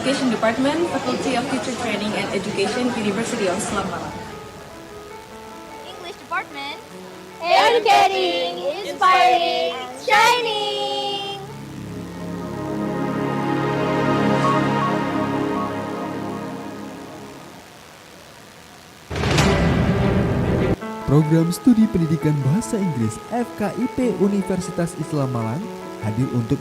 Education Department, Faculty of Teacher Training and Education, University of Islam Malang. English Department. Educating, inspiring, shining. Program Studi Pendidikan Bahasa Inggris FKIP Universitas Islam Malang hadir untuk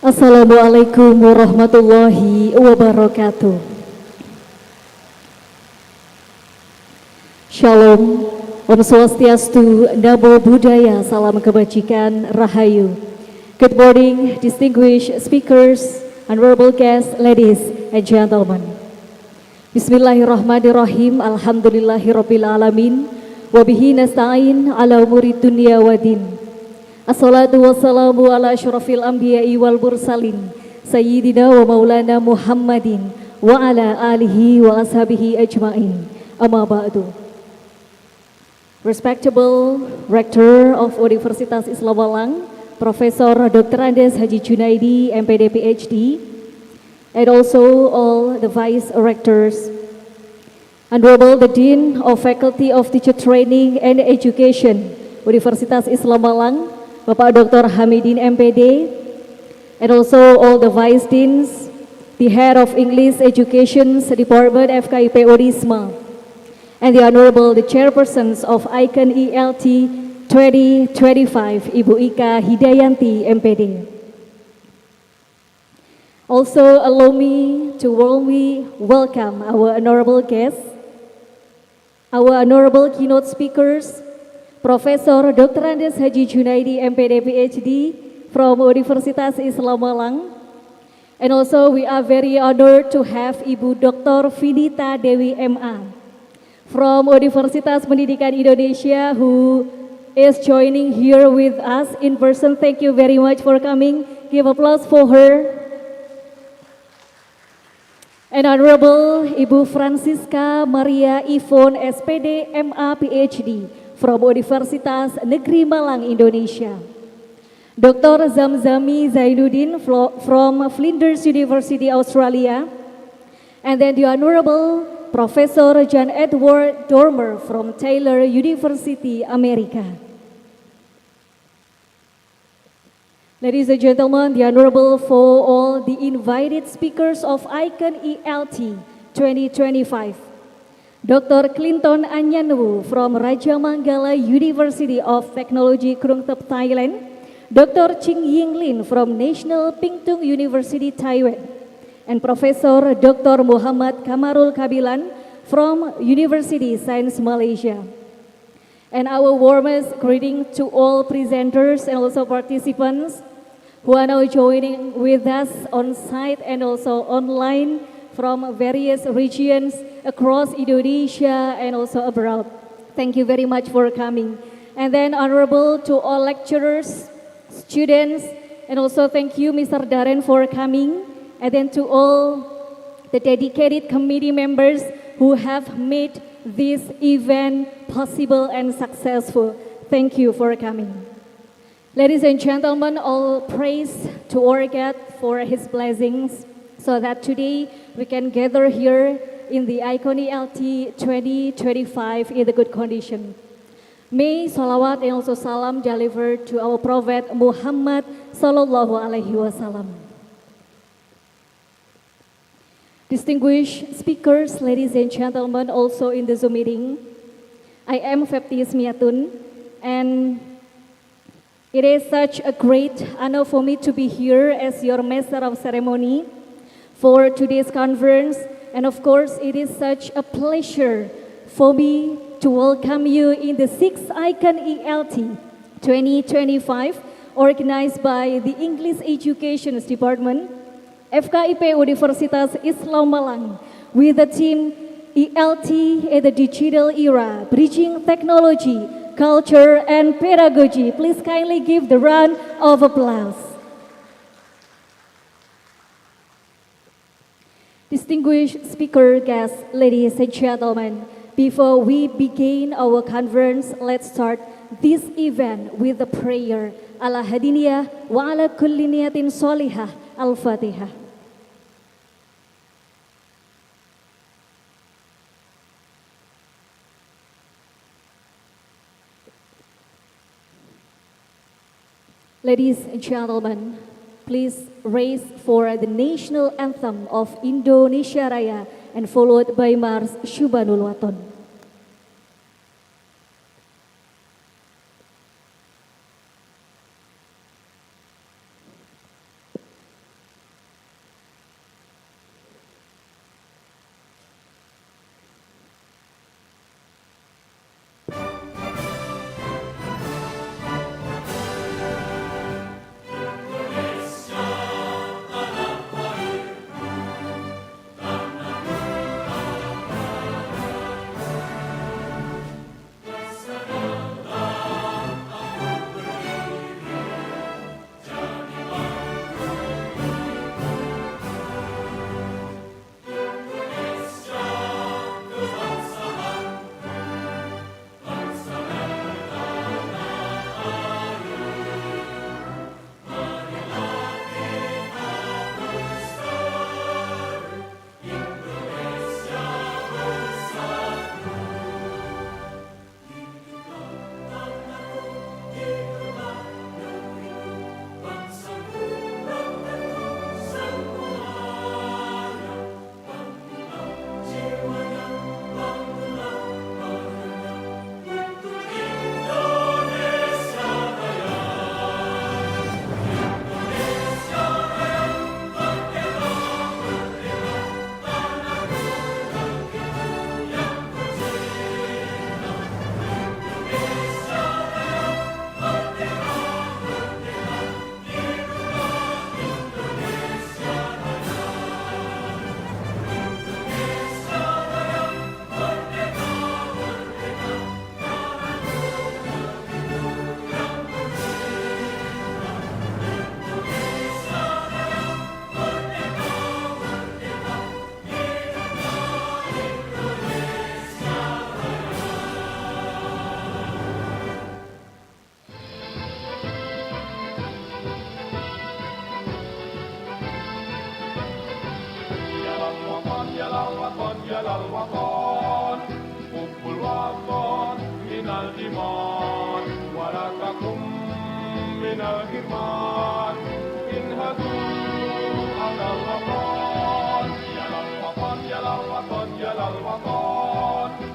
Assalamualaikum warahmatullahi wabarakatuh. Shalom, Om Swastiastu, Namo Buddhaya, Salam Kebajikan, Rahayu. Good morning, distinguished speakers, honorable guests, ladies and gentlemen. Bismillahirrahmanirrahim, alhamdulillahirabbil alamin, wa bihi nasta'in ala umuri dunya waddin. Assalatu wassalamu ala asyrafil anbiya'i wal mursalin Sayyidina wa maulana Muhammadin wa ala alihi wa ashabihi ajma'in. Amma ba'du. Respectable Rector of Universitas Islam Malang, Profesor Dr. Andes Haji Junaidi, MPD PhD, and also all the Vice Rectors, Honorable the Dean of Faculty of Teacher Training and Education, Universitas Islam Malang, Bapak Dr. Hamidin MPD, and also all the Vice Deans, the Head of English Education Department FKIP Odisma, and the Honorable the Chairpersons of ICAN ELT 2025, Ibu Ika Hidayanti MPD. Also allow me to warmly welcome our honorable guests, our honorable keynote speakers, Profesor Dr. Andes Haji Junaidi, MPD PhD from Universitas Islam Malang. And also we are very honored to have Ibu Dr. Vinita Dewi MA from Universitas Pendidikan Indonesia who is joining here with us in person. Thank you very much for coming. Give applause for her. And Honorable Ibu Francisca Maria Yvonne SPD MA PhD from Universitas Negeri Malang, Indonesia. Dr. Zamzami Zainuddin from Flinders University, Australia. And then the Honorable Professor John Edward Dormer from Taylor University, America. Ladies and gentlemen, the Honorable for all the invited speakers of ICAN ELT 2025. Dr. Clinton Anyanwu from Raja Manggala University of Technology, Krung Thep, Thailand. Dr. Ching Yinglin from National Pingtung University, Taiwan. And Professor Dr. Muhammad Kamarul Kabilan from University Science Malaysia. And our warmest greeting to all presenters and also participants who are now joining with us on site and also online from various regions across Indonesia and also abroad. Thank you very much for coming. And then honorable to all lecturers, students, and also thank you Mr. Darren for coming. And then to all the dedicated committee members who have made this event possible and successful. Thank you for coming. Ladies and gentlemen, all praise to our God for His blessings so that today we can gather here in the Icon ELT 2025 in the good condition. May salawat and also salam delivered to our Prophet Muhammad Sallallahu Alaihi Wasallam. Distinguished speakers, ladies and gentlemen, also in the Zoom meeting, I am Fepti Ismiatun, and it is such a great honor for me to be here as your master of ceremony for today's conference, and of course, it is such a pleasure for me to welcome you in the 6th Icon ELT 2025, organized by the English Education Department, FKIP Universitas Islam Malang, with the team ELT in the digital era, bridging technology, culture, and pedagogy. Please kindly give the round of applause. Distinguished speaker guests, ladies and gentlemen, before we begin our conference, let's start this event with a prayer. Ala hadiniyah wa ala kulli niyatin solihah. Al-Fatihah. Ladies and gentlemen, please raise for the national anthem of Indonesia Raya and followed by Mars Syubanul Waton. الوطن حب الوطن من الإيمان ولكم من الإيمان انهدوا على الوطن يا للوطن يا للوطن يا للوطن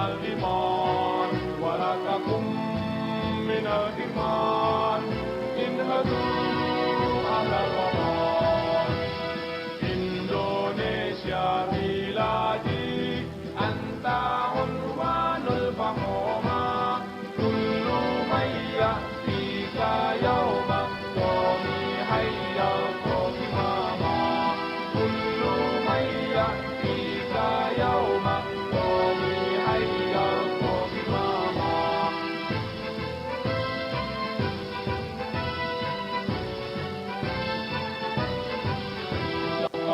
الإيمان ولا تكن من الحرمان انهضوا على الوطن Indonesia بلادي أنت عنوان الفخامة كل من يأتيك يوما قومي هيا قومي كل من يأتيك يوما قومي هيا قومي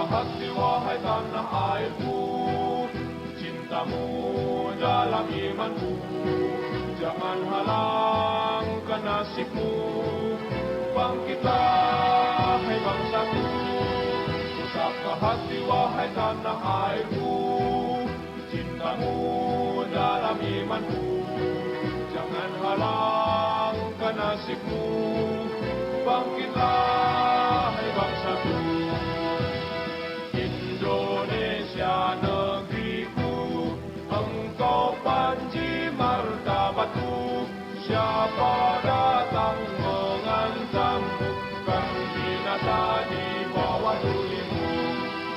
hati wahai tanah airku, cintamu dalam imanku, jangan halangkan nasibmu, bangkitlah hai bangsaku, saka hati wahai tanah airku, cintamu dalam imanku, jangan halangkan nasibmu, bangkitlah hai bangsaku. Indonesia negeriku, engkau panji martabatku, siapa datang mengancammu, kan binasa di bawah tulimu,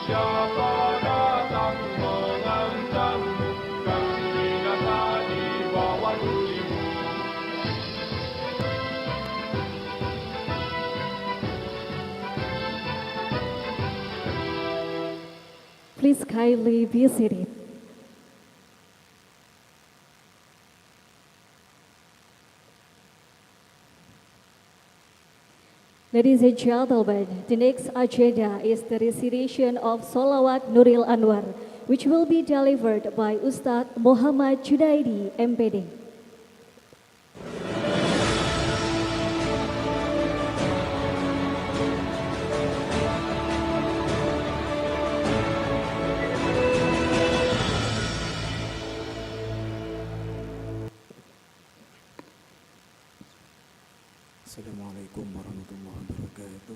siapa datang mengancammu, kan binasa di bawah tulimu. Please kindly be seated. Ladies and gentlemen, the next agenda is the recitation of Sholawat Nuril Anwar, which will be delivered by Ustadz Muhammad Junaidi, MPD. Assalamualaikum warahmatullahi wabarakatuh.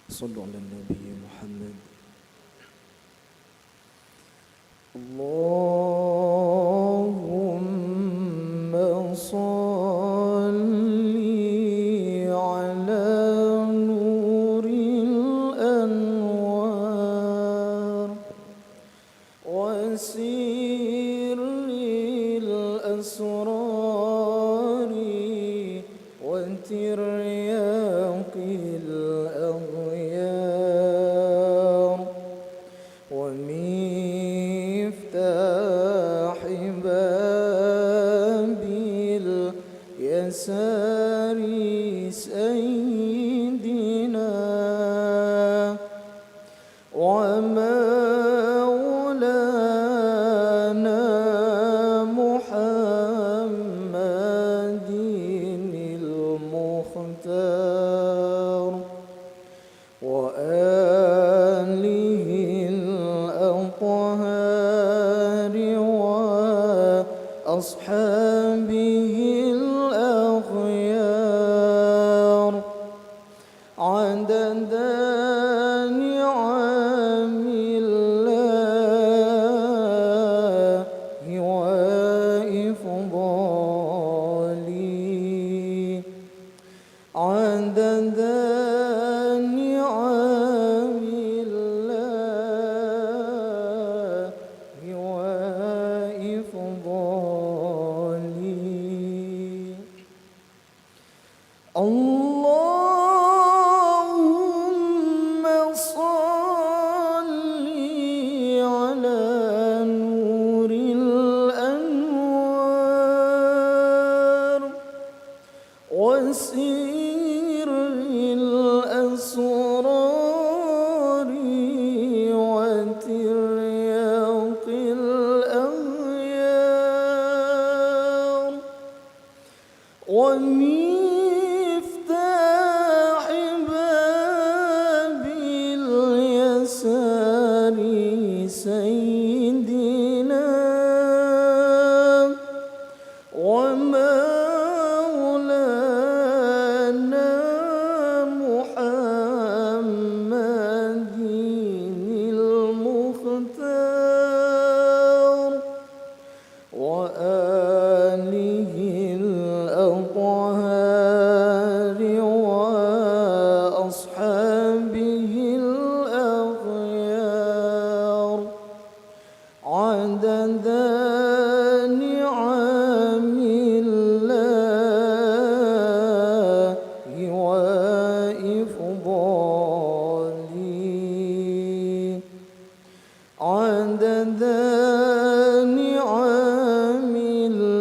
Sallu ala Nabi Muhammad. Allahumma salli ala nuril anwar wa sirril asrar ترياق الأغيار ومفتاح باب اليسار سيدنا ومولانا محمد المختار وآله الأطهار وأصحابه الأخيار عدد نعم الله وإفضاله عدد نعم الله وإفضاله عدد نعم الله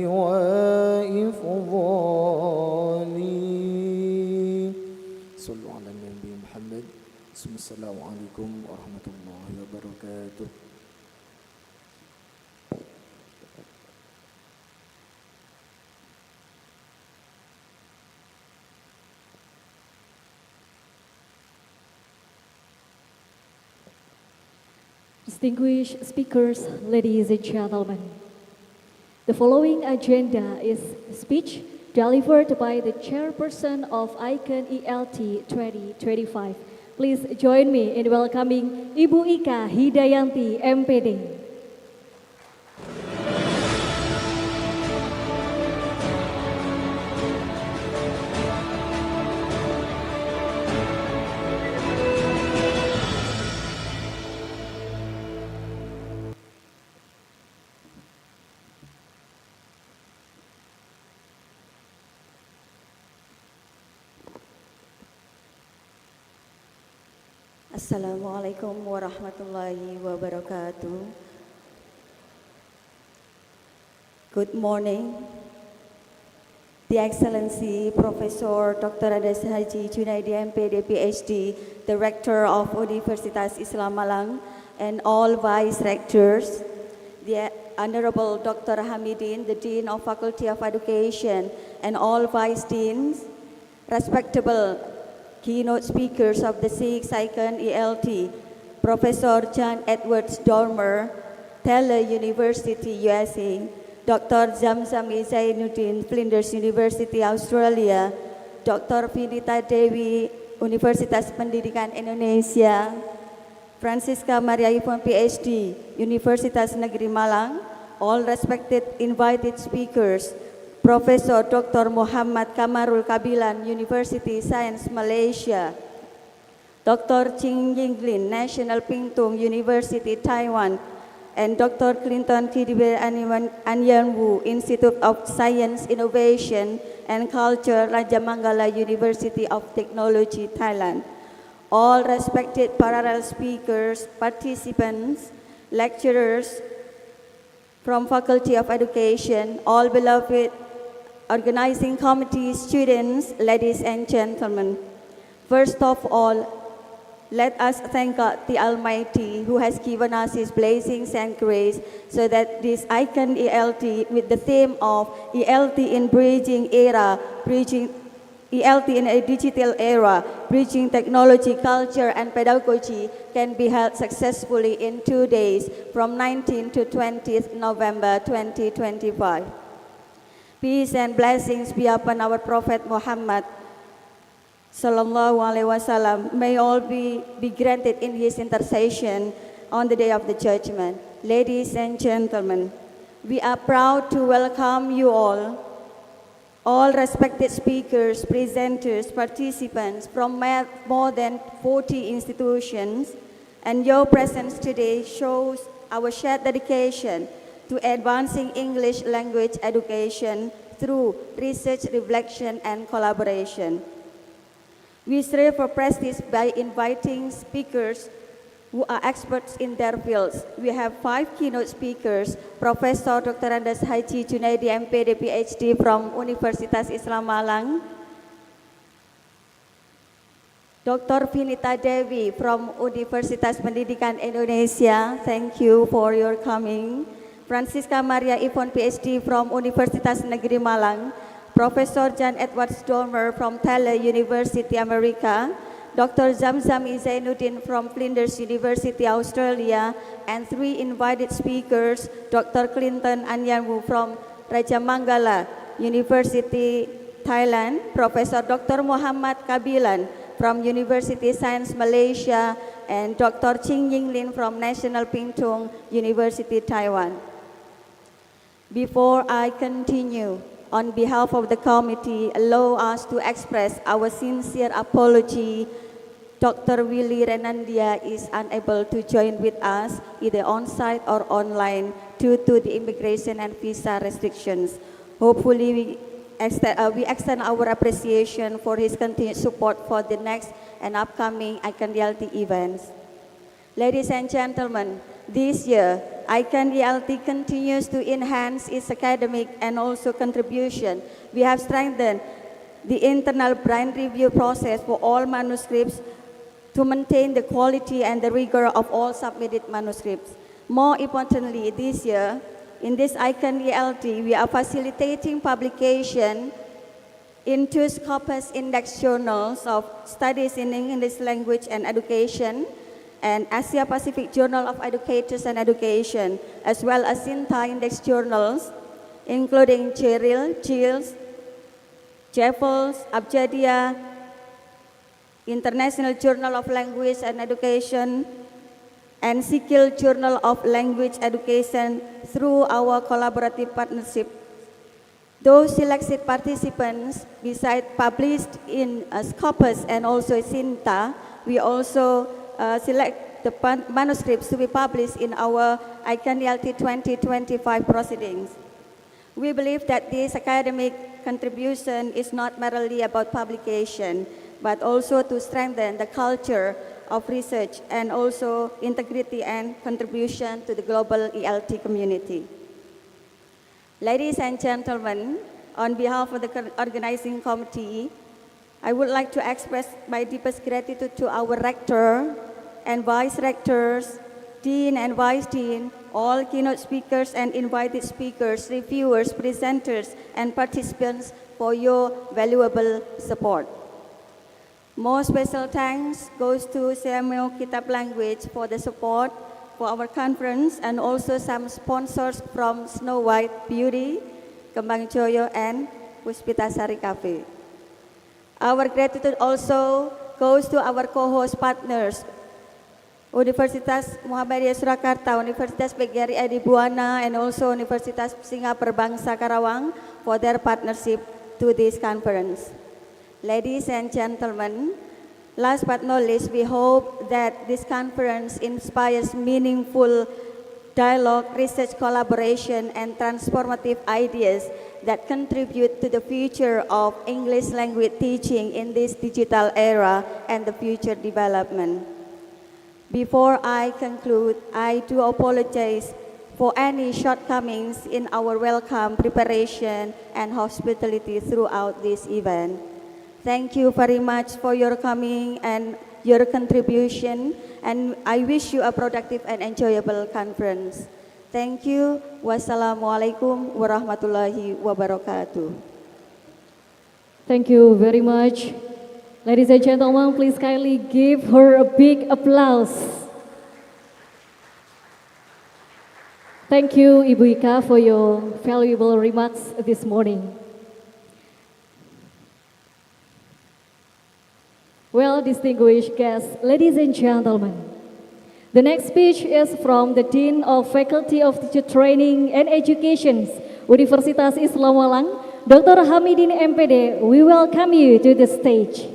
وإفضاله. صلوا على النبي محمد. السلام عليكم ورحمة الله وبركاته. Distinguished speakers, ladies and gentlemen, the following agenda is a speech delivered by the chairperson of ICANN ELT 2025. Please join me in welcoming Ibu Ika Hidayanti, MPD. Assalamualaikum warahmatullahi wabarakatuh. Good morning, The Excellency Professor Dr. Andes Haji Junaidi MPD PhD, the Rector of Universitas Islam Malang, and all Vice Rectors, the Honorable Dr. Hamidin, the Dean of Faculty of Education, and all Vice Deans, respectable keynote speakers of the 6th ICANN ELT, Professor John Edwards Dormer, Taylor University, USA, Dr. Zamzam Zainuddin, Flinders University, Australia, Dr. Vinita Dewi, Universitas Pendidikan Indonesia, Francisca Maria Ivon, PhD, Universitas Negeri Malang, all respected invited speakers, Professor Dr. Muhammad Kamarul Kabilan, University Science Malaysia, Dr. Ching Yinglin, National Pingtung University Taiwan, and Dr. Clinton Kidibe Anyanwu, Institute of Science, Innovation and Culture, Raja Manggala University of Technology, Thailand. All respected parallel speakers, participants, lecturers from Faculty of Education, all beloved organizing committee, students, ladies and gentlemen. First of all, let us thank God the Almighty who has given us His blessings and grace so that this ICANN ELT with the theme of ELT in Bridging Era, bridging ELT in a digital era, bridging technology, culture and pedagogy can be held successfully in 2 days from 19th to 20th November 2025. Peace and blessings be upon our Prophet Muhammad Sallallahu Alaihi Wasallam. May all be granted in his intercession on the day of the judgment. Ladies and gentlemen, we are proud to welcome you all respected speakers, presenters, participants from more than 40 institutions, and your presence today shows our shared dedication to advancing English language education through research, reflection, and collaboration. We strive for prestige by inviting speakers who are experts in their fields. We have 5 keynote speakers, Professor Dr. Andes Haji Junaidi MPD PhD from Universitas Islam Malang, Dr. Vinita Dewi from Universitas Pendidikan Indonesia, thank you for your coming. Francisca Maria Ivon, PhD from Universitas Negeri Malang, Professor John Edwards Dormer from Taylor University, America, Dr. Zamzam Zainuddin from Flinders University, Australia, and 3 invited speakers, Dr. Clinton Anyanwu from Raja Manggala University, Thailand, Professor Dr. Muhammad Kabilan from University Science Malaysia, and Dr. Ching Yinglin from National Pingtung University, Taiwan. Before I continue, on behalf of the committee, allow us to express our sincere apology. Dr. Willy Renandia is unable to join with us either on-site or online due to the immigration and visa restrictions. Hopefully, we extend our appreciation for his continued support for the next and upcoming Icon Reality events. Ladies and gentlemen, this year, Icon Reality continues to enhance its academic and also contribution. We have strengthened the internal brain review process for all manuscripts to maintain the quality and the rigor of all submitted manuscripts. More importantly, this year, in this Icon Reality, we are facilitating publication in two Scopus Index journals of studies in English language and education, and Asia Pacific Journal of Educators and Education, as well as SINTA Index journals, including Cheryl, Chills, Jeffels, Abjadia, International Journal of Language and Education, and Sikil Journal of Language Education through our collaborative partnership. Those selected participants, besides published in Scopus and also SINTA, we also select the manuscripts to be published in our Icon Reality 2025 proceedings. We believe that this academic contribution is not merely about publication, but also to strengthen the culture of research and also integrity and contribution to the global ELT community. Ladies and gentlemen, on behalf of the organizing committee, I would like to express my deepest gratitude to our rector and vice rectors, dean and vice dean, all keynote speakers and invited speakers, reviewers, presenters, and participants for your valuable support. More special thanks goes to Samuel Kitab Language for the support for our conference, and also some sponsors from Snow White Beauty, Kembang Joyo, and Puspitasari Cafe. Our gratitude also goes to our co-host partners, Universitas Muhammadiyah Surakarta, Universitas PGRI Adi Buana, and also Universitas Singapura Bangsa Karawang for their partnership to this conference. Ladies and gentlemen, last but not least, we hope that this conference inspires meaningful dialogue, research collaboration, and transformative ideas that contribute to the future of English language teaching in this digital era and the future development. Before I conclude, I do apologize for any shortcomings in our welcome preparation and hospitality throughout this event. Thank you very much for your coming and your contribution, and I wish you a productive and enjoyable conference. Thank you. Wassalamualaikum warahmatullahi wabarakatuh. Thank you very much. Ladies and gentlemen, please kindly give her a big applause. Thank you, Ibu Ika, for your valuable remarks this morning. Well, distinguished guests, ladies and gentlemen, the next speech is from the Dean of Faculty of Teacher Training and Education, Universitas Islam Malang, Dr. Hamidin MPD. We welcome you to the stage.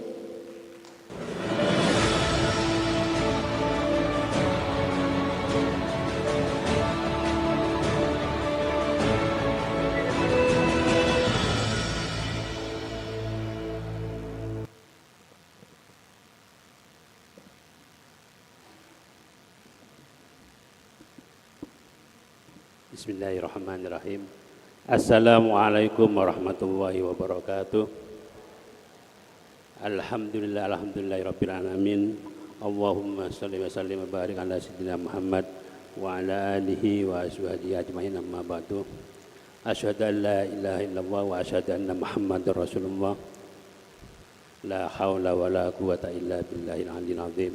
Bismillahirrahmanirrahim. Assalamualaikum warahmatullahi wabarakatuh. Alhamdulillahirabbil alamin. Allahumma shalli wa sallim wa barik ala sayyidina Muhammad wa ala alihi wa ashabihi ajmain, amma ba'du. Asyhadu an la ilaha illallah wa asyhadu anna Muhammadar Rasulullah. La haula wa la quwwata illa billahil aliyyil azim.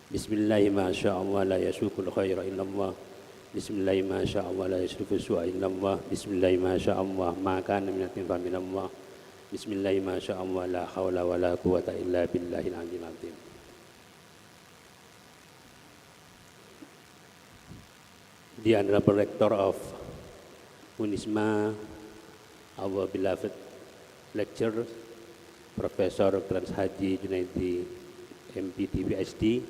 Bismillahi ma sya'allah la yasukul khaira illallah. Bismillahi ma sya'allah la yasrifu su'a illallah. Bismillahi ma sya'allah ma kana minatin fa minallah. Bismillahi ma sya'allah la hawla wa la quwwata illa billahil aliyyil azim. The Honorable Rector of Unisma, our beloved lecturer, Professor Dr. Haji Junaidi, MPD, PhD,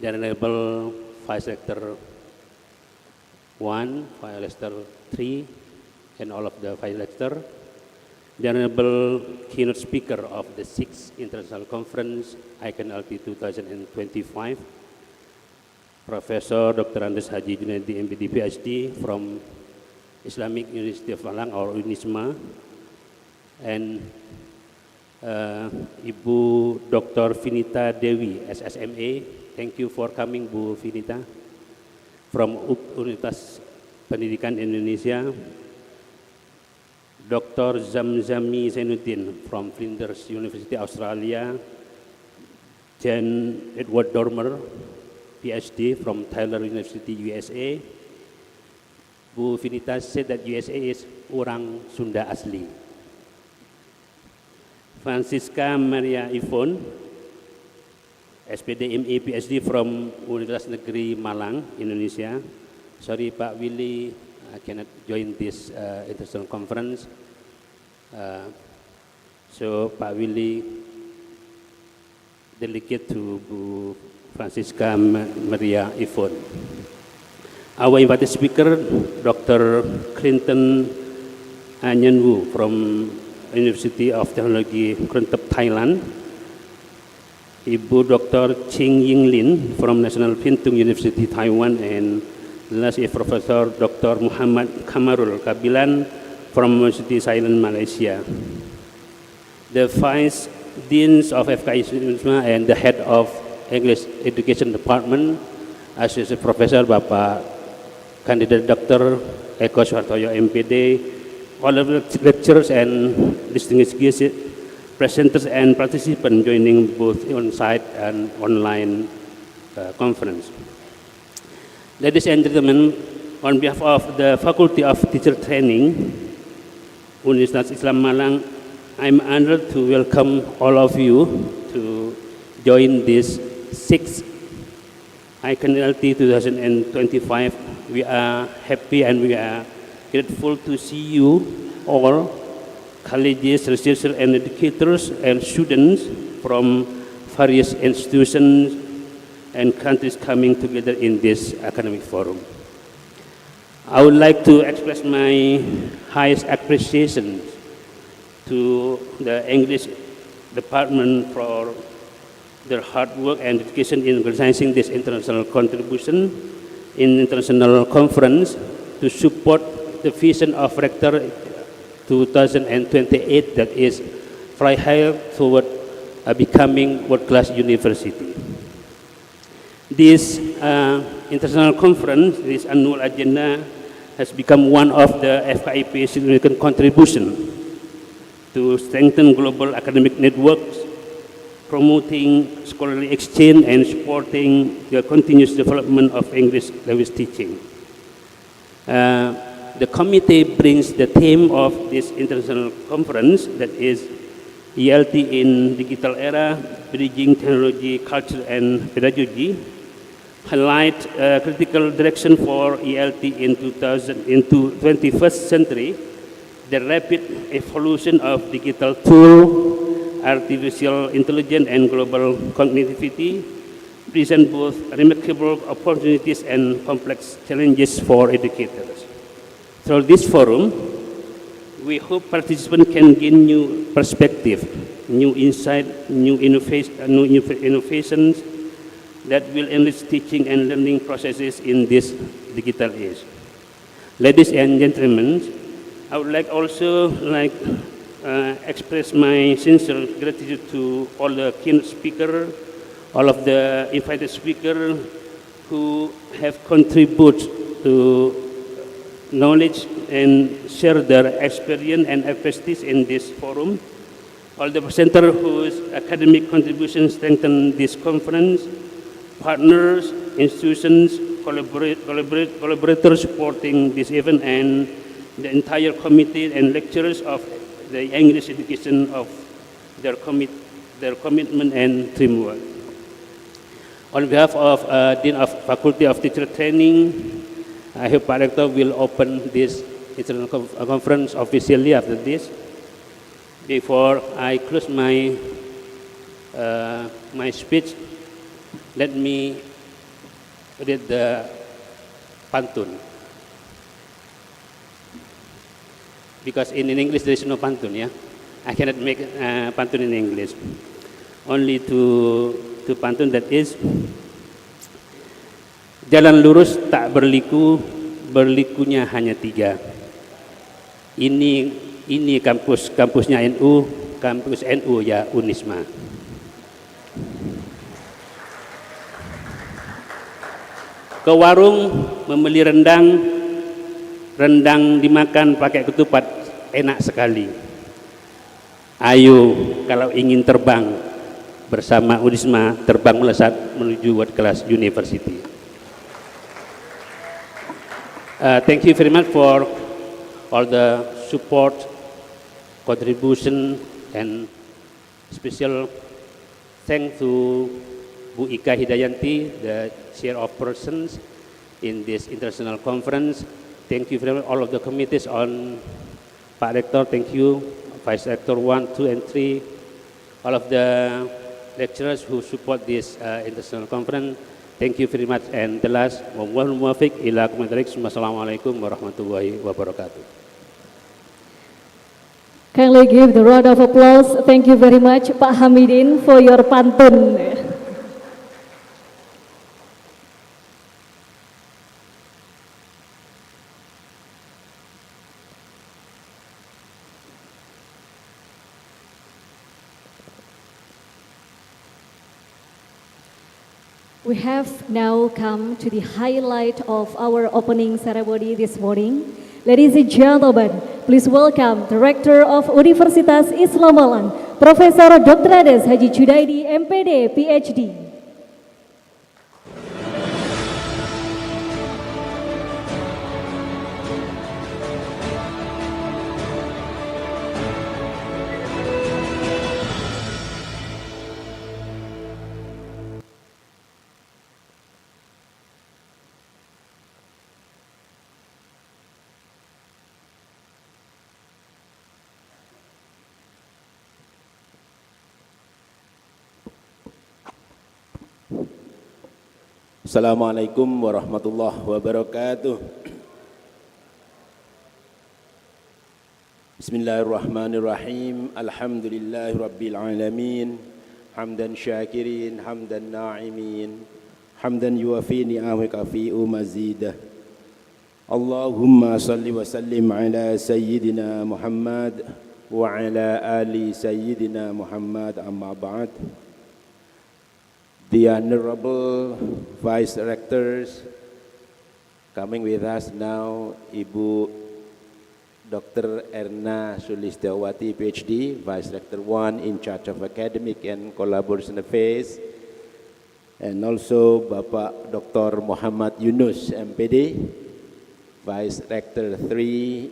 the Honorable Vice Rector 1, Vice Rector 3, and all of the vice rector, the Honorable keynote speaker of the 6th International Conference, ICANN-LT 2025, Professor Dr. Andes Haji Junaidi, MPD, PhD from Islamic University of Malang or UNISMA, and Ibu Dr. Vinita Dewi, SSMA. Thank you for coming, Bu Vinita, from Universitas Pendidikan Indonesia. Dr. Zamzami Zainuddin from Flinders University, Australia. Jan Edward Dormer, PhD from Tyler University, USA. Bu Vinita said that USA is orang Sunda asli. Francisca Maria Ivon, SPD MA PhD from Universitas Negeri Malang, Indonesia. Sorry, Pak Willy, I cannot join this international conference. So Pak Willy delegate to Bu Francisca Maria Ivon. Our invited speaker, Dr. Clinton Anyan Wu from University of Technology, Krantap, Thailand. Ibu Dr. Ching Ying Lin from National Pintung University, Taiwan, and last is Professor Dr. Muhammad Kamarul Kabilan from University Thailand, Malaysia. The Vice Deans of FKI UNISMA and the Head of English Education Department, Associate Professor Bapak Candidate Dr. Eko Suhartoyo, MPD, all of the lecturers and distinguished guests, presenters and participants joining both on-site and online conference. Ladies and gentlemen, on behalf of the Faculty of Teacher Training, Universitas Islam Malang, I'm honored to welcome all of you to join this 6th ICANN-LT 2025. We are happy and we are grateful to see you all, colleges, researchers, and educators and students from various institutions and countries coming together in this academic forum. I would like to express my highest appreciation to the English department for their hard work and dedication in organizing this international contribution in international conference to support the vision of Rector 2028, that is Freiheit toward becoming world-class university. This international conference, this annual agenda, has become one of the FKIP's significant contribution to strengthen global academic networks, promoting scholarly exchange and supporting the continuous development of English language teaching. The committee brings the theme of this international conference, that is ELT in Digital Era, Bridging Technology, Culture and Pedagogy, highlight critical direction for ELT into 21st century, the rapid evolution of digital tool, artificial intelligence and global connectivity present both remarkable opportunities and complex challenges for educators. Through this forum, we hope participants can gain new perspective, new insight, new innovations that will enrich teaching and learning processes in this digital age. Ladies and gentlemen, I would also like express my sincere gratitude to all the keynote speakers, all of the invited speakers who have contributed to knowledge and share their experience and expertise in this forum, all the presenters whose academic contributions strengthen this conference, partners, institutions, collaborators supporting this event, and the entire committee and lecturers of the English education of their commitment and teamwork. On behalf of Dean of Faculty of Teacher Training, I hope Pak Rector will open this international conference officially after this. Before I close my my speech, let me read the pantun. because in English there is no pantun, yeah. I cannot make pantun in English. Only to pantun that is, jalan lurus tak berliku, berlikunya hanya 3. Ini kampusnya NU, kampus NU ya Unisma. Ke warung membeli rendang dimakan pakai ketupat, enak sekali. Ayo kalau ingin terbang bersama Unisma, terbang melesat menuju world class university. Thank you very much for all the support, contribution, and special thanks to Bu Ika Hidayanti, the chair of persons in this international conference. Thank you very much all of the committees on Pak Rector, thank you, Vice Rector 1, 2, and 3, all of the lecturers who support this international conference. Thank you very much. And the last, Wassalamualaikum warahmatullahi wabarakatuh. Kindly give the round of applause. Thank you very much, Pak Hamidin, for your pantun. We have now come to the highlight of our opening ceremony this morning. Ladies and gentlemen, please welcome the Rector of Universitas Islam Malang, Profesor Dr. Ades Haji Junaidi, MPD, PhD. Assalamualaikum warahmatullahi wabarakatuh. Bismillahirrahmanirrahim. Alhamdulillahi rabbil alamin. Hamdan syakirin, hamdan na'imin, hamdan yuafi ni'amika fi mazidah. Allahumma salli wa sallim ala sayyidina Muhammad wa ala ali sayyidina Muhammad, amma ba'd. The Honorable Vice Rectors coming with us now, Ibu Dr. Erna Sulistiawati, PhD, Vice Rector 1 in charge of Academic and Collaboration Affairs, and also Bapak Dr. Muhammad Yunus, MPD, Vice Rector 3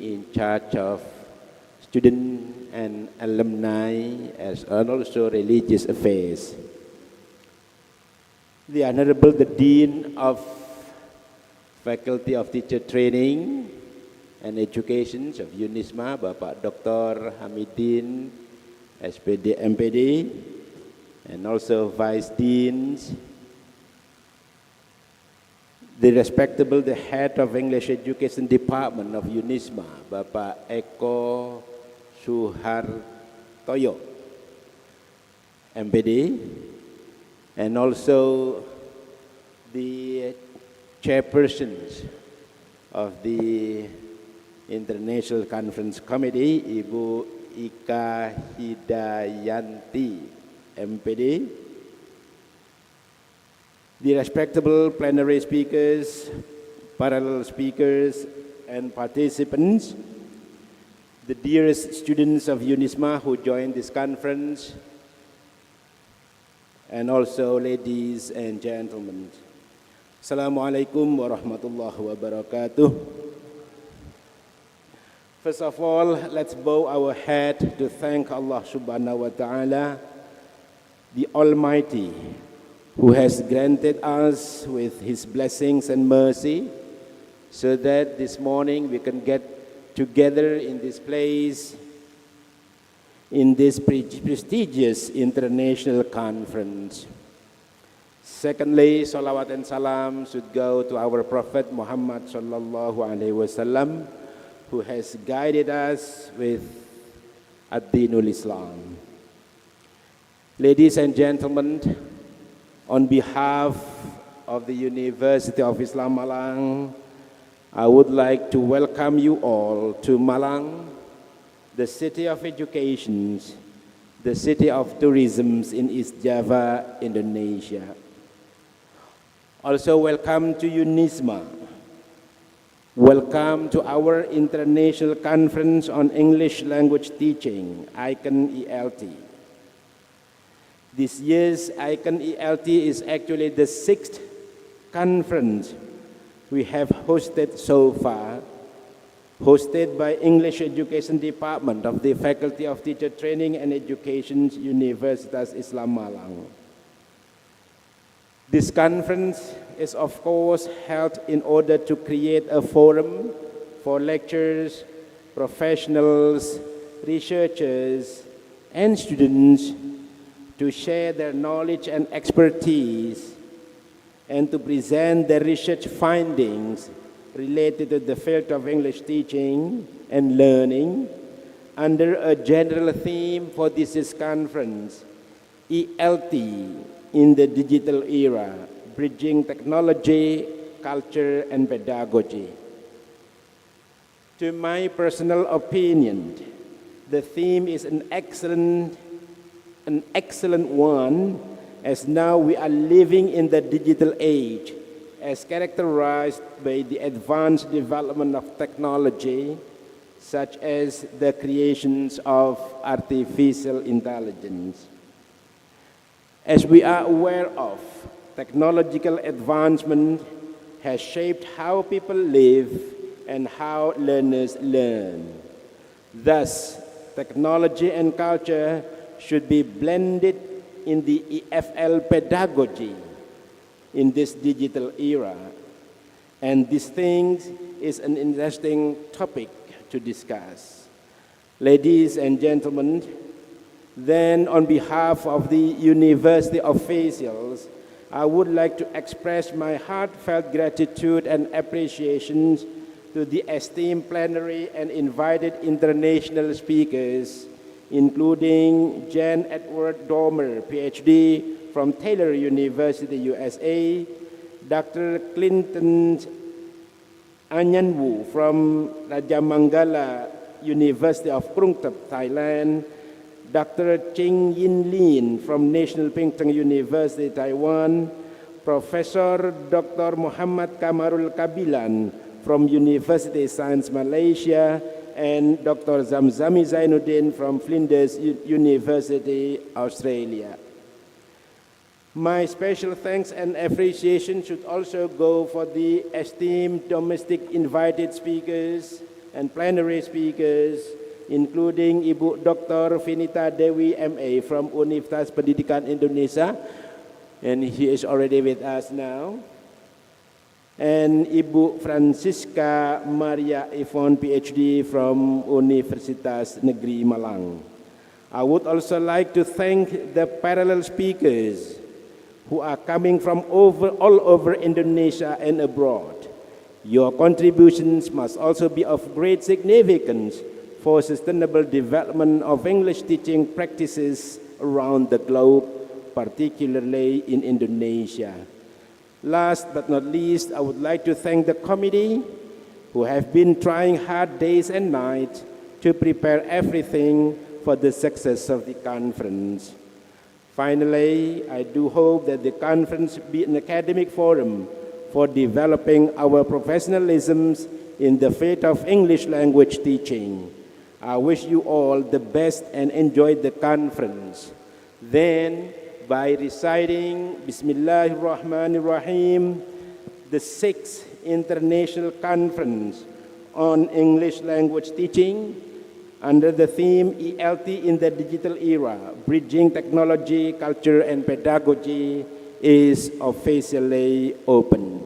in charge of Student and Alumni and also Religious Affairs. The Honorable the Dean of Faculty of Teacher Training and Education of Unisma, Bapak Dr. Hamidin, SPD, MPD, and also Vice Deans, the respectable the Head of English Education Department of Unisma, Bapak Eko Suhartoyo, MPD, and also the chairpersons of the International Conference Committee, Ibu Ika Hidayanti, MPD, the respectable plenary speakers, parallel speakers, and participants, the dearest students of Unisma who joined this conference, and also ladies and gentlemen. Assalamualaikum warahmatullahi wabarakatuh. First of all, let's bow our head to thank Allah subhanahu wa ta'ala, the Almighty, who has granted us with His blessings and mercy, so that this morning we can get together in this place, in this prestigious international conference. Secondly, salawat and salam should go to our Prophet Muhammad sallallahu alaihi wasallam, who has guided us with Ad-Dinul Islam. Ladies and gentlemen, on behalf of the University of Islam Malang, I would like to welcome you all to Malang, the city of education, the city of tourism in East Java, Indonesia. Also welcome to UNISMA. Welcome to our International Conference on English Language Teaching, ICANN ELT. This year's ICANN ELT is actually the 6th conference we have hosted so far, hosted by English Education Department of the Faculty of Teacher Training and Education, Universitas Islam Malang. This conference is of course held in order to create a forum for lecturers, professionals, researchers, and students to share their knowledge and expertise and to present their research findings related to the field of English teaching and learning under a general theme for this conference, ELT in the digital era, bridging technology, culture, and pedagogy. To my personal opinion, the theme is an excellent one, as now we are living in the digital age, as characterized by the advanced development of technology, such as the creations of artificial intelligence. As we are aware of, technological advancement has shaped how people live and how learners learn. Thus, technology and culture should be blended in the EFL pedagogy in this digital era. And this thing is an interesting topic to discuss. Ladies and gentlemen, then on behalf of the university officials, I would like to express my heartfelt gratitude and appreciation to the esteemed plenary and invited international speakers, including Jan Edward Dormer, PhD from Taylor University, USA, Dr. Clinton Anyanwu from Rajamangala University of Krung Thep, Thailand, Dr. Ching Yin Lin from National Pingtung University, Taiwan, Professor Dr. Muhammad Kamarul Kabilan from University of Science Malaysia, and Dr. Zamzami Zainuddin from Flinders University, Australia. My special thanks and appreciation should also go for the esteemed domestic invited speakers and plenary speakers, including Ibu Dr. Finita Dewi MA from Universitas Pendidikan Indonesia, and he is already with us now, and Ibu Francisca Maria Yvonne PhD from Universitas Negeri Malang. I would also like to thank the parallel speakers who are coming from all over Indonesia and abroad. Your contributions must also be of great significance for sustainable development of English teaching practices around the globe, particularly in Indonesia. Last but not least, I would like to thank the committee who have been trying hard days and nights to prepare everything for the success of the conference. Finally, I do hope that the conference be an academic forum for developing our professionalisms in the field of English language teaching. I wish you all the best and enjoy the conference. Then, by reciting Bismillahirrahmanirrahim, the 6th International Conference on English Language Teaching, under the theme ELT in the Digital Era, Bridging Technology, Culture, and Pedagogy, is officially opened.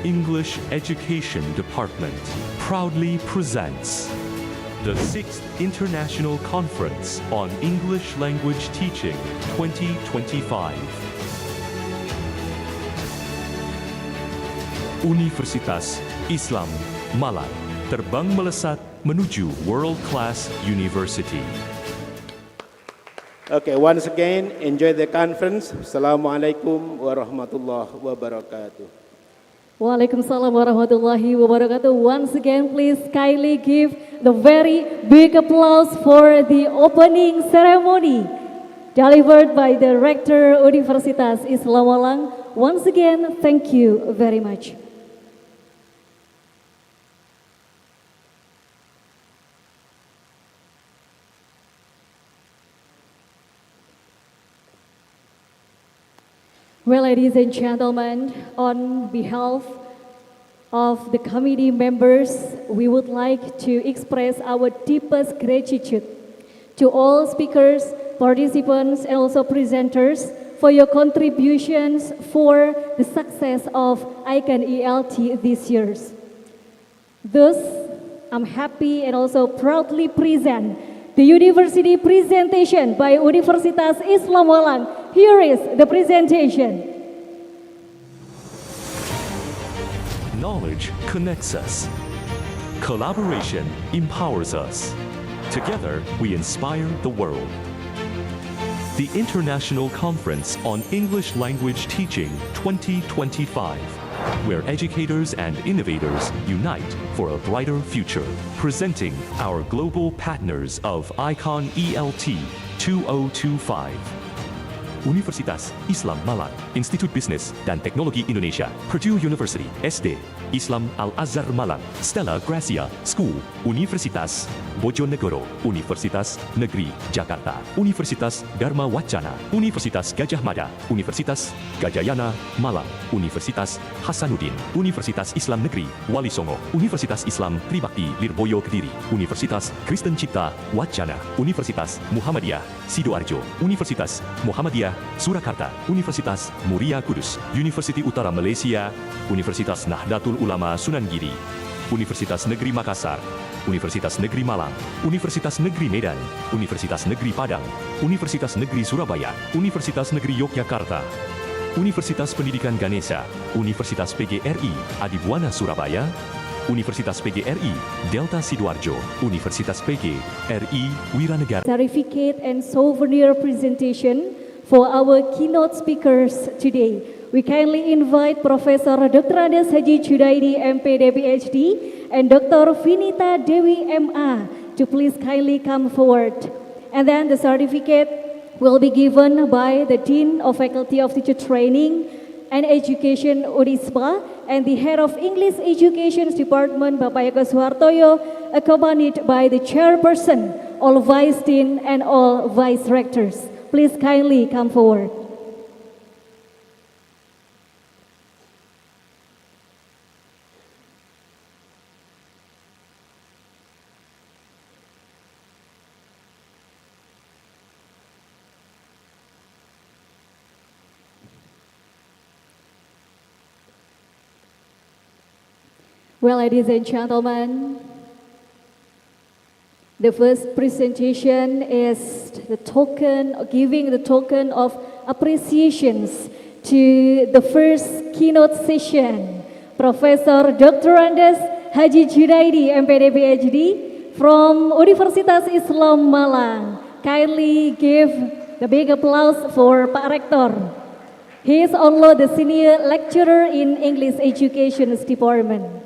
English Education Department proudly presents the 6th International Conference on English Language Teaching 2025. Universitas Islam Malang terbang melesat menuju world-class university. Okay, once again, enjoy the conference. Assalamualaikum warahmatullahi wabarakatuh. Waalaikumsalam warahmatullahi wabarakatuh. Once again, please kindly give the very big applause for the opening ceremony delivered by the Rector Universitas Islam Malang. Once again, thank you very much. Well, ladies and gentlemen, on behalf of the committee members, we would like to express our deepest gratitude to all speakers, participants, and also presenters for your contributions for the success of ICANN ELT this year. Thus, I'm happy and also proudly present the university presentation by Universitas Islam Malang. Here is the presentation. Knowledge connects us. Collaboration empowers us. Together, we inspire the world. The International Conference on English Language Teaching 2025, where educators and innovators unite for a brighter future. Presenting our global partners of ICANN ELT 2025. Universitas Islam Malang, Institut Bisnis dan Teknologi Indonesia, Purdue University, SD, Islam Al-Azhar Malang, Stella Gracia School, Universitas Bojonegoro, Universitas Negeri Jakarta, Universitas Dharma Wacana, Universitas Gajah Mada, Universitas Gajayana Malang, Universitas Hasanuddin, Universitas Islam Negeri Wali Songo, Universitas Islam Tribakti Lirboyo Kediri, Universitas Kristen Cipta Wacana, Universitas Muhammadiyah Sidoarjo, Universitas Muhammadiyah Surakarta, Universitas Muria Kudus, Universiti Utara Malaysia, Universitas Nahdlatul Ulama Sunan Giri, Universitas Negeri Makassar, Universitas Negeri Malang, Universitas Negeri Medan, Universitas Negeri Padang, Universitas Negeri Surabaya, Universitas Negeri Yogyakarta, Universitas Pendidikan Ganesha, Universitas PGRI Adibuana Surabaya, Universitas PGRI Delta Sidoarjo, Universitas PGRI Wiranegara. Certificate and souvenir presentation for our keynote speakers today. We kindly invite Professor Dr. Andes Haji Junaidi, MPD PhD, and Dr. Vinita Dewi MA to please kindly come forward. And then the certificate will be given by the Dean of Faculty of Teacher Training and Education Unisba and the Head of English Education Department Bapak Eko Suhartoyo, accompanied by the Chairperson, all Vice Dean and all Vice Rectors. Please kindly come forward. Well, ladies and gentlemen, the first presentation is the token, giving the token of appreciations to the first keynote session. Professor Dr. Andes Haji Junaidi, MPD PhD, from Universitas Islam Malang. Kindly give the big applause for Pak Rektor. He is also the senior lecturer in English Education Department.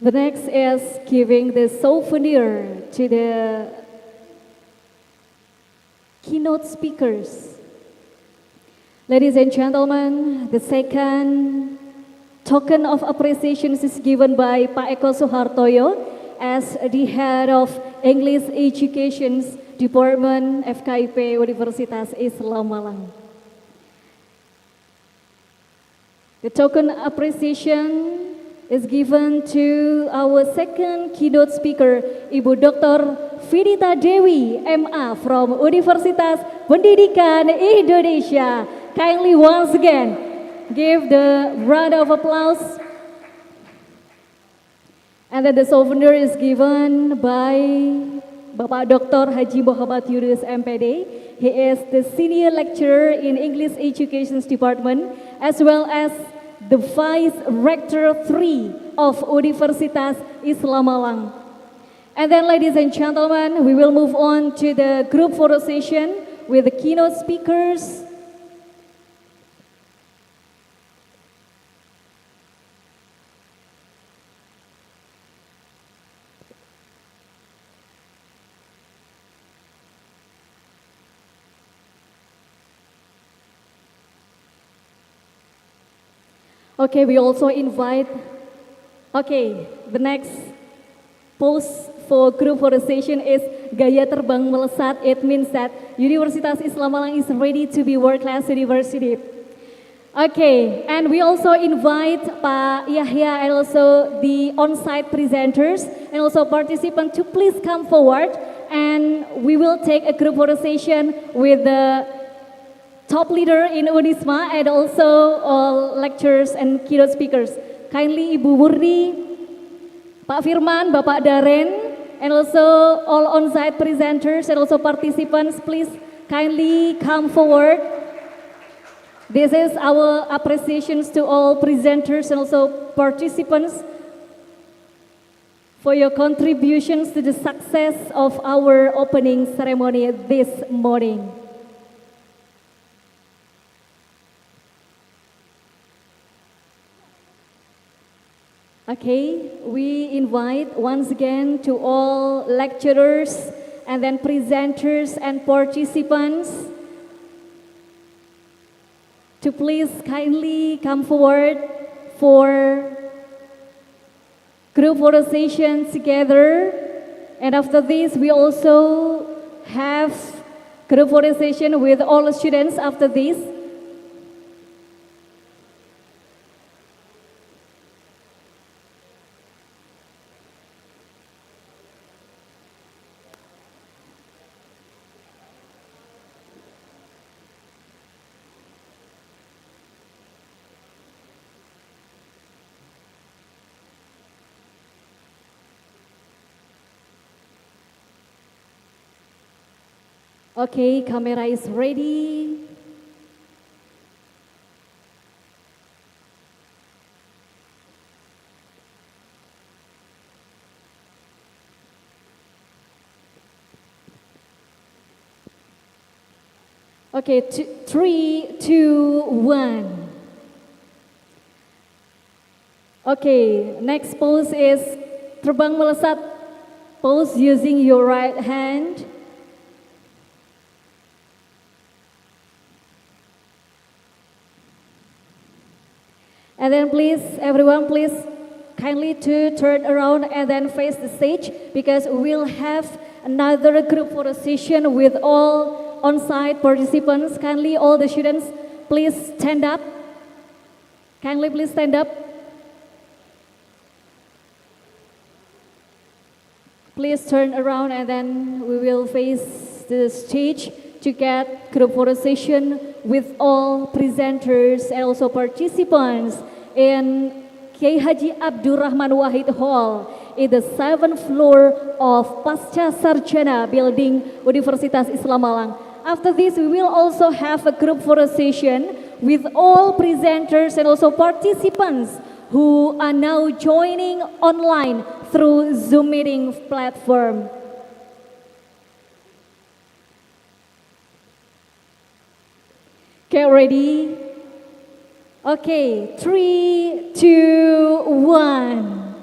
The next is giving the souvenir to the keynote speakers. Ladies and gentlemen, the second token of appreciation is given by Pak Eko Suhartoyo as the head of English Education Department FKIP Universitas Islam Malang. The token appreciation is given to our second keynote speaker, Ibu Dr. Vidita Dewi, MA from Universitas Pendidikan Indonesia. Kindly once again give the round of applause. And then the souvenir is given by Bapak Dr. Haji Muhammad Yunus MPD. He is the senior lecturer in English Education Department as well as the Vice Rector 3 of Universitas Islam Malang. And then ladies and gentlemen, we will move on to the group photo session with the keynote speakers. Okay, we also invite, the next pose for group photo session is Gaya Terbang Melesat. It means that Universitas Islam Malang is ready to be world-class university. Okay, and we also invite Pak Yahya and also the on-site presenters and also participants to please come forward, and we will take a group photo session with the top leader in Unisma and also all lecturers and keynote speakers. Kindly Ibu Murni, Pak Firman, Bapak Daren, and also all on-site presenters and also participants, please kindly come forward. This is our appreciations to all presenters and also participants for your contributions to the success of our opening ceremony this morning. Okay, we invite once again to all lecturers and then presenters and participants to please kindly come forward for group photo session together. And after this, we also have group photo session with all students after this. Okay, camera is ready. Okay, 3, 2, 1. Okay, next pose is terbang melesat pose using your right hand. And then please, everyone, please kindly to turn around and then face the stage because we'll have another group photo session with all on-site participants. Kindly, all the students, please stand up. Kindly, please stand up. Please turn around and then we will face the stage to get group photo session with all presenters and also participants in Kiai Haji Abdurrahman Wahid Hall in the 7th floor of Pasca Sarjana Building Universitas Islam Malang. After this, we will also have a group photo session with all presenters and also participants who are now joining online through Zoom meeting platform. Get ready. Okay, 3, 2, 1.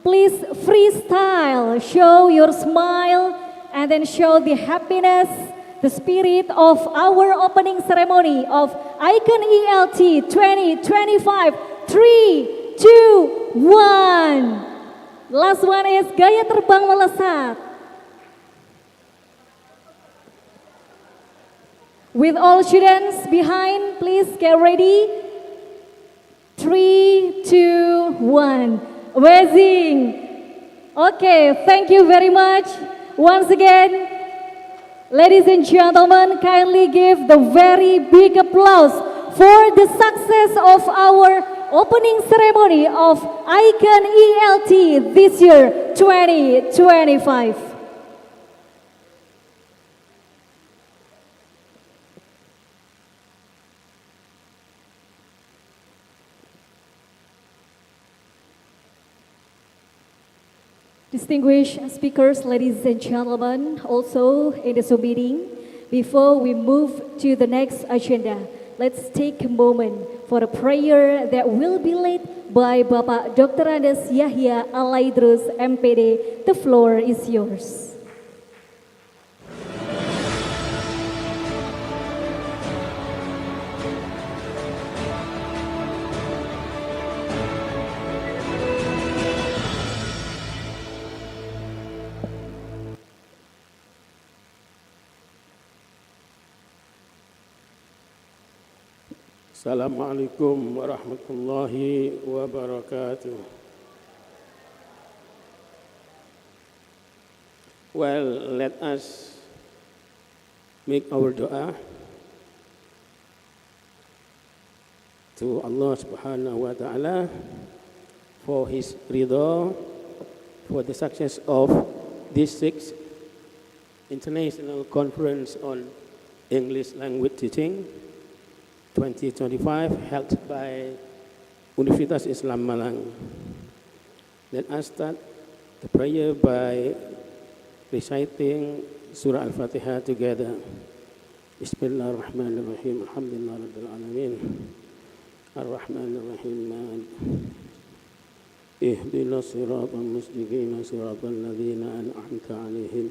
Please freestyle, show your smile and then show the happiness, the spirit of our opening ceremony of Icon ELT 2025. 3, 2, 1. Last one is Gaya Terbang Melesat. With all students behind, please get ready. 3, 2, 1. Amazing. Okay, thank you very much. Once again, ladies and gentlemen, kindly give the very big applause for the success of our opening ceremony of Icon ELT this year, 2025. Distinguished speakers, ladies and gentlemen, also in the Zoom meeting, before we move to the next agenda, let's take a moment for a prayer that will be led by Bapak Dr. Andes Yahya Alaidrus, MPD. The floor is yours. Assalamualaikum warahmatullahi wabarakatuh. Well, let us make our dua to Allah subhanahu wa ta'ala for His ridha, for the success of this 6th International Conference on English Language Teaching 2025 held by Universitas Islam Malang. Let us start the prayer by reciting Surah Al-Fatihah together. Bismillahirrahmanirrahim. Alhamdulillah Rabbil Alamin. Ar-Rahmanirrahim. Ihdinas siratal mustaqim, siratal ladzina an'amta 'alaihim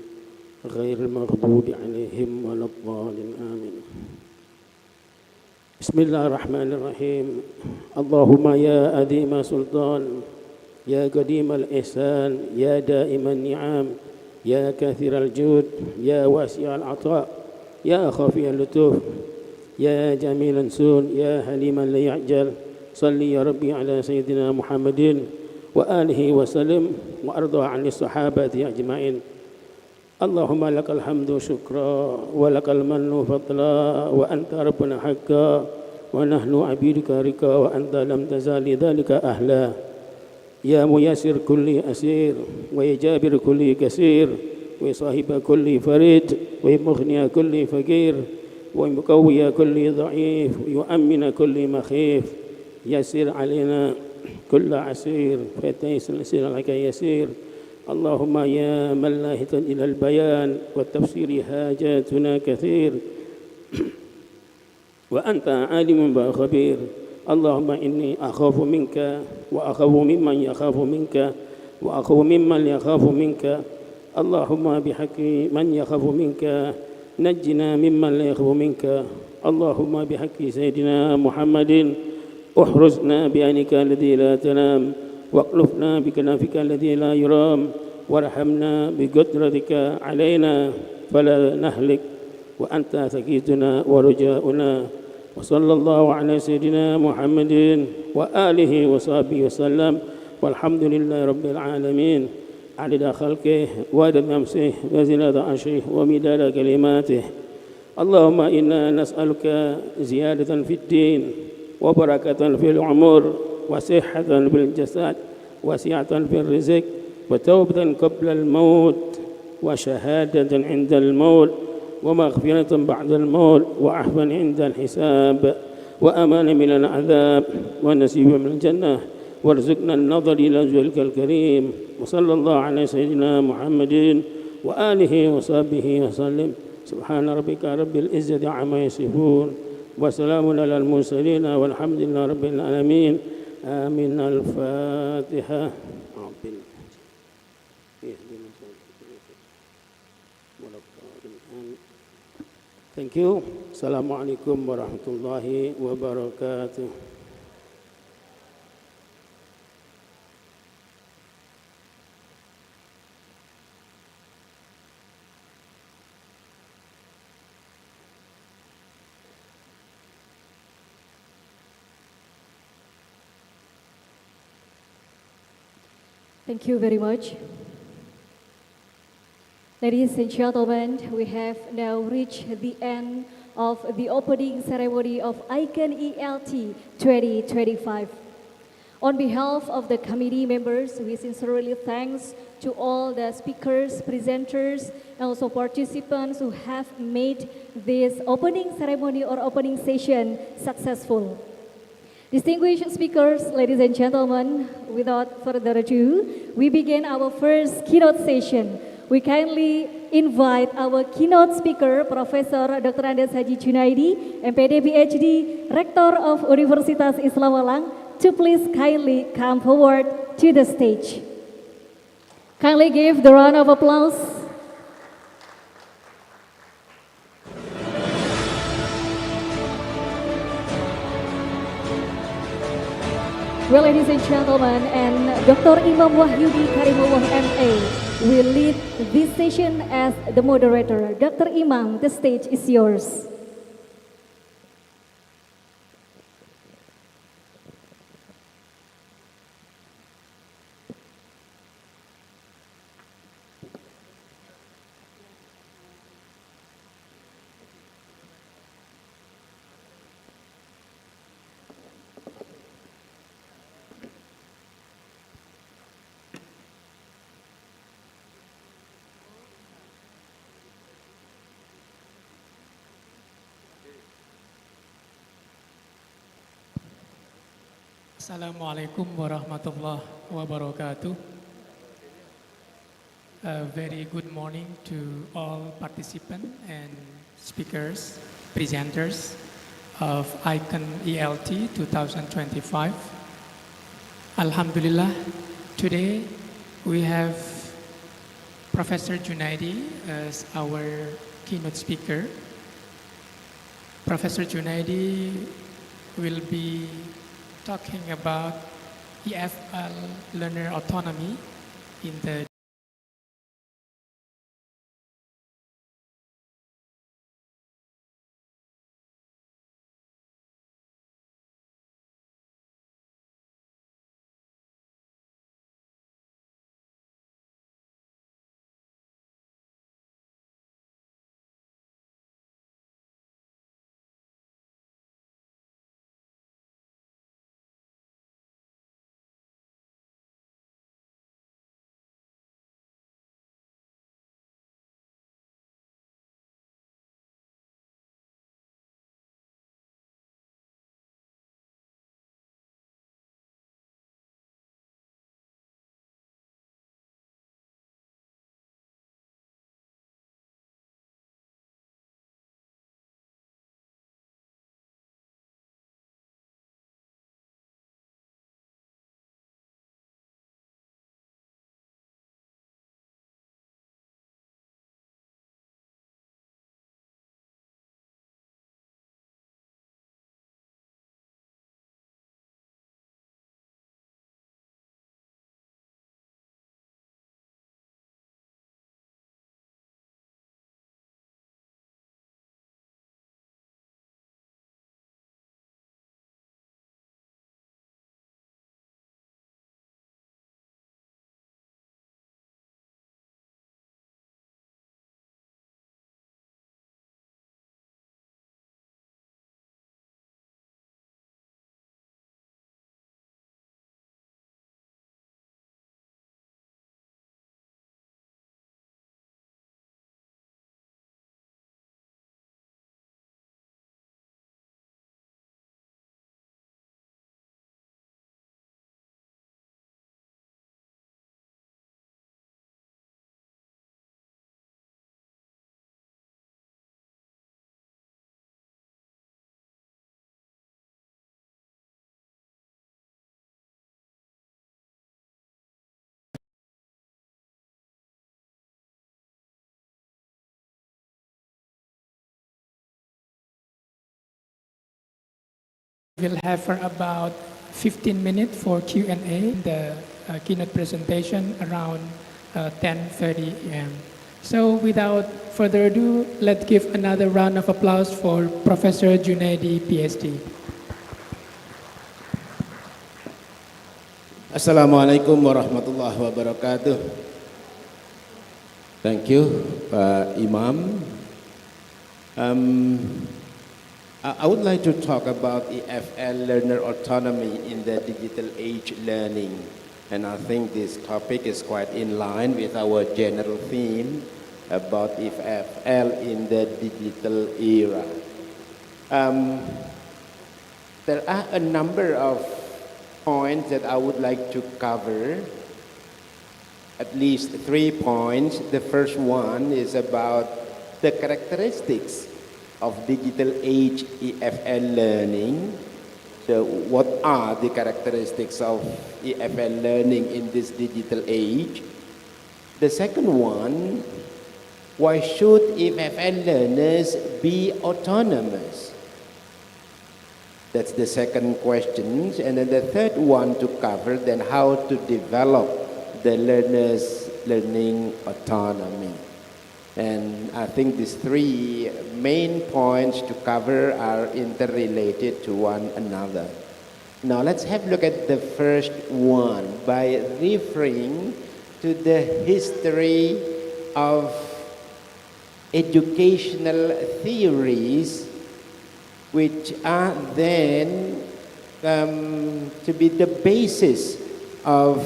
ghairil maghdubi 'alaihim waladdallin. Amin. Bismillahirrahmanirrahim. Allahumma ya adima sultan, ya qadimal ihsan, ya daiman ni'am, ya kathiral jud, ya wasi'al ata, ya khafiyal lutuf, ya jamilan sun, ya haliman la ya'jal. Salli ya Rabbi ala sayyidina Muhammadin wa alihi wa sallim wa arda 'ani sahabati ajma'in. Allahumma lakal hamdu syukra wa lakal mannu fadla wa anta rabbuna haqqa wa nahnu abiduka rika wa anta lam tazali dhalika ahla. Ya muyassir kulli asir wa ya jabir kulli kasir wa sahiba kulli farid wa mughniya kulli fakir wa muqawwiya kulli dha'if wa yu'ammina kulli makhif. Yassir alaina kulla asir fa taysir laka yasir. اللهم يا من لا يحتاج إلى البيان والتفسير حاجاتنا كثير وأنت عالم وخبير. اللهم إني أخاف منك وأخاف ممن يخاف منك وأخاف ممن يخاف منك. اللهم بحق من يخاف منك نجنا ممن لا يخاف منك. اللهم بحق سيدنا محمد احرزنا بعينك الذي لا تنام واقلفنا بكنافك الذي لا يرام وارحمنا بقدرتك علينا فلا نهلك وأنت سكيتنا ورجاؤنا. وصلى الله على سيدنا محمد وآله وصحبه وسلم والحمد لله رب العالمين عدد خلقه وعدد نفسه وزنة عرشه ومداد كلماته. اللهم إنا نسألك زيادة في الدين وبركة في العمر وصحة في الجسد وسعة في الرزق وتوبة قبل الموت وشهادة عند الموت ومغفرة بعد الموت وعفوا عند الحساب وأمان من العذاب ونسيب من الجنة وارزقنا النظر إلى وجهك الكريم. وصلى الله على سيدنا محمد وآله وصحبه وسلم. سبحان ربك رب العزة عما يصفون وسلام على المرسلين والحمد لله رب العالمين. آمين. الفاتحة. Thank you. Assalamualaikum warahmatullahi wabarakatuh. Thank you very much. Ladies and gentlemen, we have now reached the end of the opening ceremony of ICANN ELT 2025. On behalf of the committee members, we sincerely thanks to all the speakers, presenters, and also participants who have made this opening ceremony or opening session successful. Distinguished speakers, ladies and gentlemen, without further ado, we begin our first keynote session. We kindly invite our keynote speaker, Professor Dr. Andes Haji Junaidi, MPD PhD, Rector of Universitas Islam Malang, to please kindly come forward to the stage. Kindly give the round of applause. Well, ladies and gentlemen, and Dr. Imam Wahyudi Karimullah MA will lead this session as the moderator. Dr. Imam, the stage is yours. Assalamualaikum warahmatullahi wabarakatuh. A very good morning to all participants and speakers, presenters of ICANN ELT 2025. Alhamdulillah, today we have Professor Junaidi as our keynote speaker. Professor Junaidi will be talking about EFL learner autonomy in the we'll have for about 15 minutes for Q&A, the keynote presentation around 10:30 a.m. So without further ado, let's give another round of applause for Professor Junaidi, PhD. Assalamualaikum warahmatullahi wabarakatuh. Thank you, Imam. I would like to talk about EFL learner autonomy in the digital age learning. And I think this topic is quite in line with our general theme about EFL in the digital era. There are a number of points that I would like to cover, at least 3 points. The first one is about the characteristics of digital age EFL learning. So what are the characteristics of EFL learning in this digital age? The second one, why should EFL learners be autonomous? That's the second question. And then the third one to cover, then how to develop the learners' learning autonomy. And I think these 3 main points to cover are interrelated to one another. Now let's have a look at the first one by referring to the history of educational theories, which are then to be the basis of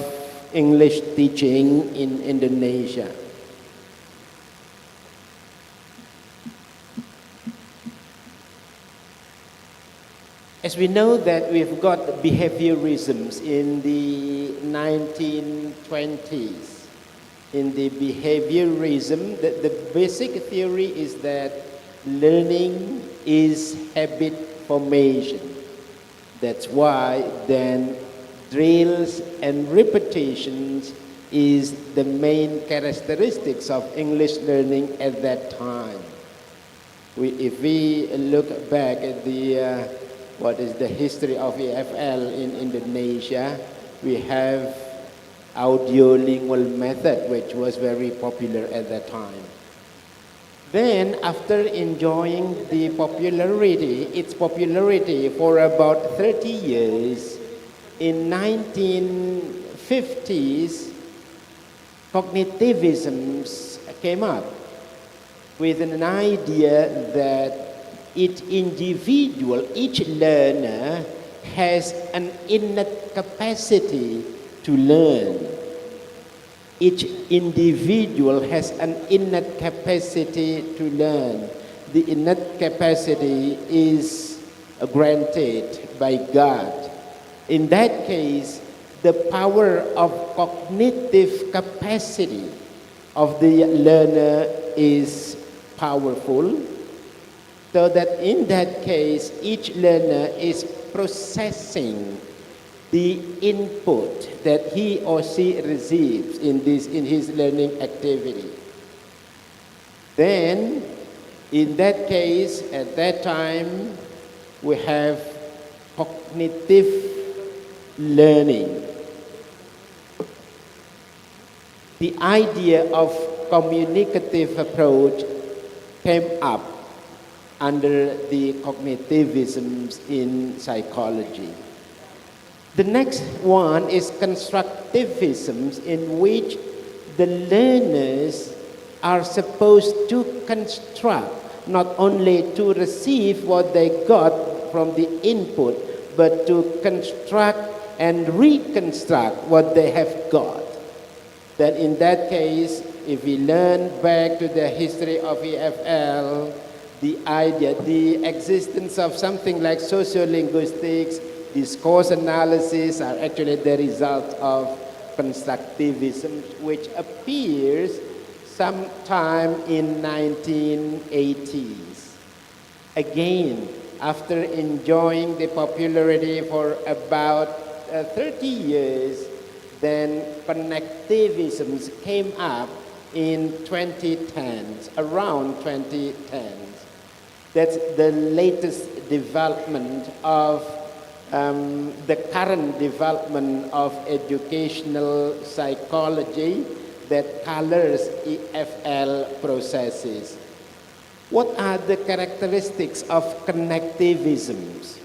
English teaching in Indonesia. As we know that we've got behaviorisms in the 1920s. In the behaviorism, the basic theory is that learning is habit formation. That's why then drills and repetitions is the main characteristics of English learning at that time. If we look back at the what is the history of EFL in Indonesia, we have audiolingual method, which was very popular at that time. Then, after enjoying its popularity for about 30 years, in 1950s, cognitivisms came up with an idea that each learner has an innate capacity to learn. Each individual has an innate capacity to learn. The innate capacity is granted by God. In that case, the power of cognitive capacity of the learner is powerful, so that in that case, each learner is processing the input that he or she receives in his learning activity. Then, in that case, at that time, we have cognitive learning. The idea of communicative approach came up under the cognitivisms in psychology. The next one is constructivisms, in which the learners are supposed to construct, not only to receive what they got from the input, but to construct and reconstruct what they have got. That in that case, if we learn back to the history of EFL, the idea, the existence of something like sociolinguistics, discourse analysis are actually the result of constructivism, which appears sometime in 1980s. Again, after enjoying the popularity for about 30 years, then connectivisms came up in 2010s, around 2010s. That's the latest development of the current development of educational psychology that colors EFL processes. What are the characteristics of connectivisms?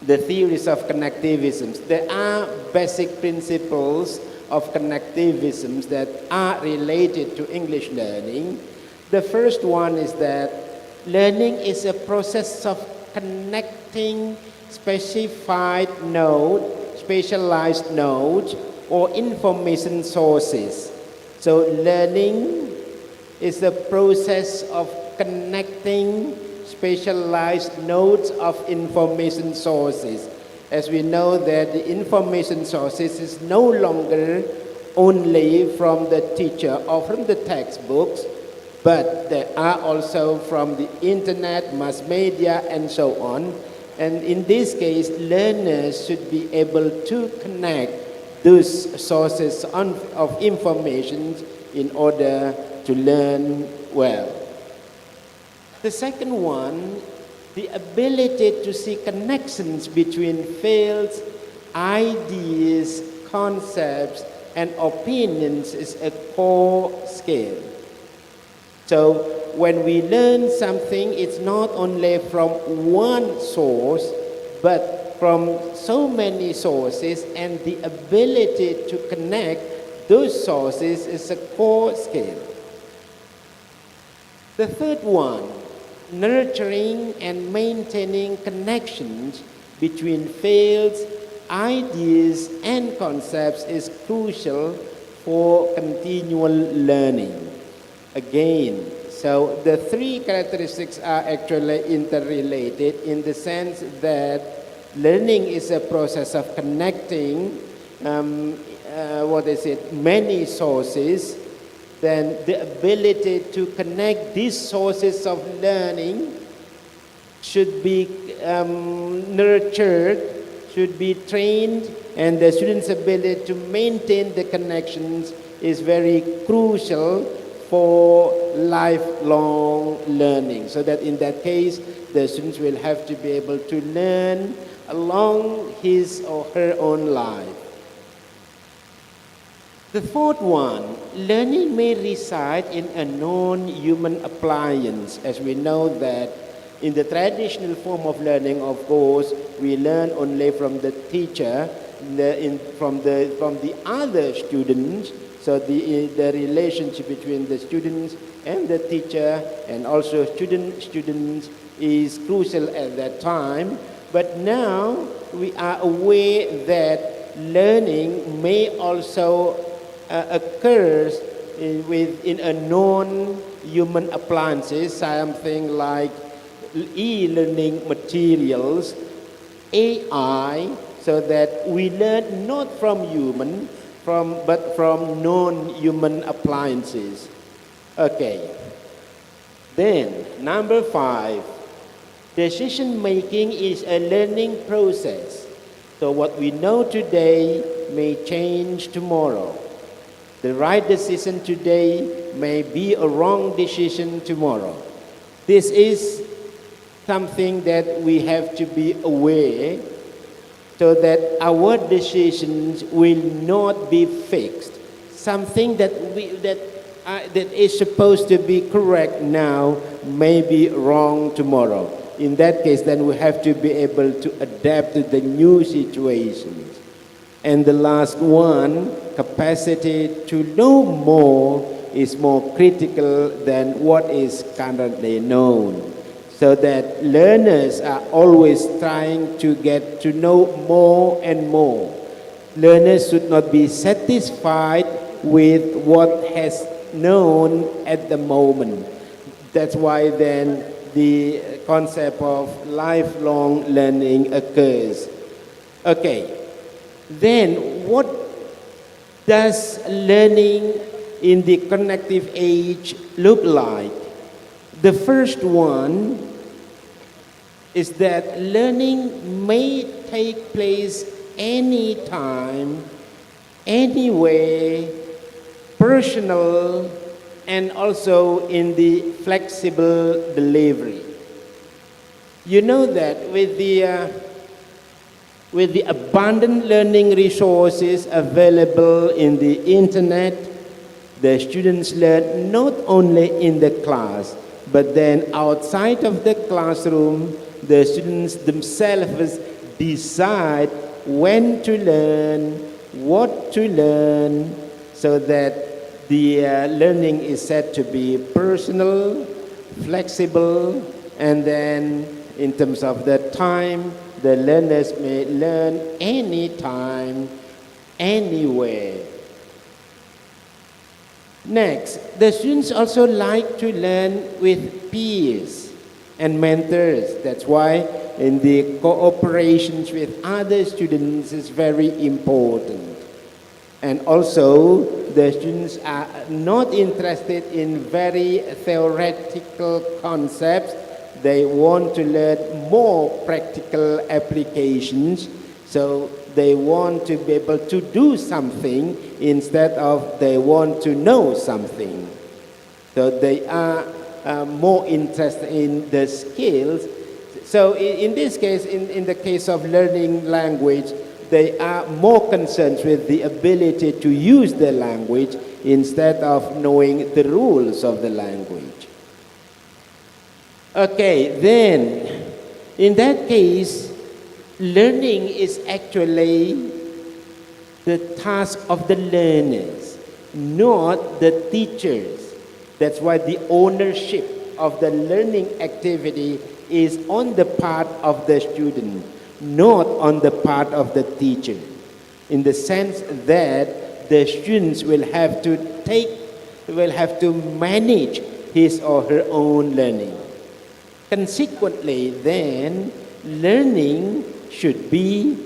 The theories of connectivisms. There are basic principles of connectivisms that are related to English learning. The first one is that learning is a process of connecting specialized nodes or information sources. So learning is the process of connecting specialized nodes of information sources. As we know that the information sources is no longer only from the teacher or from the textbooks, but they are also from the internet, mass media, and so on. And in this case, learners should be able to connect those sources of information in order to learn well. The second one, the ability to see connections between fields, ideas, concepts, and opinions is a core skill. So when we learn something, it's not only from one source, but from so many sources, and the ability to connect those sources is a core skill. The third one, nurturing and maintaining connections between fields, ideas, and concepts is crucial for continual learning. Again, so the three characteristics are actually interrelated in the sense that learning is a process of connecting many sources. Then the ability to connect these sources of learning should be nurtured, should be trained, and the student's ability to maintain the connections is very crucial for lifelong learning. So that in that case, the students will have to be able to learn along his or her own life. The fourth one, learning may reside in a non-human appliance. As we know that in the traditional form of learning, of course, we learn only from the teacher, from the other students. So the relationship between the students and the teacher and also students is crucial at that time. But now we are aware that learning may also occurs in a non-human appliances, something like e-learning materials, AI, so that we learn not from human, but from non-human appliances. Okay. Then, number 5, decision making is a learning process. So what we know today may change tomorrow. The right decision today may be a wrong decision tomorrow. This is something that we have to be aware so that our decisions will not be fixed. Something that is supposed to be correct now may be wrong tomorrow. In that case, then we have to be able to adapt to the new situations. And the last one, capacity to know more is more critical than what is currently known. So that learners are always trying to get to know more and more. Learners should not be satisfied with what has known at the moment. That's why then the concept of lifelong learning occurs. Okay. Then what does learning in the connective age look like? The first one is that learning may take place anytime, anywhere, personal, and also in the flexible delivery. You know that with the abundant learning resources available in the internet, the students learn not only in the class, but then outside of the classroom, the students themselves decide when to learn, what to learn, so that the learning is said to be personal, flexible, and then in terms of the time, the learners may learn anytime, anywhere. Next, the students also like to learn with peers and mentors. That's why in the cooperations with other students is very important. And also, the students are not interested in very theoretical concepts. They want to learn more practical applications. So they want to be able to do something instead of they want to know something. So they are more interested in the skills. So in this case, in the case of learning language, they are more concerned with the ability to use the language instead of knowing the rules of the language. Okay, then in that case, learning is actually the task of the learners, not the teachers. That's why the ownership of the learning activity is on the part of the student, not on the part of the teacher, in the sense that the students will have to manage his or her own learning. Consequently, then, learning should be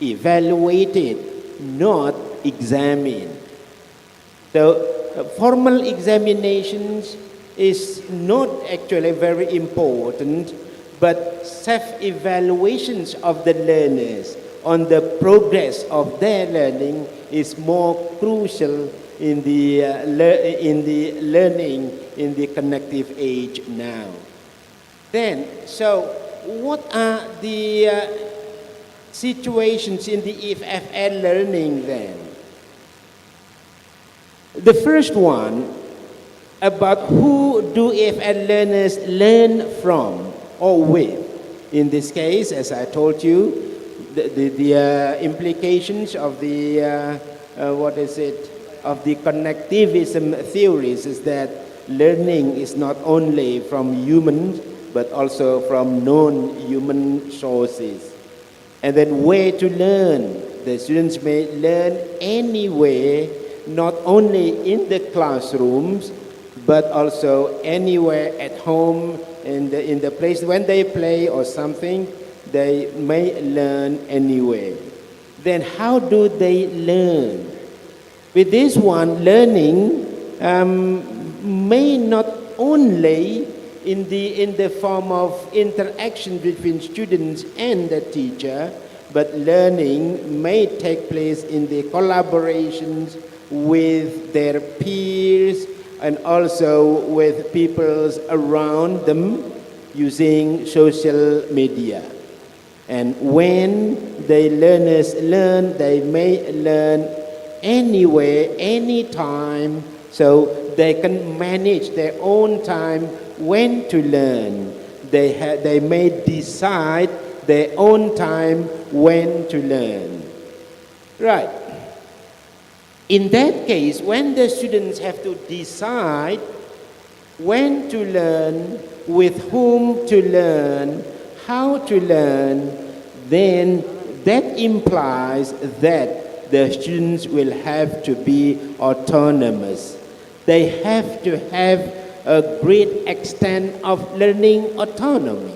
evaluated, not examined. So, formal examinations is not actually very important, but self-evaluations of the learners on the progress of their learning is more crucial in the learning in the connective age now. Then, so what are the situations in the EFL learning then? The first one, about who do EFL learners learn from or with. In this case, as I told you, the implications of the, of the connectivism theories is that learning is not only from humans, but also from non-human sources. And then where to learn. The students may learn anywhere, not only in the classrooms, but also anywhere at home, in the place when they play or something, they may learn anywhere. Then how do they learn? With this one, learning may not only in the form of interaction between students and the teacher, but learning may take place in the collaborations with their peers and also with people around them using social media. And when the learners learn, they may learn anywhere, anytime, so they can manage their own time when to learn. They may decide their own time when to learn. Right. In that case, when the students have to decide when to learn, with whom to learn, how to learn, then that implies that the students will have to be autonomous. They have to have a great extent of learning autonomy.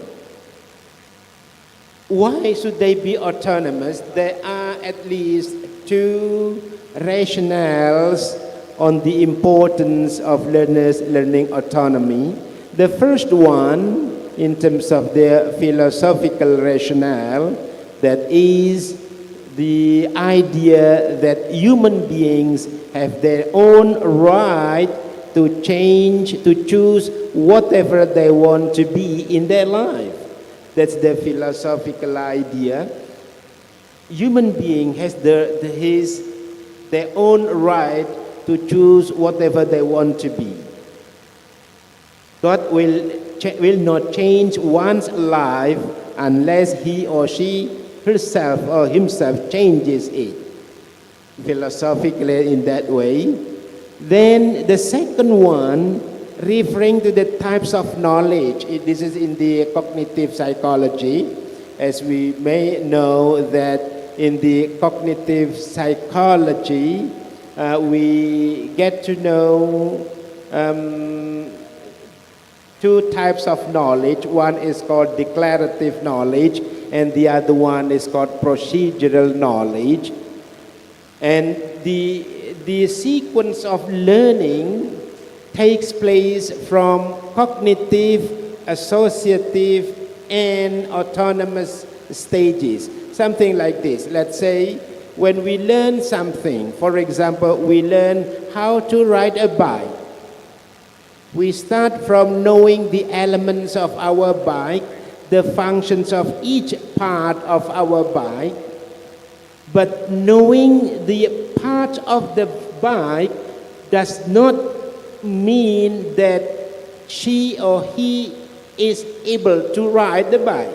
Why should they be autonomous? There are at least two rationales on the importance of learners learning autonomy. The first one, in terms of their philosophical rationale, that is the idea that human beings have their own right to change, to choose whatever they want to be in their life. That's the philosophical idea. Human being has their own right to choose whatever they want to be. God will not change one's life unless he or she herself or himself changes it. philosophically in that way. Then the second one, referring to the types of knowledge. This is in the cognitive psychology. As we may know that in the cognitive psychology, we get to know two types of knowledge. One is called declarative knowledge, and the other one is called procedural knowledge. And the sequence of learning takes place from cognitive, associative, and autonomous stages. Something like this. Let's say when we learn something, for example, we learn how to ride a bike. We start from knowing the elements of our bike, the functions of each part of our bike, but knowing the part of the bike does not mean that she or he is able to ride the bike.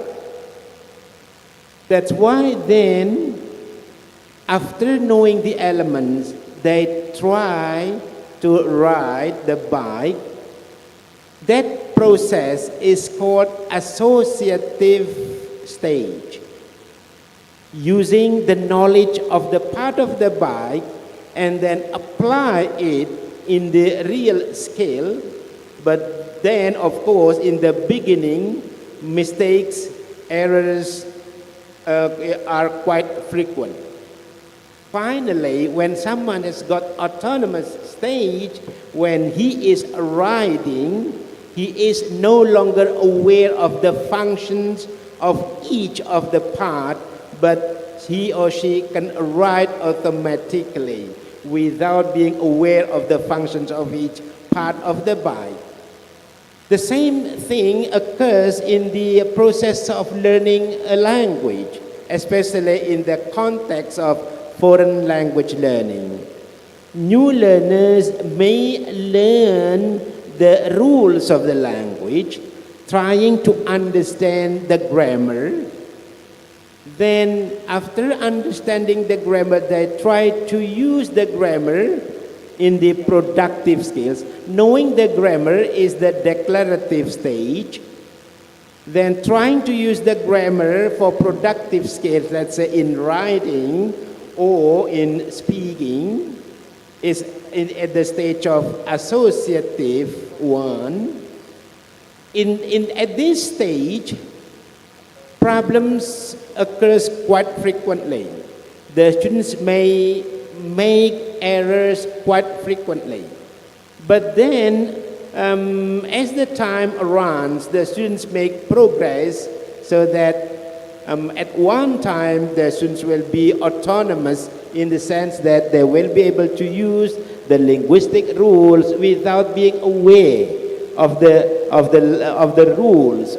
That's why then, after knowing the elements, they try to ride the bike. That process is called associative stage. Using the knowledge of the part of the bike and then apply it in the real scale, but then of course in the beginning mistakes, errors are quite frequent. Finally, when someone has got autonomous stage, when he is riding, he is no longer aware of the functions of each of the part, but he or she can ride automatically without being aware of the functions of each part of the bike. The same thing occurs in the process of learning a language, especially in the context of foreign language learning. New learners may learn the rules of the language, trying to understand the grammar. Then, after understanding the grammar, they try to use the grammar in the productive skills. Knowing the grammar is the declarative stage. Then trying to use the grammar for productive skills, let's say in writing or in speaking, is at the stage of associative one. At this stage, problems occurs quite frequently. The students may make errors quite frequently. But then, as the time runs, the students make progress so that at one time the students will be autonomous in the sense that they will be able to use the linguistic rules without being aware of the rules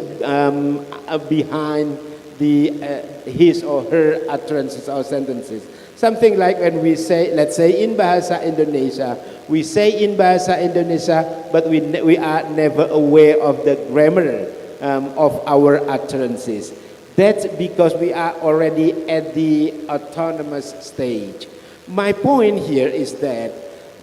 behind his or her utterances or sentences. Something like when we say, let's say in Bahasa Indonesia, we say in Bahasa Indonesia, but we are never aware of the grammar of our utterances. That's because we are already at the autonomous stage. My point here is that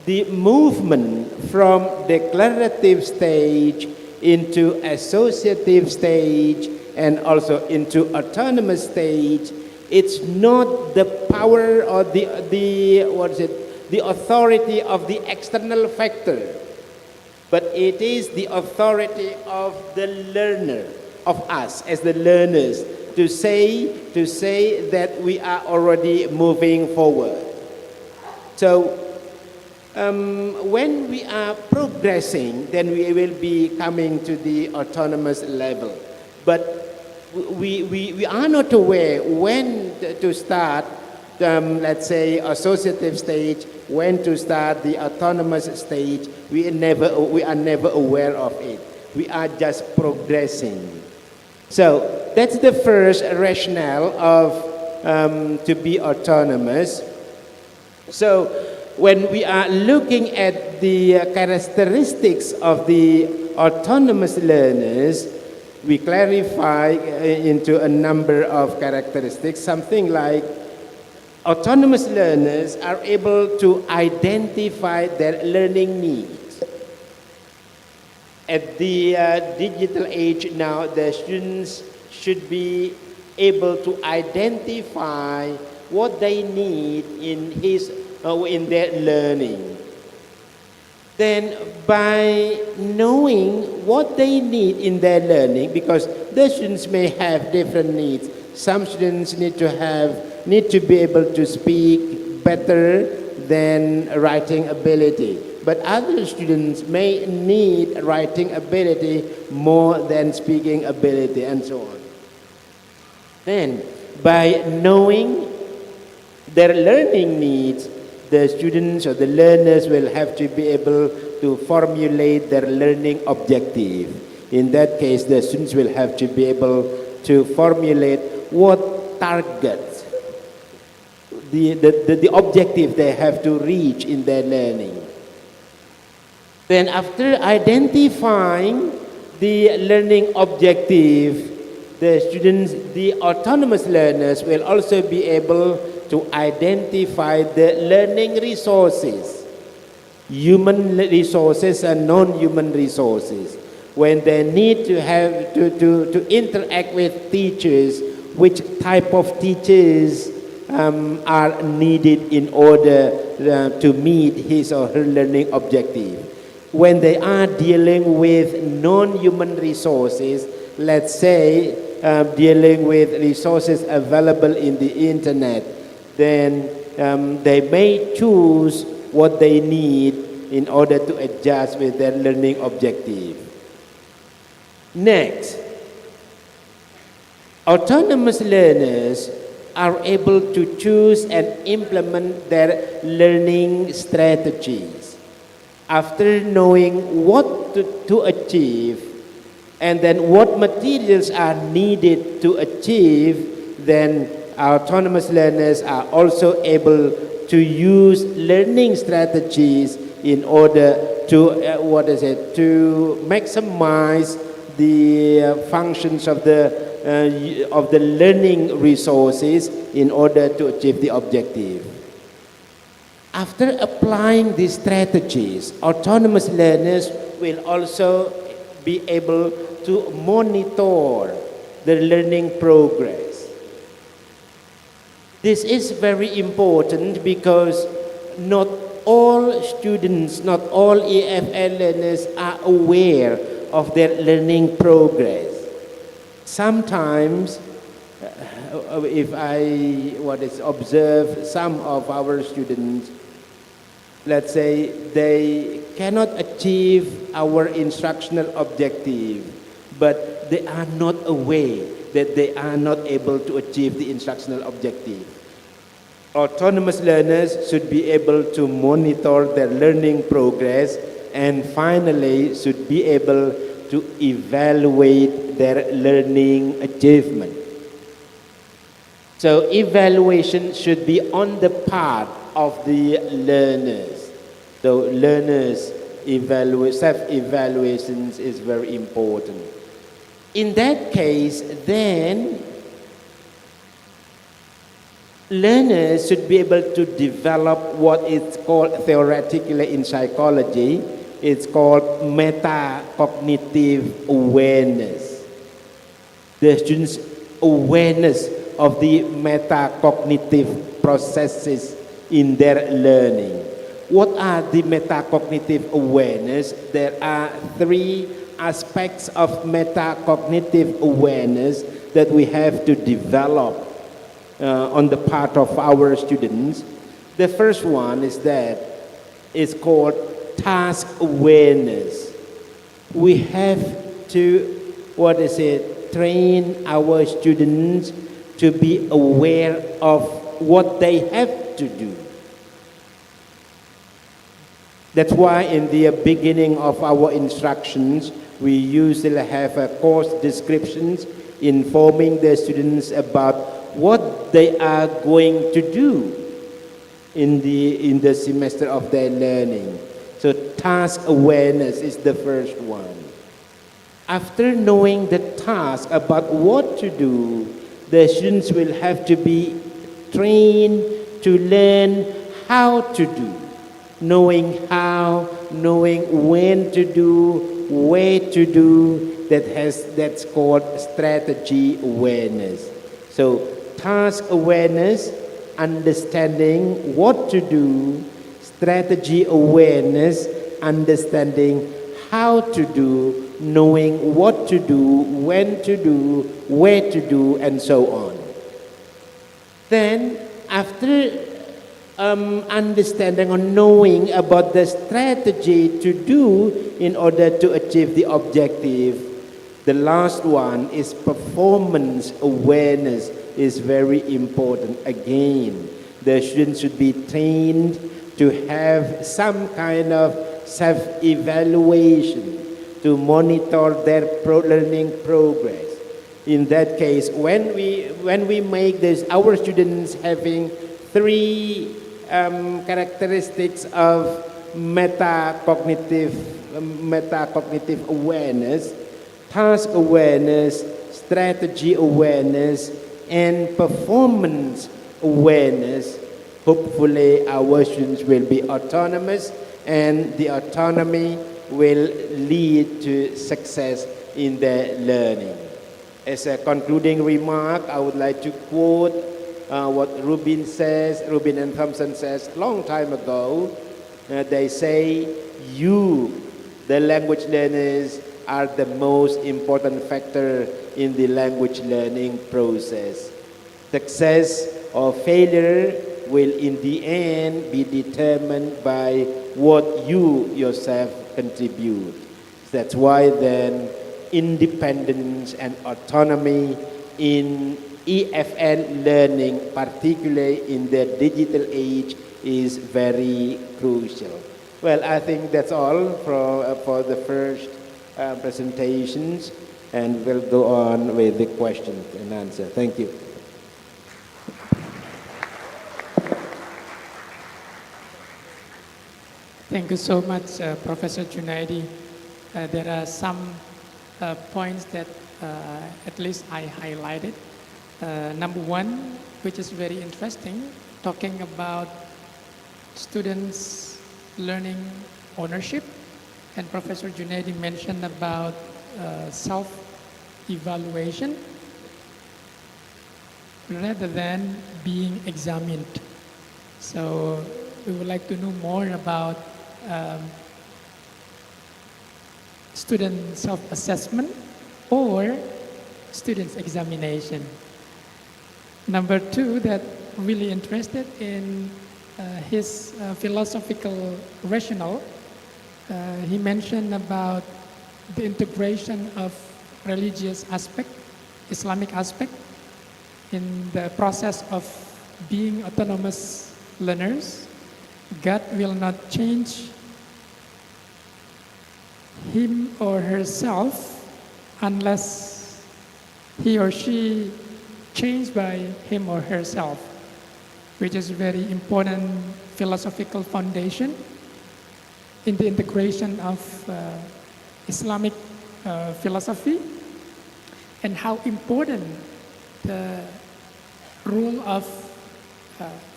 the movement from declarative stage into associative stage and also into autonomous stage, it's not the power or the authority of the external factor, but it is the authority of the learner, of us as the learners, to say that we are already moving forward. So when we are progressing, then we will be coming to the autonomous level. But we are not aware when to start, let's say, associative stage, when to start the autonomous stage. We are never aware of it. We are just progressing. So that's the first rationale of to be autonomous. So when we are looking at the characteristics of the autonomous learners, we clarify into a number of characteristics, something like Autonomous learners are able to identify their learning needs. At the digital age now, the students should be able to identify what they need in their learning. Then by knowing what they need in their learning, because the students may have different needs. Some students need to be able to speak better than writing ability. But other students may need writing ability more than speaking ability, and so on. Then, by knowing their learning needs, the students or the learners will have to be able to formulate their learning objective. In that case, the students will have to be able to formulate what targets, the objective they have to reach in their learning. Then after identifying the learning objective, the autonomous learners will also be able to identify the learning resources, human resources and non-human resources. When they need to have to interact with teachers, which type of teachers are needed in order to meet his or her learning objective. When they are dealing with non-human resources, let's say dealing with resources available in the internet, then they may choose what they need in order to adjust with their learning objective. Next, autonomous learners are able to choose and implement their learning strategies. After knowing what to achieve and then what materials are needed to achieve, then autonomous learners are also able to use learning strategies in order to to maximize the functions of the learning resources in order to achieve the objective. After applying these strategies, autonomous learners will also be able to monitor the learning progress. This is very important because not all students, not all EFL learners are aware of their learning progress. Sometimes, if I observe some of our students, let's say they cannot achieve our instructional objective, but they are not aware that they are not able to achieve the instructional objective. Autonomous learners should be able to monitor their learning progress and finally should be able to evaluate their learning achievement. So evaluation should be on the part of the learners. So learners self-evaluations is very important. In that case, then learners should be able to develop what is called theoretically in psychology, it's called metacognitive awareness. The students' awareness of the metacognitive processes in their learning. What are the metacognitive awareness? There are three aspects of metacognitive awareness that we have to develop on the part of our students. The first one is that it's called task awareness. We have to, train our students to be aware of what they have to do. That's why in the beginning of our instructions, we usually have a course descriptions informing the students about what they are going to do in the semester of their learning. So task awareness is the first one. After knowing the task about what to do, the students will have to be trained to learn how to do. Knowing how, knowing when to do, where to do, that's called strategy awareness. So task awareness, understanding what to do, strategy awareness, understanding how to do, knowing what to do, when to do, where to do, and so on. Then, after understanding or knowing about the strategy to do in order to achieve the objective, the last one is performance awareness is very important. Again, the students should be trained to have some kind of self-evaluation to monitor their learning progress. In that case, when we make this, our students having three characteristics of metacognitive awareness: task awareness, strategy awareness, and performance awareness. Hopefully our students will be autonomous, and the autonomy will lead to success in their learning. As a concluding remark, I would like to quote what Rubin and Thompson says long time ago. They say, you, the language learners, are the most important factor in the language learning process. Success or failure will in the end be determined by what you yourself contribute. That's why then independence and autonomy in EFL learning, particularly in the digital age, is very crucial. Well, I think that's all for the first presentations, and we'll go on with the questions and answer. Thank you. Thank you so much, Professor Junaidi. There are some points that at least I highlighted. Number one, which is very interesting, talking about students learning ownership, and Professor Junaidi mentioned about self-evaluation rather than being examined. So we would like to know more about student self-assessment or students' examination. Number two, that really interested in his philosophical rationale. He mentioned about the integration of religious aspect, Islamic aspect, in the process of being autonomous learners. God will not change him or herself unless he or she changed by him or herself, which is a very important philosophical foundation in the integration of Islamic philosophy, and how important the role of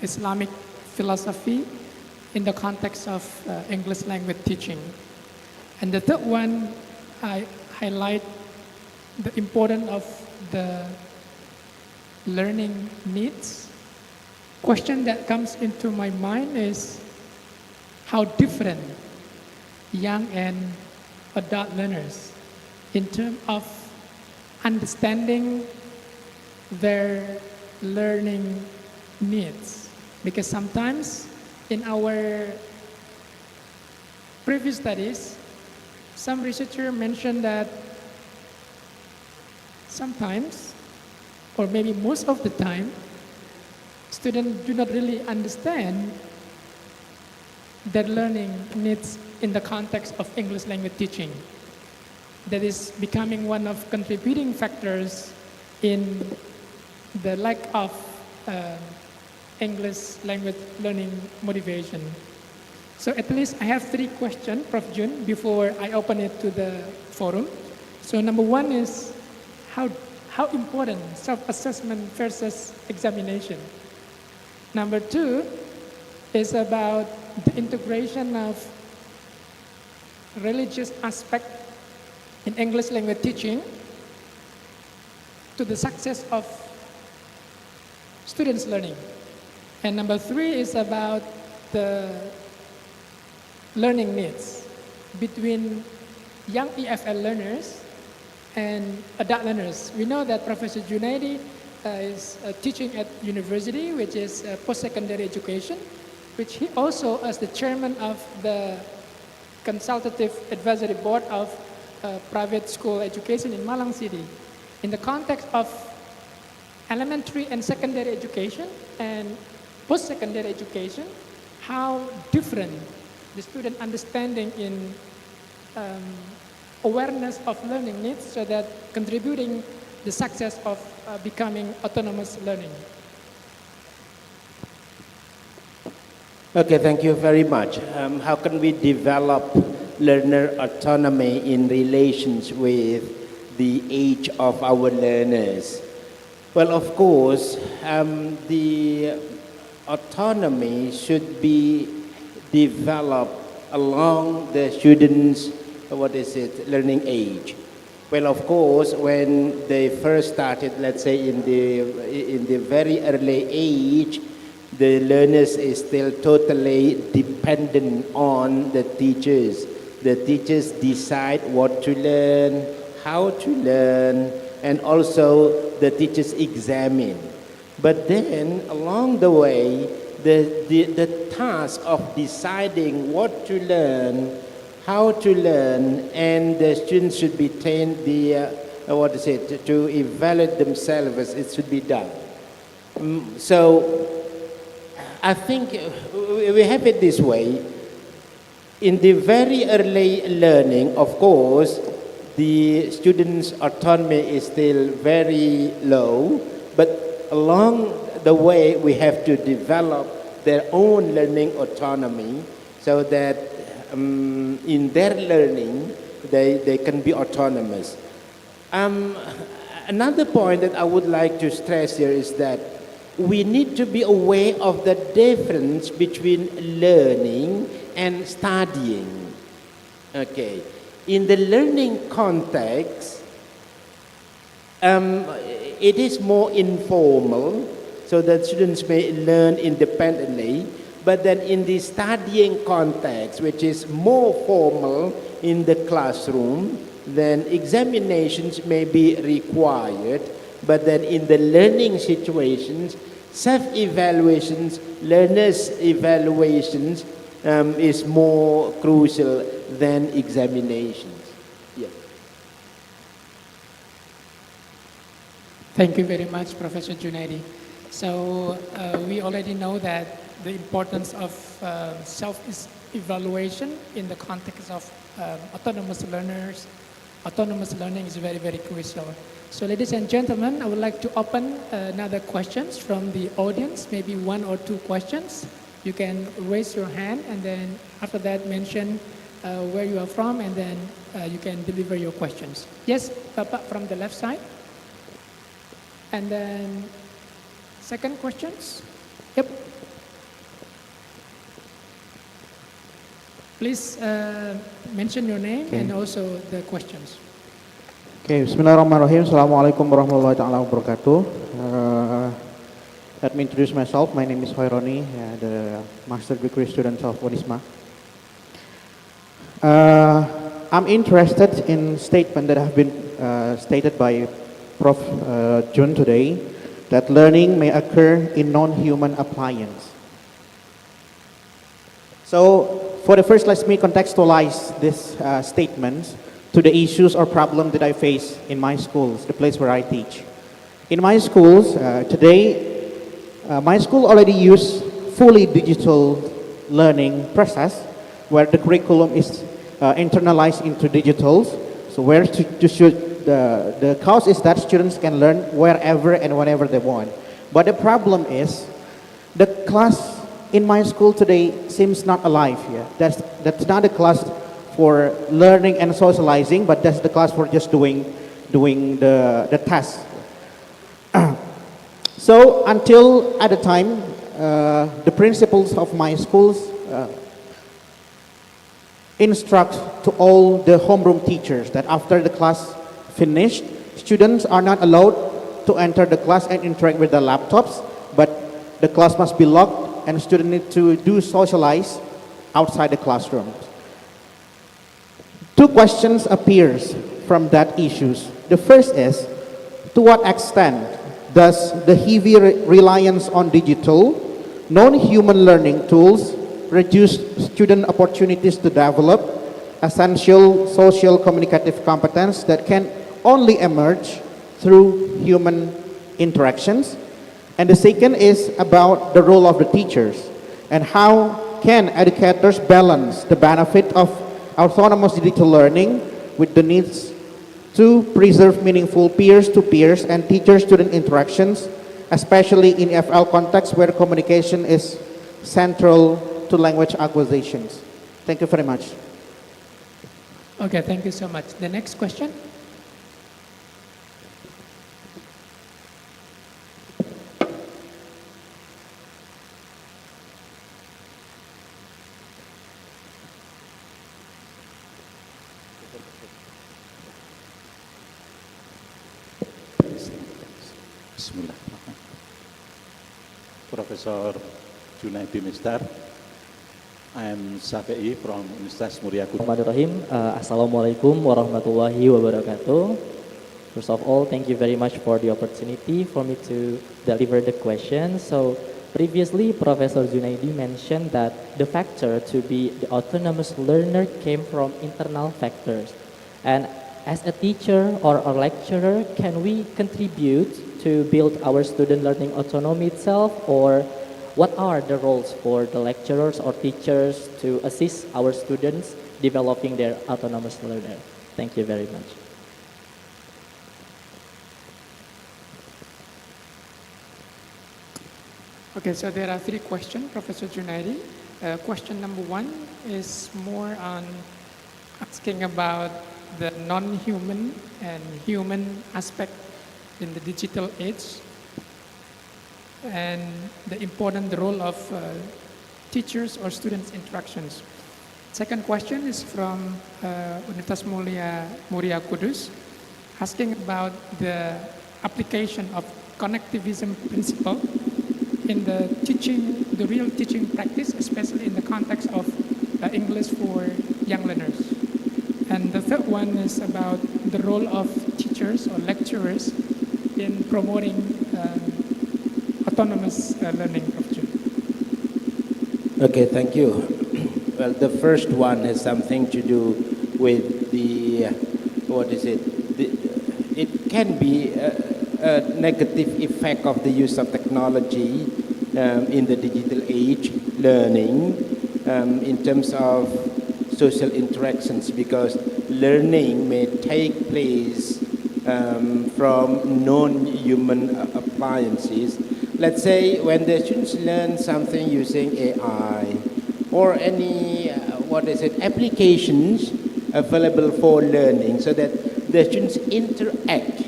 Islamic philosophy in the context of English language teaching. And the third one, I highlight the importance of the learning needs. Question that comes into my mind is how different young and adult learners in terms of understanding their learning needs. Because sometimes in our previous studies, some researchers mentioned that sometimes, or maybe most of the time, students do not really understand their learning needs in the context of English language teaching. That is becoming one of contributing factors in the lack of English language learning motivation. So at least I have three questions, Prof. Jun, before I open it to the forum. So number one is, how important self-assessment versus examination? Number two is about the integration of religious aspect in English language teaching to the success of students' learning. And number three is about the learning needs between young EFL learners and adult learners. We know that Professor Junaidi is teaching at university, which is post-secondary education, which he also as the chairman of the consultative advisory board of private school education in Malang City. In the context of elementary and secondary education and post-secondary education, how different the student understanding in awareness of learning needs so that contributing the success of becoming autonomous learning. Okay, thank you very much. How can we develop learner autonomy in relations with the age of our learners? Well, of course, the autonomy should be developed along the students' learning age. Well, of course, when they first started, let's say in the very early age, the learners is still totally dependent on the teachers. The teachers decide what to learn, how to learn, and also the teachers examine. But then along the way, the task of deciding what to learn, how to learn, and the students should be trained to evaluate themselves, it should be done. So I think we have it this way. In the very early learning, of course, the students' autonomy is still very low, but along the way we have to develop their own learning autonomy so that in their learning they can be autonomous. Another point that I would like to stress here is that we need to be aware of the difference between learning and studying. Okay. In the learning context, it is more informal, so that students may learn independently. But then in the studying context, which is more formal in the classroom, then examinations may be required. But then in the learning situations, self-evaluations, learners' evaluations is more crucial than examinations. Yeah. Thank you very much, Professor Junaidi. So we already know that the importance of self-evaluation in the context of autonomous learners, autonomous learning is very, very crucial. So ladies and gentlemen, I would like to open another questions from the audience, maybe one or two questions. You can raise your hand and then after that mention where you are from and then you can deliver your questions. Yes, Papa from the left side. And then second questions. Yep. Please mention your name and also the questions. Okay, Bismillahirrahmanirrahim. Assalamualaikum warahmatullahi wabarakatuh. Let me introduce myself. My name is Hoironi, the master degree student of Odisma. I'm interested in statement that have been stated by Prof. Jun today, that learning may occur in non-human appliance. So, for the first, let me contextualize this statement to the issues or problem that I face in my schools, the place where I teach. In my schools, today, my school already use fully digital learning process where the curriculum is internalized into digitals. So where the cause is that students can learn wherever and whenever they want. But the problem is the class in my school today seems not alive here. That's not a class for learning and socializing, but that's the class for just doing the task. So until at the time, the principals of my schools instruct to all the homeroom teachers that after the class finished, students are not allowed to enter the class and interact with the laptops, but the class must be locked and students need to do socialize outside the classroom. Two questions appears from that issues. The first is, to what extent does the heavy reliance on digital, non-human learning tools reduce student opportunities to develop essential social communicative competence that can only emerge through human interactions? And the second is about the role of the teachers and how can educators balance the benefit of autonomous digital learning with the needs to preserve meaningful peers-to-peers and teacher-student interactions, especially in FL context where communication is central to language acquisitions. Thank you very much. Okay, thank you so much. The next question. Bismillah. Professor Junaidi Mistar. I am Safei from Universitas Muria Kudus. Assalamualaikum warahmatullahi wabarakatuh. First of all, thank you very much for the opportunity for me to deliver the question. So previously, Professor Junaidi mentioned that the factor to be the autonomous learner came from internal factors. And as a teacher or a lecturer, can we contribute to build our student learning autonomy itself, or what are the roles for the lecturers or teachers to assist our students developing their autonomous learner? Thank you very much. Okay, so there are three questions, Professor Junaidi. Question number one is more on asking about the non-human and human aspect in the digital age, and the important role of teachers or students' interactions. Second question is from Universitas Muria Kudus, asking about the application of connectivism principle in the teaching, the real teaching practice, especially in the context of English for young learners. And the third one is about the role of teachers or lecturers in promoting autonomous learning opportunity. Okay, thank you. Well, the first one has something to do with the, it can be a negative effect of the use of technology in the digital age learning in terms of social interactions, because learning may take place from non-human appliances. Let's say when the students learn something using AI or any, applications available for learning, so that the students interact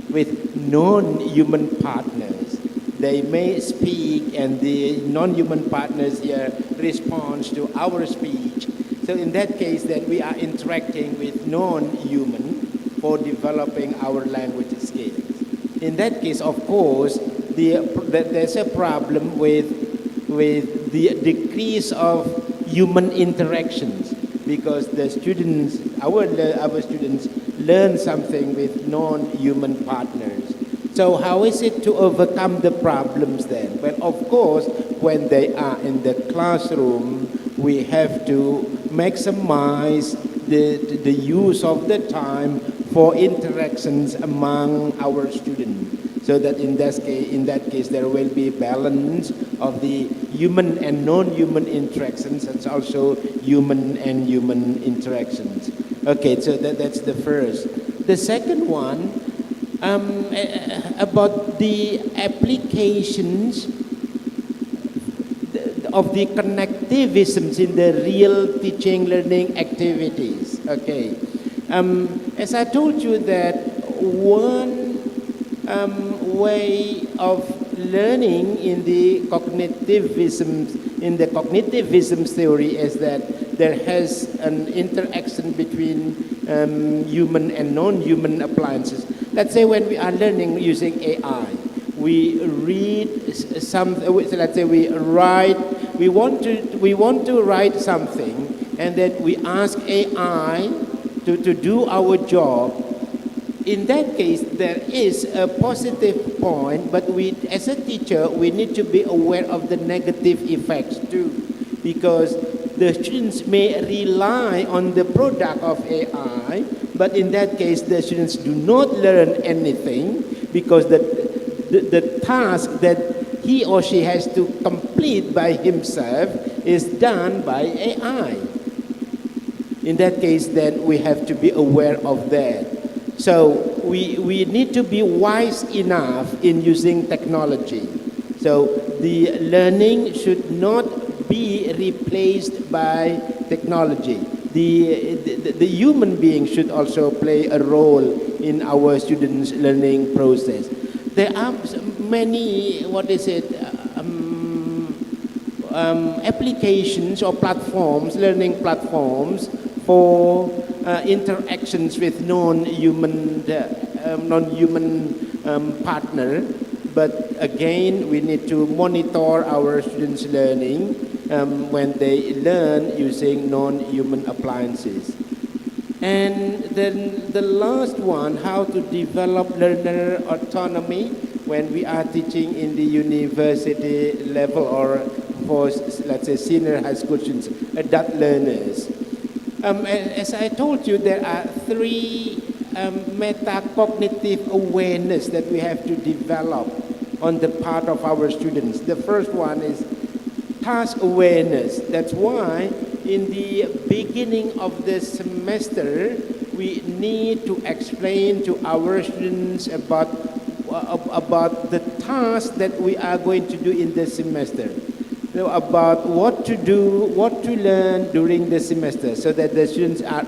with non-human partners. They may speak and the non-human partners here respond to our speech. So in that case, then we are interacting with non-human for developing our language skills. In that case, of course, there's a problem with the decrease of human interactions, because the students, our students, learn something with non-human partners. So how is it to overcome the problems then? Well, of course, when they are in the classroom, we have to maximize the use of the time for interactions among our students, so that in that case there will be balance of the human and non-human interactions, and also human and human interactions. Okay, so that's the first. The second one, about the applications of the connectivisms in the real teaching learning activities. Okay, as I told you that one way of learning in the cognitivism theory is that there has an interaction between human and non-human appliances. Let's say when we are learning using AI, we read some. Let's say we write. We want to write something, and then we ask AI to do our job. In that case, there is a positive point, but we, as a teacher, we need to be aware of the negative effects too, because the students may rely on the product of AI, but in that case, the students do not learn anything because the task that he or she has to complete by himself is done by AI. In that case, then we have to be aware of that. So we need to be wise enough in using technology. So the learning should not be replaced by technology. The human being should also play a role in our students' learning process. There are many, applications or platforms, learning platforms for interactions with non-human partner. But again, we need to monitor our students' learning when they learn using non-human appliances. And then the last one, how to develop learner autonomy when we are teaching in the university level or for, let's say, senior high school students, adult learners. As I told you, there are three metacognitive awareness that we have to develop on the part of our students. The first one is task awareness. That's why in the beginning of the semester, we need to explain to our students about the task that we are going to do in the semester. So about what to do, what to learn during the semester, so that the students are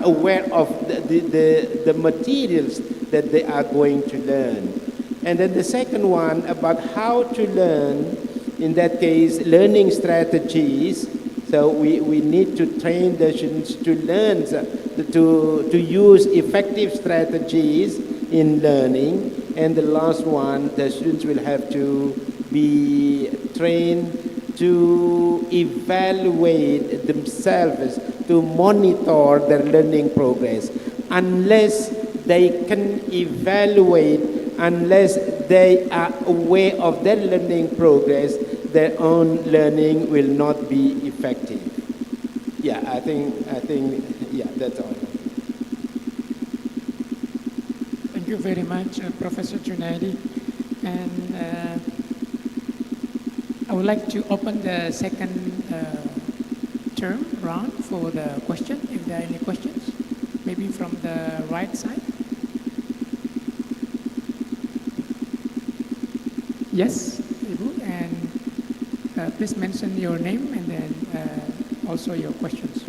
aware of the materials that they are going to learn. And then the second one about how to learn, in that case, learning strategies. So we need to train the students to learn, to use effective strategies in learning. And the last one, the students will have to be trained to evaluate themselves, to monitor their learning progress. Unless they can evaluate, unless they are aware of their learning progress, their own learning will not be effective. Yeah, I think, yeah, that's all. Thank you very much, Professor Junaidi. And I would like to open the second term round for the question, if there are any questions. Maybe from the right side. Yes, Ibu, and please mention your name and then also your questions.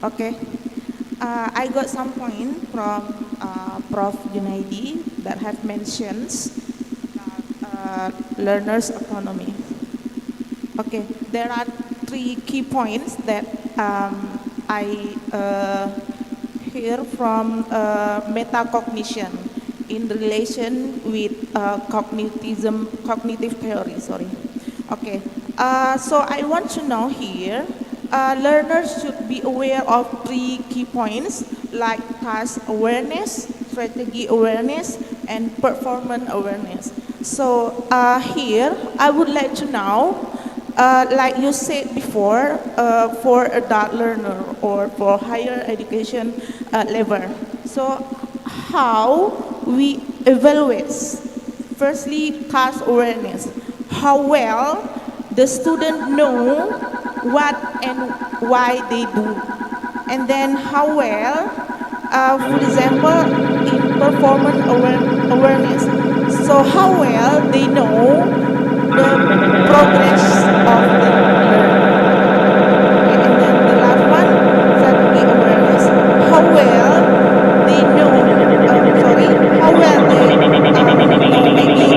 Okay, I got some point from Prof. Junaidi that have mentioned learners' autonomy. Okay, there are three key points that I hear from metacognition in relation with cognitive theory. Sorry. Okay, so I want to know here. Learners should be aware of three key points like task awareness, strategy awareness, and performance awareness. So here, I would like to know, like you said before, for adult learner or for higher education level. So how we evaluate, firstly, task awareness, how well the student know what and why they do, and then how well For example, in performance awareness. So how well they know the progress of the learner. And then the last one, strategy awareness. How well they know, how well they know maybe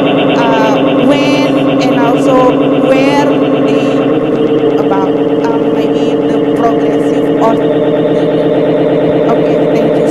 when and also where they about maybe the progressive or okay, thank you.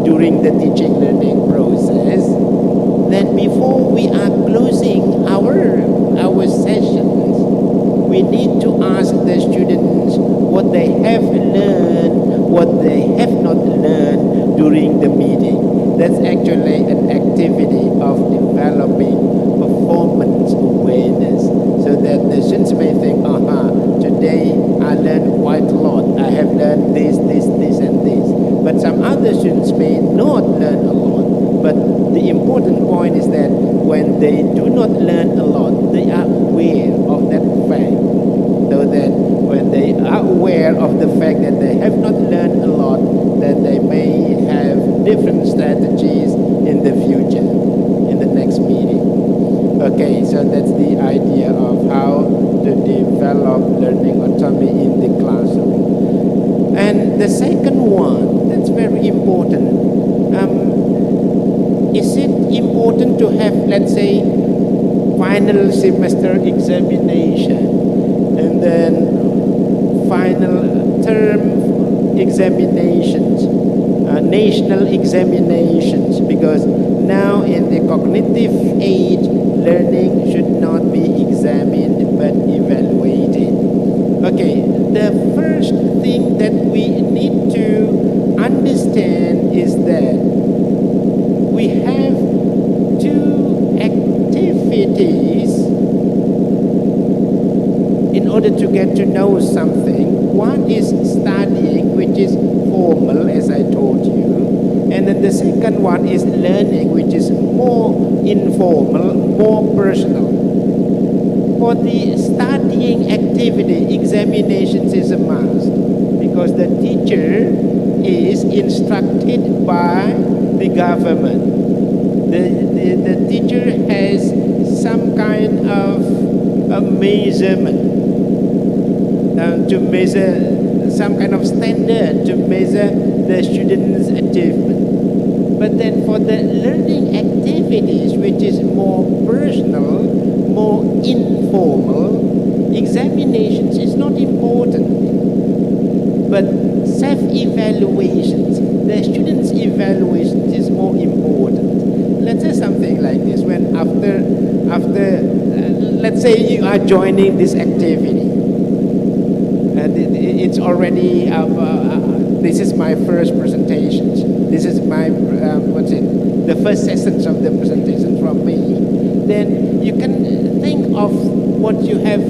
during the teaching learning process, then before we are closing our sessions, we need to ask the students what they have learned, what they have not learned during the meeting. That's actually an activity of developing performance awareness, so that the students may think, today I learned quite a lot. I have learned this, and this. But some other students may not learn a lot. But the important point is that when they do not learn a lot, they are aware of that fact. So that when they are aware of the fact that they have not learned a lot, then they may have different strategies in the future, in the next meeting. Okay, so that's the idea of how to develop learning autonomy in the classroom. And the second one, that's very important. Is it important to have, let's say, final semester examination and then final term examinations, national examinations? Because now in the cognitive age, learning should not be examined but evaluated. activities in order to get to know something. One is studying, which is formal, as I told you, and then the second one is learning, which is more informal, more personal. For the studying activity, examinations is a must, because the teacher is instructed by the government. The teacher has some kind of a measurement to measure some kind of standard to measure the students' achievement. But then for the learning activities, which is more personal, more informal, examinations is not important. But self-evaluations, the students' evaluations is more important. Let's say something like this: when let's say you are joining this activity, it's already this is my first presentation. This is my the first sessions of the presentation from me. Then you can think of what you have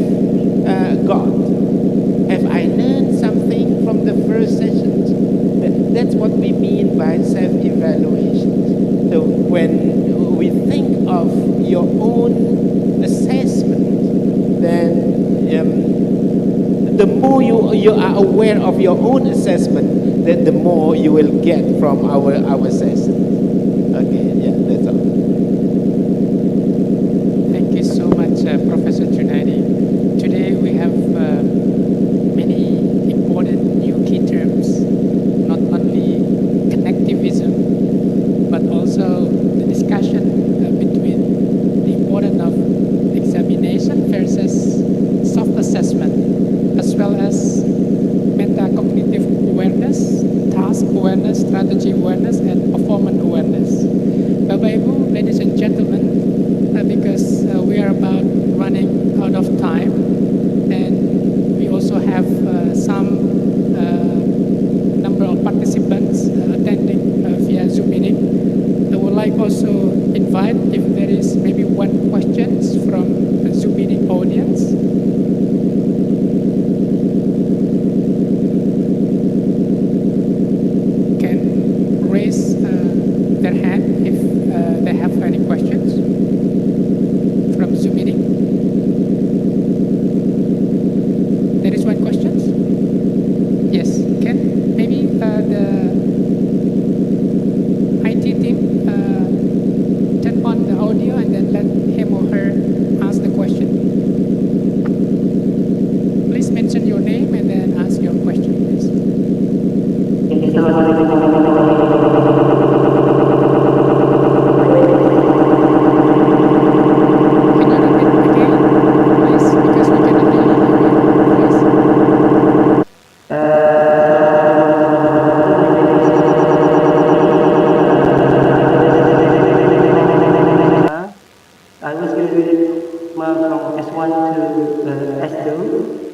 got. Have I learned something from the first sessions? That's what we mean by self-evaluation. So when we think of your own assessment, then the more you are aware of your own assessment, then the more you will get from our session. Okay, yeah, that's all. Thank you so much, Professor Junaidi. Today we have many important new key terms, not only connectivism, but also the discussion between the importance of examination versus self-assessment, as well as metacognitive awareness, task awareness, strategy awareness, and performance awareness. Bapak Ibu, ladies and gentlemen, because we are about running out of time, and we also have some number of participants attending via Zoom meeting. I would like also invite if there is maybe one question from the Zoom meeting audience. Can raise their hand if they have any questions from Zoom meeting. There is one question. Yes, can maybe the IT team turn on the audio and then let him or her ask the question. Please mention your name and then ask your question, please. I was graduated from S1 to S2,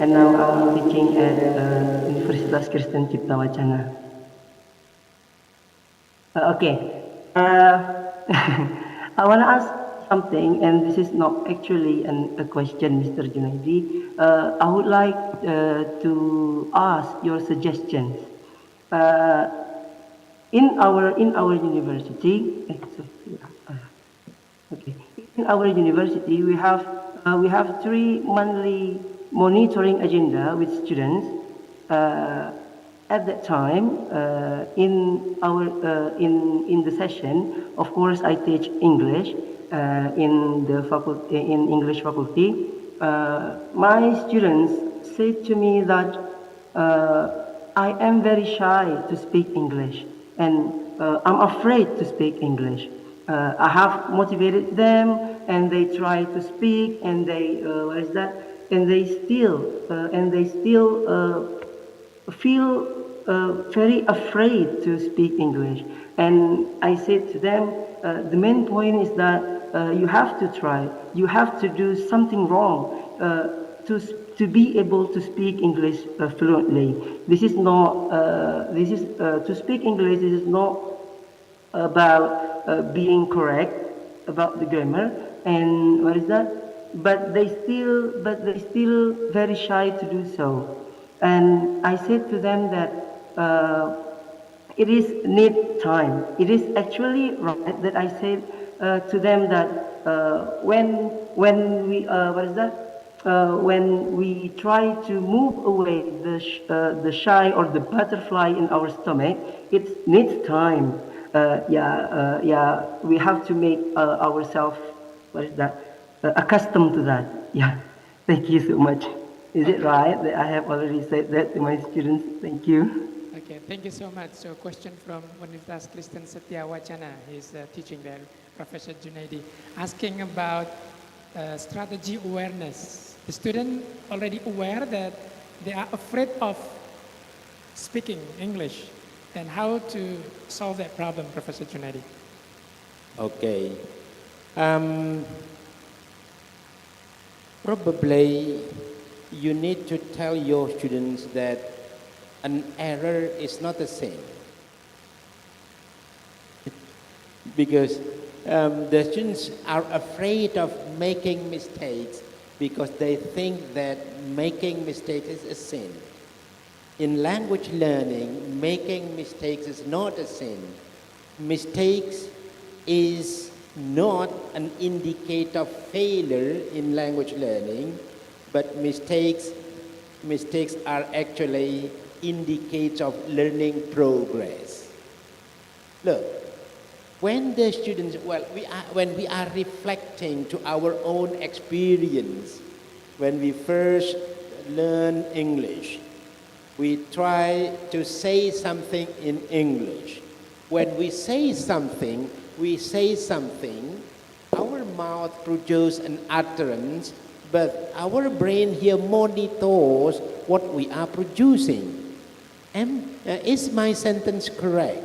and now I'm teaching at Universitas Kristen Cipta Wacana. Okay, I want to ask something, and this is not actually a question, Mr. Junaidi. I would like to ask your suggestions. In our university, okay. In our university, we have 3 monthly monitoring agenda with students. At that time, in the session, of course, I teach English in English faculty. My students say to me that I am very shy to speak English, and I'm afraid to speak English. I have motivated them, and they try to speak, and they and they still feel very afraid to speak English. And I said to them, the main point is that you have to try. You have to do something wrong to be able to speak English fluently. This is not. To speak English. This is not about being correct about the grammar, and what is that? But they still very shy to do so. And I said to them that it is need time. It is actually right that I said to them that when we what is that? When we try to move away the shy or the butterfly in our stomach, it needs time. We have to make ourselves, what is that, accustomed to that. Yeah, thank you so much. Is it right that I have already said that to my students? Thank you. Okay, thank you so much. So question from Universitas Kristen Setia Wacana, he's teaching there, Professor Junaidi, asking about strategy awareness. The student already aware that they are afraid of speaking English, and how to solve that problem, Professor Junaidi? Okay. Probably you need to tell your students that an error is not a sin. Because the students are afraid of making mistakes because they think that making mistakes is a sin. In language learning, making mistakes is not a sin. Mistakes is not an indicator of failure in language learning, but mistakes are actually indicators of learning progress. Look, when the students, when we are reflecting to our own experience, when we first learn English, we try to say something in English. When we say something, our mouth produces an utterance, but our brain here monitors what we are producing. Is my sentence correct?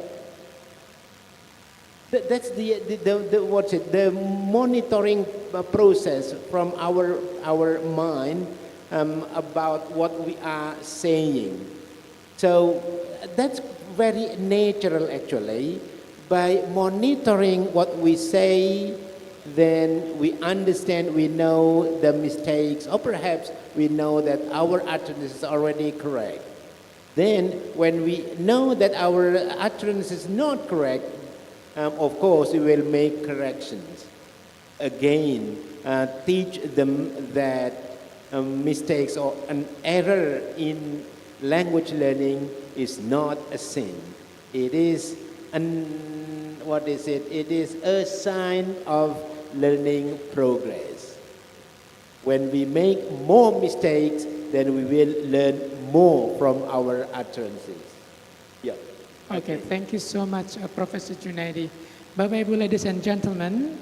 That's the monitoring process from our mind about what we are saying. So that's very natural actually. By monitoring what we say, then we understand, we know the mistakes, or perhaps we know that our utterance is already correct. Then when we know that our utterance is not correct, of course we will make corrections. Again, teach them that mistakes or an error in language learning is not a sin. It is it is a sign of learning progress. When we make more mistakes, then we will learn more from our utterances. Yeah. Okay, thank you so much, Professor Junaidi. Bapak Ibu, ladies and gentlemen,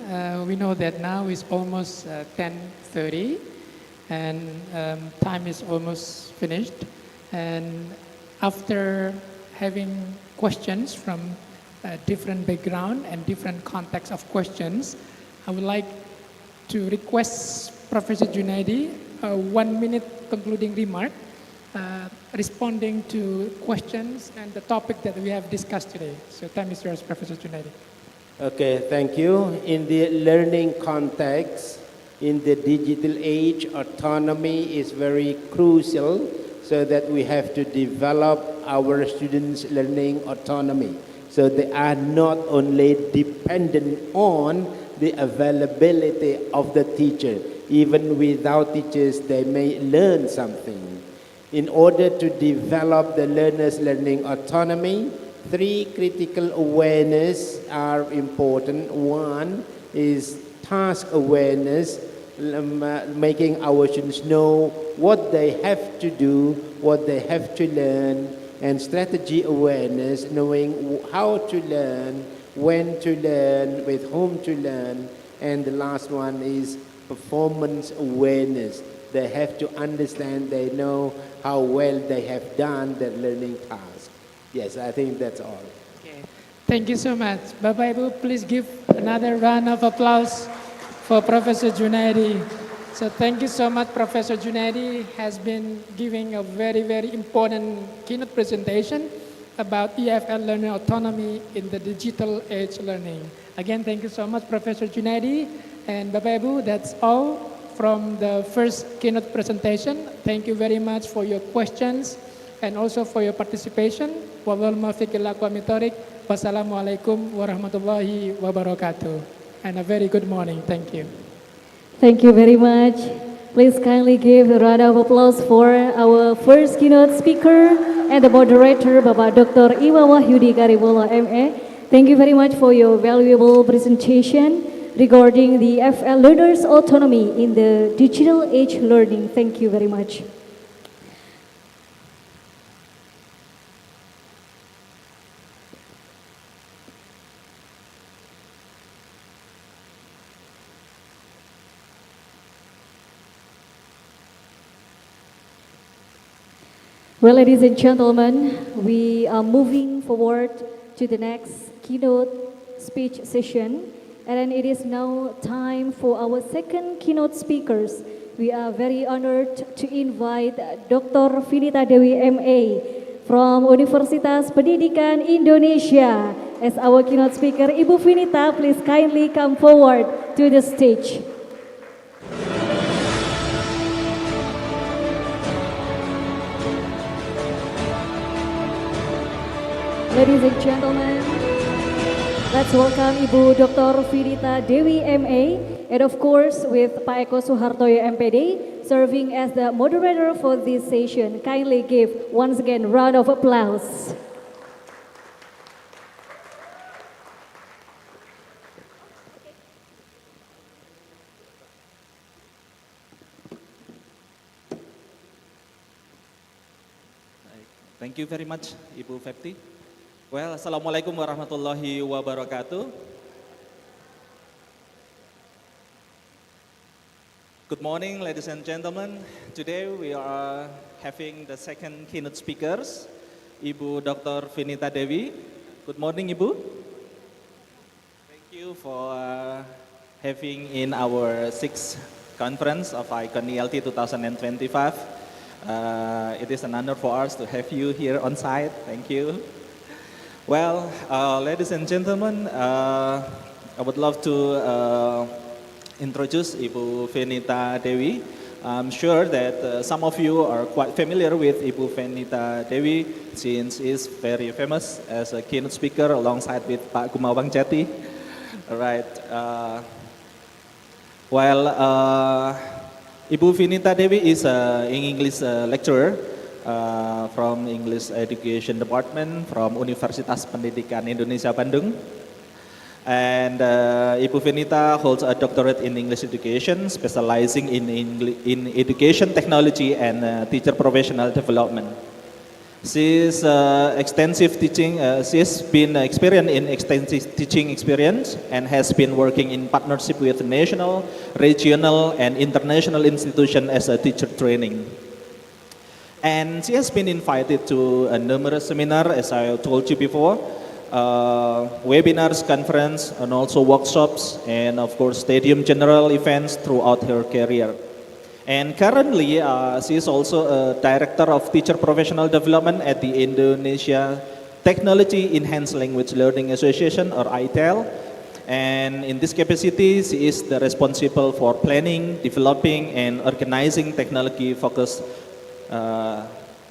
we know that now is almost 10:30, and time is almost finished. And after having questions from different background and different context of questions, I would like to request Professor Junaidi a 1-minute concluding remark, responding to questions and the topic that we have discussed today. So time is yours, Professor Junaidi. Okay, thank you. In the learning context, in the digital age, autonomy is very crucial, so that we have to develop our students' learning autonomy. So they are not only dependent on the availability of the teacher. Even without teachers, they may learn something. In order to develop the learner's learning autonomy, 3 critical awareness are important. One is task awareness, making our students know what they have to do, what they have to learn, and strategy awareness, knowing how to learn, when to learn, with whom to learn, and the last one is performance awareness. They have to understand, they know how well they have done their learning task. Yes, I think that's all. Okay. Thank you so much. Bapak Ibu, please give another round of applause for Professor Junaidi. So thank you so much. Professor Junaidi has been giving a very, very important keynote presentation about EFL learner autonomy in the digital age learning. Again, thank you so much, Professor Junaidi. And Bapak Ibu, that's all from the first keynote presentation. Thank you very much for your questions and also for your participation. Wassalamualaikum warahmatullahi wabarakatuh. And a very good morning. Thank you. Thank you very much. Please kindly give a round of applause for our first keynote speaker and the moderator, Bapak Dr. Iwa Wahyudi Karibullah MA. Thank you very much for your valuable presentation regarding the FL learners' autonomy in the digital age learning. Thank you very much. Well, ladies and gentlemen, we are moving forward to the next keynote speech session. And then it is now time for our second keynote speakers. We are very honored to invite Dr. Vinita Dewi MA from Universitas Pendidikan Indonesia as our keynote speaker. Ibu Vinita, please kindly come forward to the stage. Ladies and gentlemen, let's welcome Ibu Dr. Vinita Dewi MA, and of course with Pak Eko Suhartoyo MPD serving as the moderator for this session. Kindly give once again round of applause. Thank you very much, Ibu Fepti. Well, Assalamualaikum warahmatullahi wabarakatuh. Good morning, ladies and gentlemen. Today we are having the second keynote speakers, Ibu Dr. Vinita Dewi. Good morning, Ibu. Thank you for having in our sixth conference of ICON ELT 2025. It is an honor for us to have you here on site. Thank you. Well, ladies and gentlemen, I would love to introduce Ibu Vinita Dewi. I'm sure that some of you are quite familiar with Ibu Vinita Dewi since she is very famous as a keynote speaker alongside with Pak Gumawang Jati. All right. Ibu Vinita Dewi is an English lecturer from English Education Department from Universitas Pendidikan Indonesia Bandung. And Ibu Vinita holds a doctorate in English education, specializing in education technology and teacher professional development. She's been experienced in extensive teaching experience and has been working in partnership with national, regional, and international institutions as a teacher training. And she has been invited to a numerous seminars, as I told you before, webinars, conference, and also workshops, and of course, stadium general events throughout her career. And currently, she is also a Director of Teacher Professional Development at the Indonesia Technology Enhanced Language Learning Association, or ITEL. And in this capacity, she is the responsible for planning, developing, and organizing technology-focused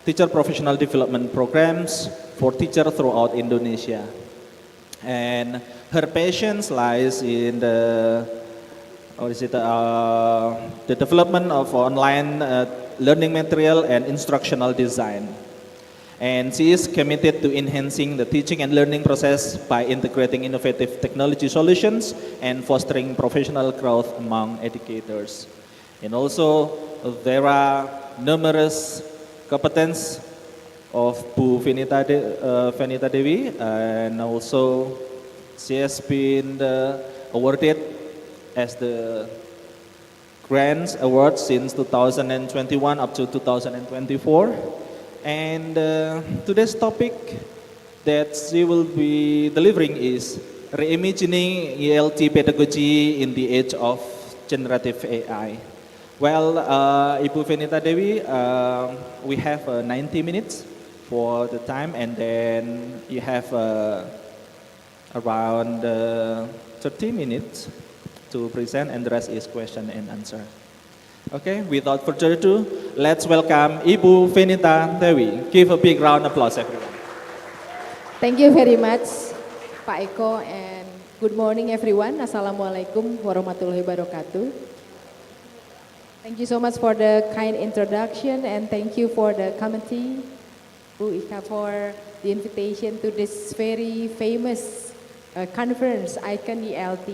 teacher professional development programs for teachers throughout Indonesia. And her passion lies in the development of online learning material and instructional design. And she is committed to enhancing the teaching and learning process by integrating innovative technology solutions and fostering professional growth among educators. And also, there are numerous competence of Bu Vinita Dewi, and also she has been awarded as the Grants Award since 2021 up to 2024. And today's topic that she will be delivering is reimagining ELT pedagogy in the age of generative AI. Well, Ibu Vinita Dewi, we have 90 minutes for the time, and then you have around 30 minutes to present, and the rest is question and answer. Okay, without further ado, let's welcome Ibu Venita Dewi. Give a big round of applause, everyone. Thank you very much, Pak Eko, and good morning, everyone. Assalamualaikum warahmatullahi wabarakatuh. Thank you so much for the kind introduction, and thank you for the committee, Bu Ika, for the invitation to this very famous conference, Icon ELT.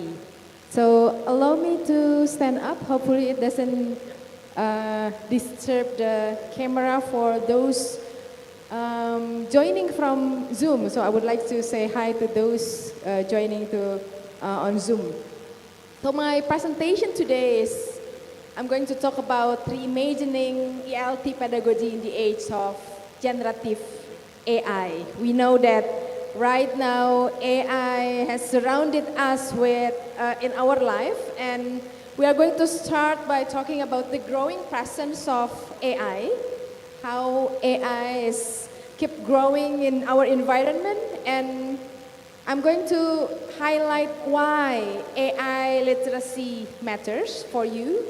So allow me to stand up. Hopefully it doesn't disturb the camera for those joining from Zoom. So I would like to say hi to those joining on Zoom. So my presentation today is, I'm going to talk about reimagining ELT pedagogy in the age of generative AI. We know that right now AI has surrounded us with in our life, and we are going to start by talking about the growing presence of AI, how AI is keep growing in our environment, and I'm going to highlight why AI literacy matters for you,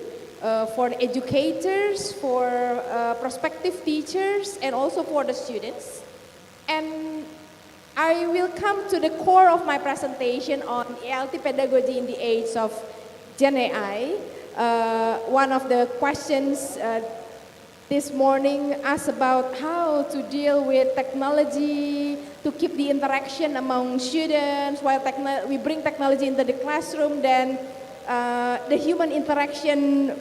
for the educators, for prospective teachers, and also for the students. And I will come to the core of my presentation on ELT pedagogy in the age of Gen AI. One of the questions this morning asked about how to deal with technology to keep the interaction among students while we bring technology into the classroom, then the human interaction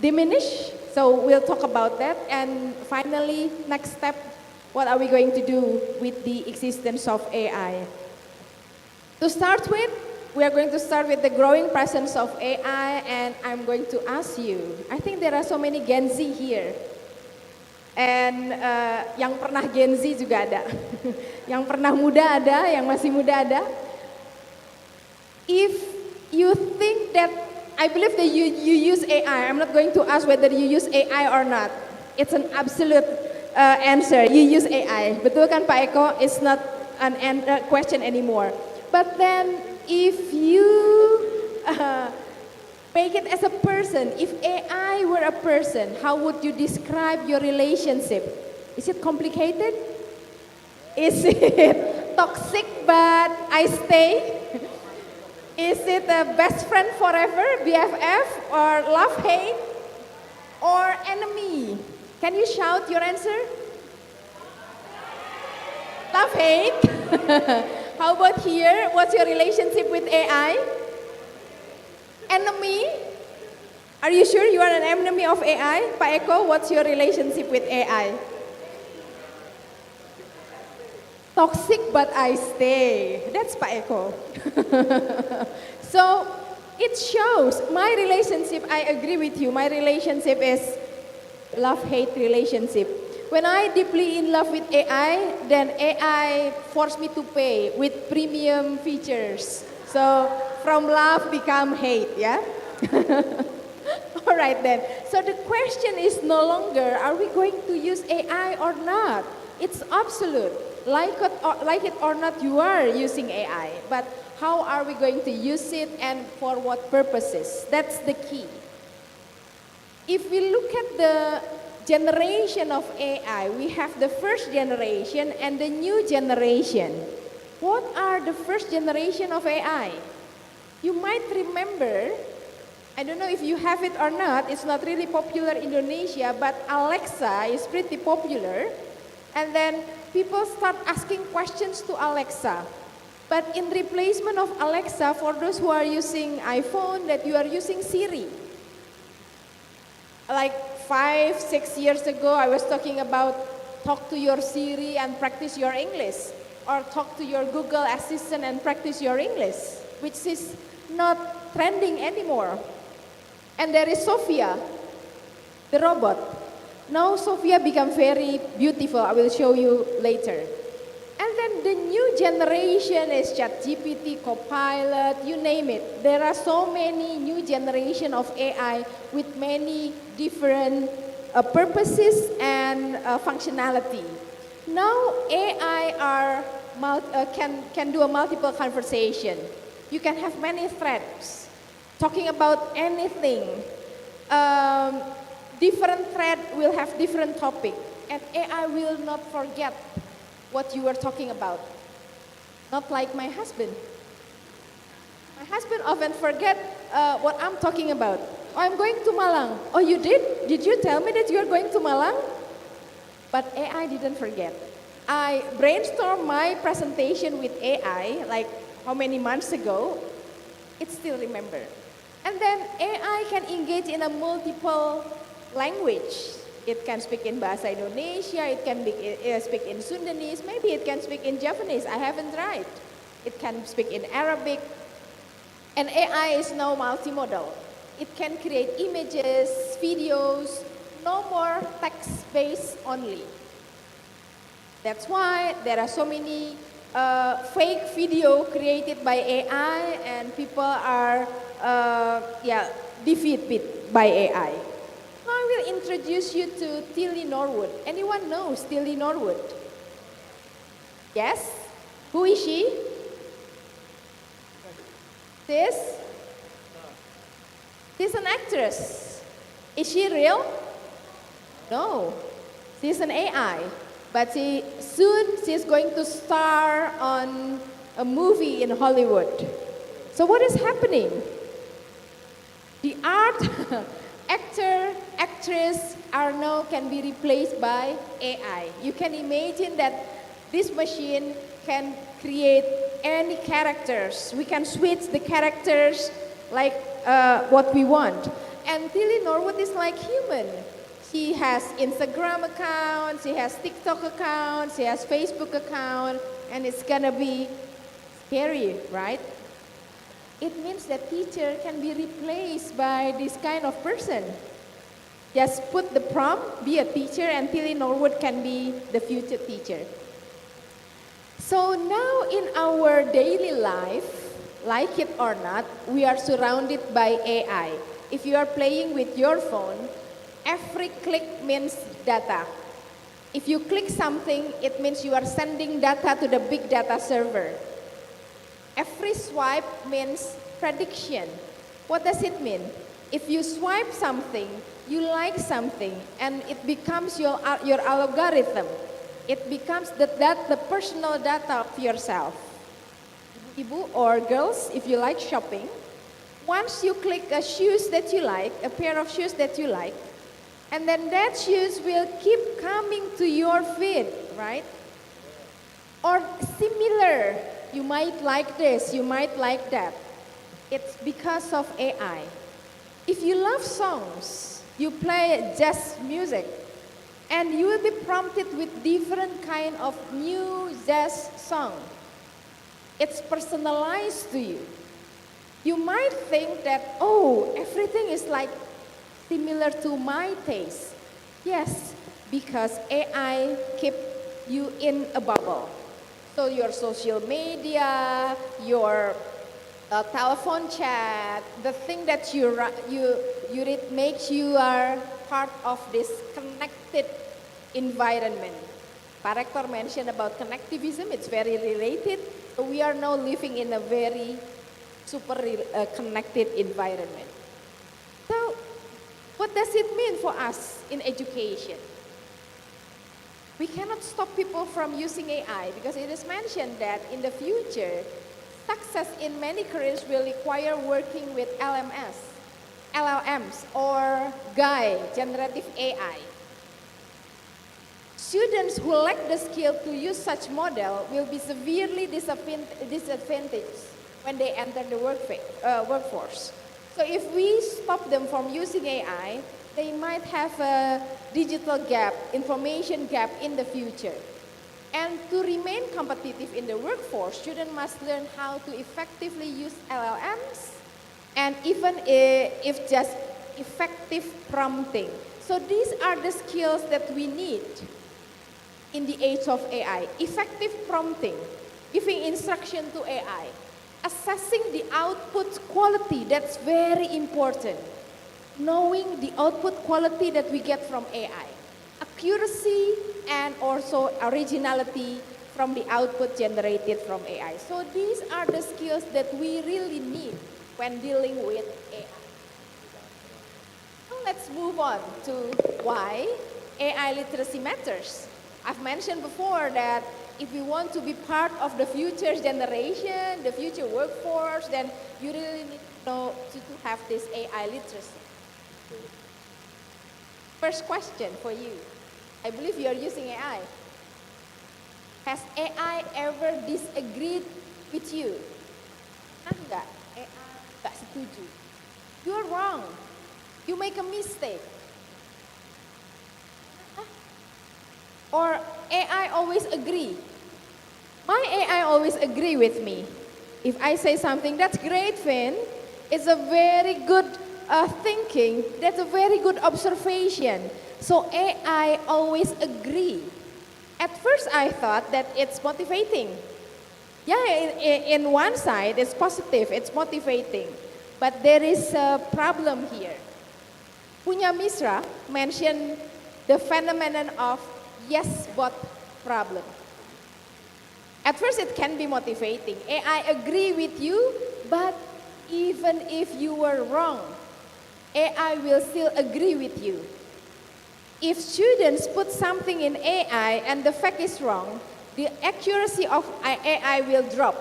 diminish. So we'll talk about that. And finally, next step, what are we going to do with the existence of AI? To start with, we are going to start with the growing presence of AI, and I'm going to ask you, I think there are so many Gen Z here. And yang pernah Gen Z juga ada. Yang pernah muda ada, yang masih muda ada. If you think that, I believe that you use AI, I'm not going to ask whether you use AI or not. It's an absolute answer, you use AI. Betul kan Pak Eko? It's not a question anymore. But then if you make it as a person, if AI were a person, how would you describe your relationship? Is it complicated? Is it toxic but I stay? Is it a best friend forever, BFF, or love-hate, or enemy? Can you shout your answer? Love-hate? How about here? What's your relationship with AI? Enemy? Are you sure you are an enemy of AI? Pak Eko, what's your relationship with AI? Toxic but I stay. That's Pak Eko. So it shows my relationship, I agree with you, my relationship is love-hate relationship. When I deeply in love with AI, then AI forced me to pay with premium features. So from love become hate, yeah? All right then. So the question is no longer, are we going to use AI or not? It's absolute. Like it or not, you are using AI. But how are we going to use it and for what purposes? That's the key. If we look at the generation of AI, we have the first generation and the new generation. What are the first generation of AI? You might remember, I don't know if you have it or not, it's not really popular in Indonesia, but Alexa is pretty popular. And then people start asking questions to Alexa. But in replacement of Alexa, for those who are using iPhone, that you are using Siri. Like 5-6 years ago, I was talking about talk to your Siri and practice your English, or talk to your Google Assistant and practice your English, which is not trending anymore. And there is Sophia, the robot. Now Sophia become very beautiful. I will show you later. And then the new generation is ChatGPT, Copilot, you name it. There are so many new generation of AI with many different purposes and functionality. Now AI can do a multiple conversation. You can have many threads talking about anything. Different thread will have different topic, and AI will not forget what you were talking about. Not like my husband. My husband often forget what I'm talking about. Oh, I'm going to Malang. Oh, you did? Did you tell me that you are going to Malang? But AI didn't forget. I brainstormed my presentation with AI like how many months ago. It still remember. And then AI can engage in a multiple language. It can speak in Bahasa Indonesia, it can speak in Sundanese, maybe it can speak in Japanese, I haven't tried. It can speak in Arabic. And AI is now multimodal. It can create images, videos, no more text-based only. That's why there are so many fake video created by AI and people are defeated by AI. I will introduce you to Tilly Norwood. Anyone knows Tilly Norwood? Yes? Who is she? She's an actress. Is she real? No. She's an AI. But soon she's going to star on a movie in Hollywood. So what is happening? The art actor, actress are now can be replaced by AI. You can imagine that this machine can create any characters. We can switch the characters like what we want. And Tilly Norwood is like human. She has Instagram account, she has TikTok account, she has Facebook account, and it's gonna be scary, right? It means that teacher can be replaced by this kind of person. Just put the prompt, be a teacher, and Tilly Norwood can be the future teacher. So now in our daily life, like it or not, we are surrounded by AI. If you are playing with your phone, every click means data. If you click something, it means you are sending data to the big data server. Every swipe means prediction. What does it mean? If you swipe something, you like something, and it becomes your algorithm. It becomes the personal data of yourself. Ibu or girls, if you like shopping, once you click a shoes that you like, a pair of shoes that you like, and then that shoes will keep coming to your feed, right? Or similar, you might like this, you might like that. It's because of AI. If you love songs, you play jazz music, and you will be prompted with different kind of new jazz song. It's personalized to you. You might think that, oh, everything is like similar to my taste. Yes, because AI keep you in a bubble. So your social media, your telephone chat, the thing that you read makes you are part of this connected environment. Parektor mentioned about connectivism, it's very related. So we are now living in a very super connected environment. So what does it mean for us in education? We cannot stop people from using AI because it is mentioned that in the future, success in many careers will require working with LLMs or GAI, generative AI. Students who lack the skill to use such model will be severely disadvantaged when they enter the workforce. So if we stop them from using AI, they might have a digital gap, information gap in the future. And to remain competitive in the workforce, students must learn how to effectively use LLMs and even if just effective prompting. So these are the skills that we need in the age of AI. Effective prompting, giving instruction to AI, assessing the output quality, that's very important. Knowing the output quality that we get from AI. Accuracy and also originality from the output generated from AI. So these are the skills that we really need when dealing with AI. Now let's move on to why AI literacy matters. I've mentioned before that if we want to be part of the future generation, the future workforce, then you really need to know to have this AI literacy. First question for you. I believe you are using AI. Has AI ever disagreed with you? Enggak, AI enggak setuju. You're wrong. You make a mistake. Or AI always agree. My AI always agree with me. If I say something, that's great, Finn. It's a very good thinking. That's a very good observation. So AI always agree. At first I thought that it's motivating. Yeah, in one side it's positive, it's motivating. But there is a problem here. Punya Misra mentioned the phenomenon of yes but problem. At first it can be motivating. AI agree with you, but even if you were wrong, AI will still agree with you. If students put something in AI and the fact is wrong, the accuracy of AI will drop.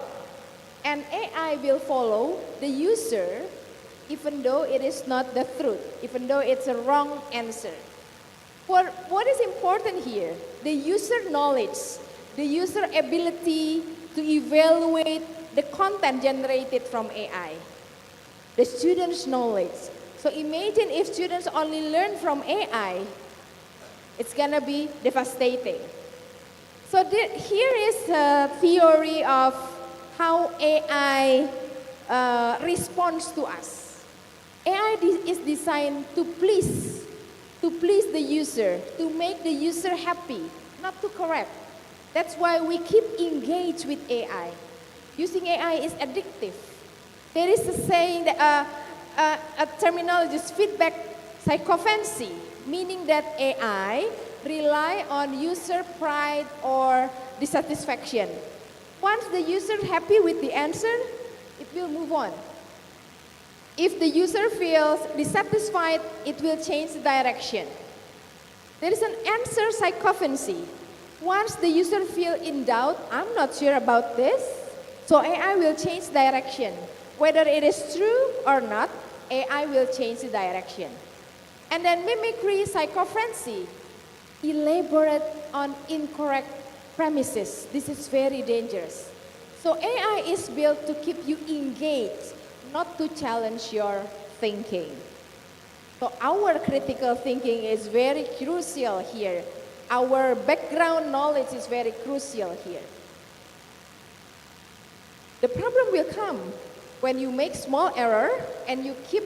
And AI will follow the user even though it is not the truth, even though it's a wrong answer. What is important here? The user knowledge, the user ability to evaluate the content generated from AI. The student's knowledge. So imagine if students only learn from AI, it's gonna be devastating. So here is a theory of how AI responds to us. AI is designed to please the user, to make the user happy, not to correct. That's why we keep engaged with AI. Using AI is addictive. There is a saying that a terminology is feedback psychophancy, meaning that AI rely on user pride or dissatisfaction. Once the user happy with the answer, it will move on. If the user feels dissatisfied, it will change the direction. There is an answer psychophancy. Once the user feel in doubt, I'm not sure about this, so AI will change direction. Whether it is true or not, AI will change the direction. And then mimicry psychophancy, elaborate on incorrect premises. This is very dangerous. So AI is built to keep you engaged, not to challenge your thinking. So our critical thinking is very crucial here. Our background knowledge is very crucial here. The problem will come when you make small error and you keep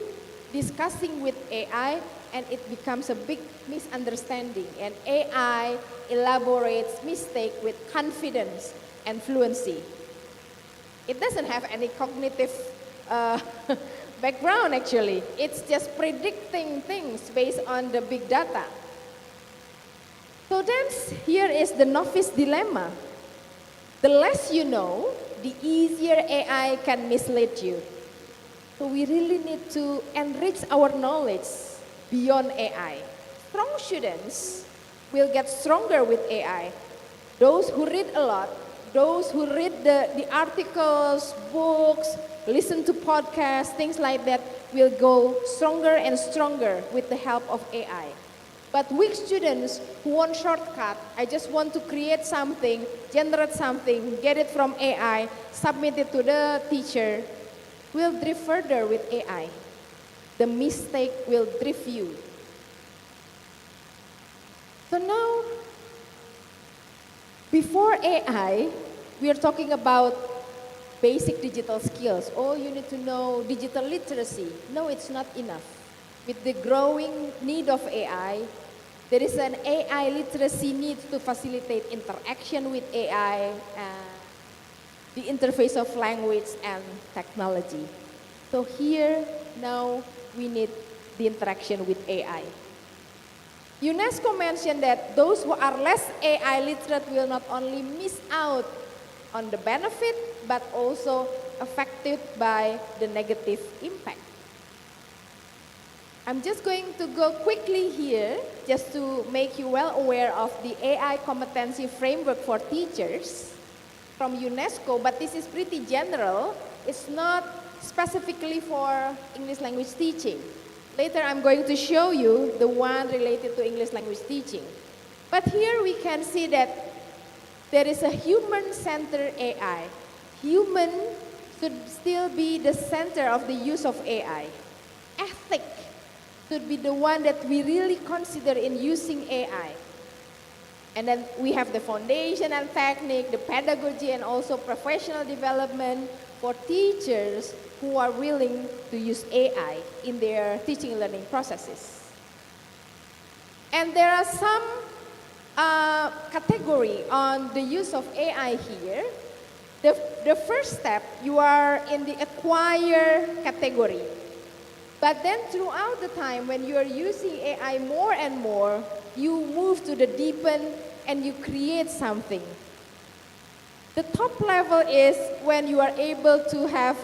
discussing with AI and it becomes a big misunderstanding, and AI elaborates mistake with confidence and fluency. It doesn't have any cognitive background actually. It's just predicting things based on the big data. So then here is the novice dilemma. The less you know, the easier AI can mislead you. So we really need to enrich our knowledge beyond AI. Strong students will get stronger with AI. Those who read a lot, those who read the articles, books, listen to podcasts, things like that, will go stronger and stronger with the help of AI. But weak students who want shortcut, I just want to create something, generate something, get it from AI, submit it to the teacher, will drift further with AI. The mistake will drift you. So now, before AI, we are talking about basic digital skills. Oh, you need to know digital literacy. No, it's not enough. With the growing need of AI, there is an AI literacy need to facilitate interaction with AI, the interface of language and technology. So here, now, we need the interaction with AI. UNESCO mentioned that those who are less AI literate will not only miss out on the benefit, but also affected by the negative impact. I'm just going to go quickly here, just to make you well aware of the AI competency framework for teachers from UNESCO, but this is pretty general. It's not specifically for English language teaching. Later I'm going to show you the one related to English language teaching. But here we can see that there is a human-centered AI. Human should still be the center of the use of AI. Ethic should be the one that we really consider in using AI. And then we have the foundation and technique, the pedagogy, and also professional development for teachers who are willing to use AI in their teaching and learning processes. And there are some category on the use of AI here. The first step, you are in the acquire category. But then throughout the time, when you are using AI more and more, you move to the deepen and you create something. The top level is when you are able to have,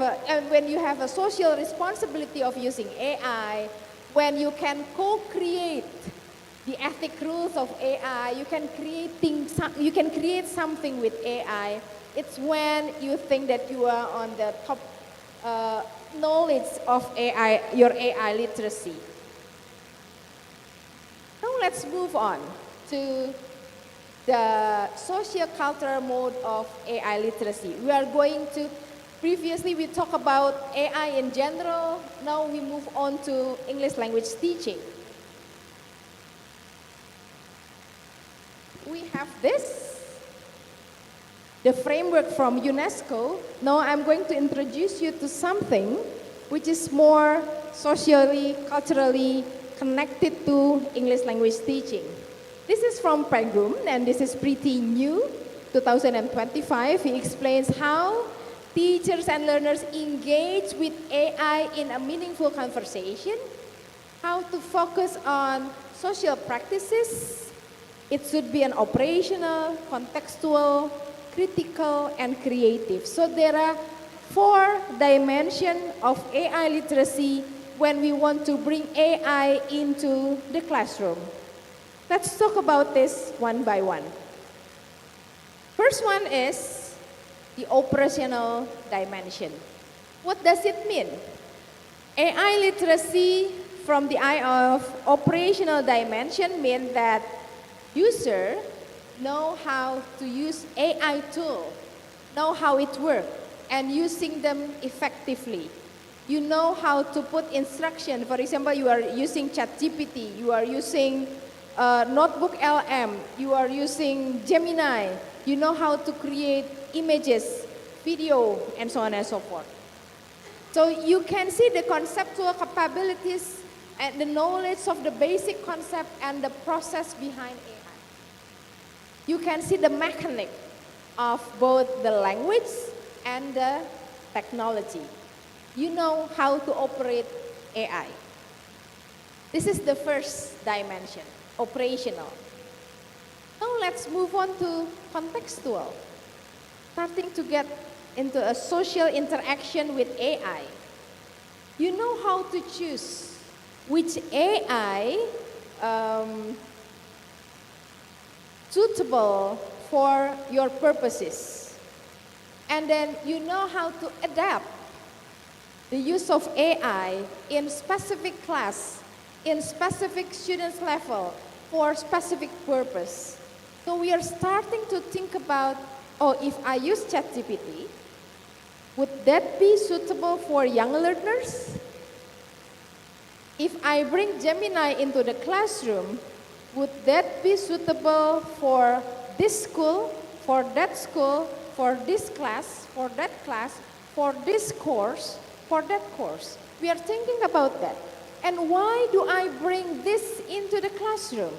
when you have a social responsibility of using AI, when you can co-create the ethic rules of AI, you can create something with AI. It's when you think that you are on the top knowledge of AI, your AI literacy. Now let's move on to the socio-cultural mode of AI literacy. We are going to, previously we talked about AI in general, now we move on to English language teaching. We have this, the framework from UNESCO. Now I'm going to introduce you to something which is more socially, culturally connected to English language teaching. This is from Pagum, and this is pretty new, 2025. He explains how teachers and learners engage with AI in a meaningful conversation, how to focus on social practices. It should be an operational, contextual, critical, and creative. So there are 4 dimensions of AI literacy when we want to bring AI into the classroom. Let's talk about this one by one. First one is the operational dimension. What does it mean? AI literacy from the eye of operational dimension means that user know how to use AI tool, know how it works, and using them effectively. You know how to put instruction. For example, you are using ChatGPT, you are using Notebook LM, you are using Gemini, you know how to create images, video, and so on and so forth. So you can see the conceptual capabilities and the knowledge of the basic concept and the process behind AI. You can see the mechanic of both the language and the technology. You know how to operate AI. This is the first dimension, operational. Now let's move on to contextual. Starting to get into a social interaction with AI. You know how to choose which AI suitable for your purposes. And then you know how to adapt the use of AI in specific class, in specific students level, for specific purpose. So we are starting to think about, oh, if I use ChatGPT, would that be suitable for young learners? If I bring Gemini into the classroom, would that be suitable for this school, for that school, for this class, for that class, for this course, for that course? We are thinking about that. And why do I bring this into the classroom?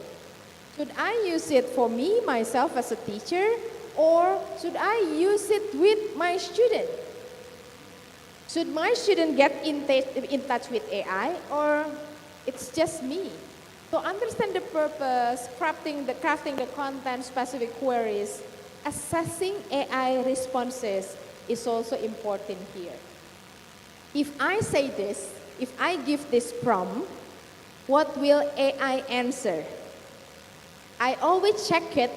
Should I use it for me, myself as a teacher, or should I use it with my student? Should my student get in touch with AI, or it's just me? To understand the purpose, crafting the content-specific queries, assessing AI responses is also important here. If I say this, if I give this prompt, what will AI answer? I always check it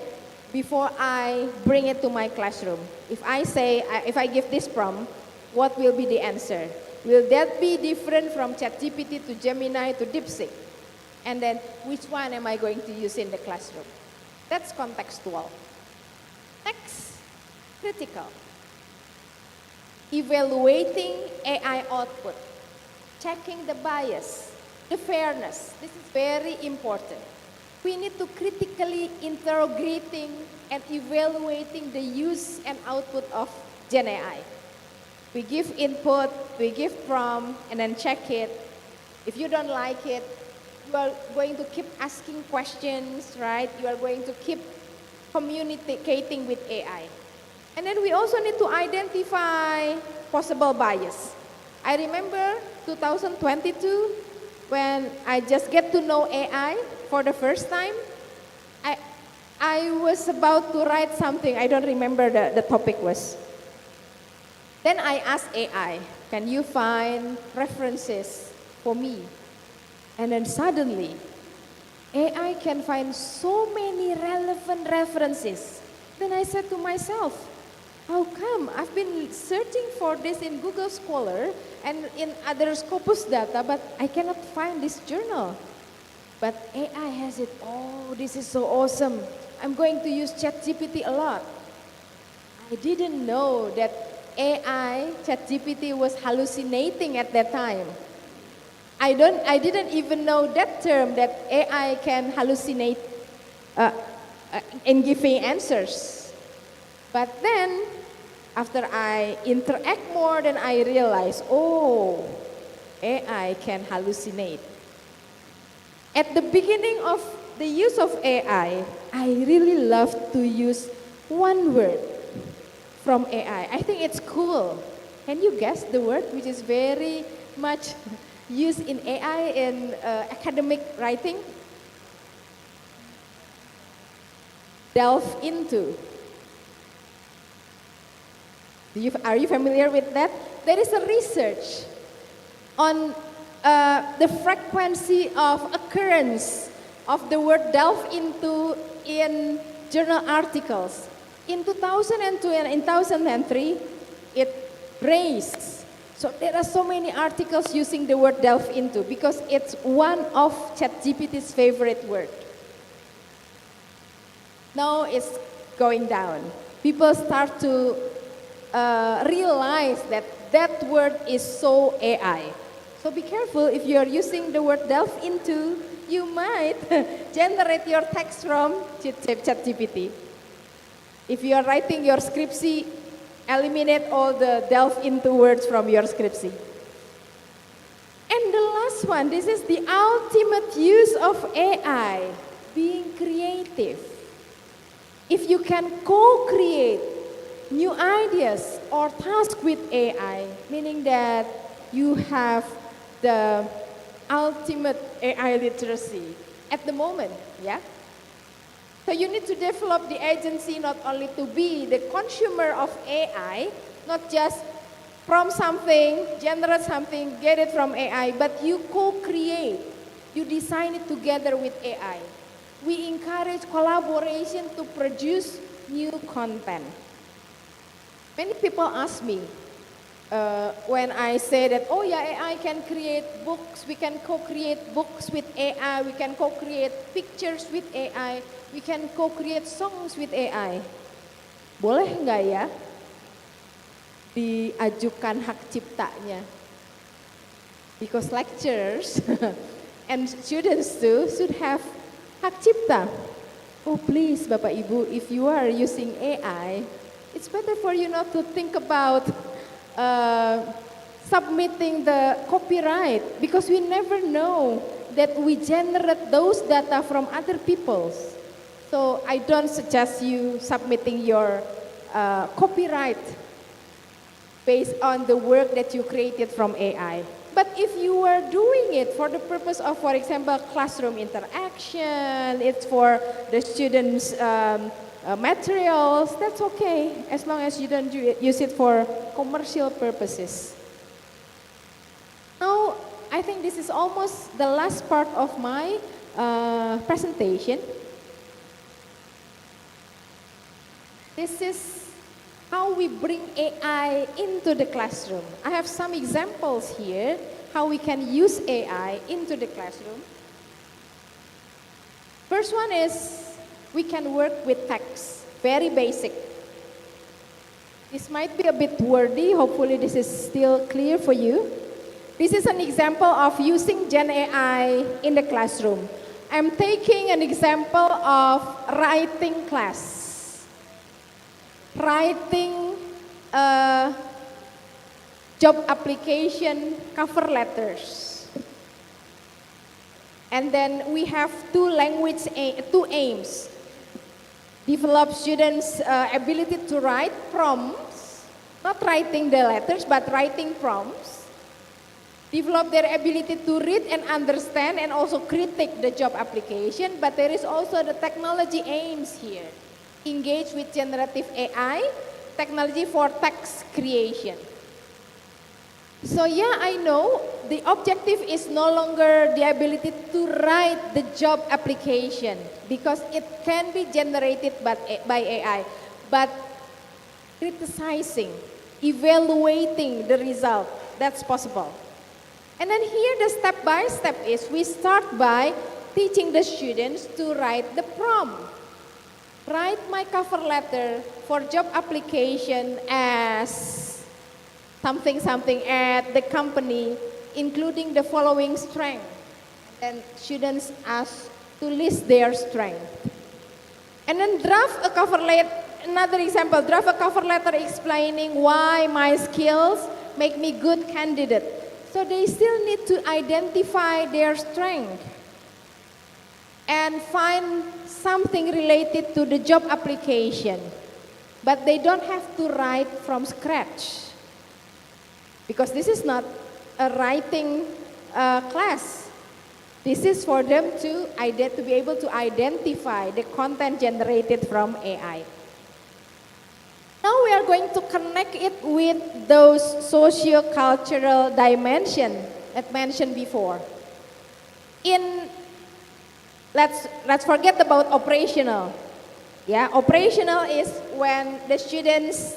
before I bring it to my classroom. If I give this prompt, what will be the answer? Will that be different from ChatGPT to Gemini to DeepSeek? And then which one am I going to use in the classroom? That's contextual. Next, critical. Evaluating AI output, checking the bias, the fairness. This is very important. We need to critically interrogating and evaluating the use and output of Gen AI. We give input, we give prompt, and then check it. If you don't like it, you are going to keep asking questions, right? You are going to keep communicating with AI. And then we also need to identify possible bias. I remember 2022, when I just get to know AI for the first time, I was about to write something. I don't remember the topic was. Then I asked AI, can you find references for me? And then suddenly, AI can find so many relevant references. Then I said to myself, how come? I've been searching for this in Google Scholar and in other Scopus data, but I cannot find this journal. But AI has it. Oh, this is so awesome. I'm going to use ChatGPT a lot. I didn't know that AI, ChatGPT was hallucinating at that time. I didn't even know that term, that AI can hallucinate in giving answers. But then, after I interact more, then I realize, oh, AI can hallucinate. At the beginning of the use of AI, I really love to use one word from AI. I think it's cool. Can you guess the word which is very much used in AI in academic writing? Delve into. Are you familiar with that? There is a research on the frequency of occurrence of the word delve into in journal articles. In 2002 and in 2003, it raised. So there are so many articles using the word delve into because it's one of ChatGPT's favorite word. Now it's going down. People start to realize that that word is so AI. So be careful if you're using the word delve into, you might generate your text from ChatGPT. If you are writing your scriptsy, eliminate all the delve into words from your scriptsy. And the last one, this is the ultimate use of AI, being creative. If you can co-create new ideas or tasks with AI, meaning that you have the ultimate AI literacy at the moment, yeah? So you need to develop the agency not only to be the consumer of AI, not just from something, generate something, get it from AI, but you co-create, you design it together with AI. We encourage collaboration to produce new content. Many people ask me, when I say that, oh yeah, AI can create books, we can co-create books with AI, we can co-create pictures with AI, we can co-create songs with AI. Boleh nggak ya diajukan hak ciptanya? Because lecturers and students too should have hak cipta. Oh please Bapak Ibu, if you are using AI, it's better for you not to think about submitting the copyright because we never know that we generate those data from other people's. So I don't suggest you submitting your copyright based on the work that you created from AI. But if you are doing it for the purpose of, for example, classroom interaction, it's for the students' materials, that's okay, as long as you don't use it for commercial purposes. Now, I think this is almost the last part of my presentation. This is how we bring AI into the classroom. I have some examples here, how we can use AI into the classroom. First one is, we can work with text, very basic. This might be a bit wordy, hopefully this is still clear for you. This is an example of using Gen AI in the classroom. I'm taking an example of writing class. Writing job application cover letters. And then we have two aims. Develop students' ability to write prompts, not writing the letters, but writing prompts. Develop their ability to read and understand and also critique the job application, but there is also the technology aims here. Engage with generative AI, technology for text creation. So yeah, I know the objective is no longer the ability to write the job application because it can be generated by AI, but criticizing, evaluating the result, that's possible. And then here the step-by-step is we start by teaching the students to write the prompt. Write my cover letter for job application as something at the company, including the following strength. And students asked to list their strength. And then draft a cover letter, another example, draft a cover letter explaining why my skills make me good candidate. So they still need to identify their strength and find something related to the job application. But they don't have to write from scratch because this is not a writing class. This is for them to be able to identify the content generated from AI. Now we are going to connect it with those socio-cultural dimensions that mentioned before. Let's forget about operational. Yeah, operational is when the students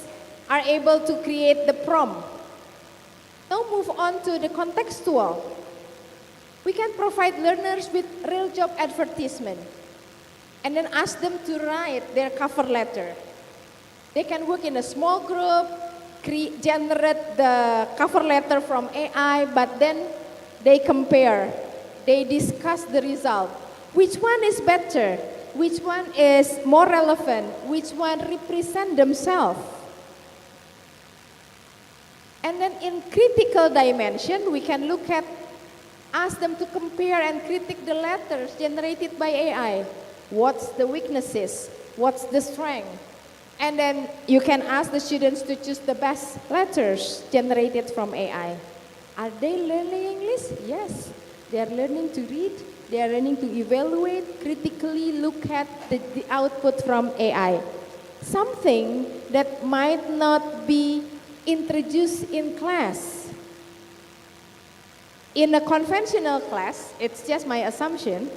are able to create the prompt. Now move on to the contextual. We can provide learners with real job advertisement and then ask them to write their cover letter. They can work in a small group, generate the cover letter from AI, but then they compare, they discuss the result. Which one is better? Which one is more relevant? Which one represent themselves? And then in critical dimension, we can ask them to compare and critique the letters generated by AI. What's the weaknesses? What's the strength? And then you can ask the students to choose the best letters generated from AI. Are they learning English? Yes. They are learning to read. They are learning to evaluate, critically look at the output from AI. Something that might not be introduced in class. In a conventional class, it's just my assumption,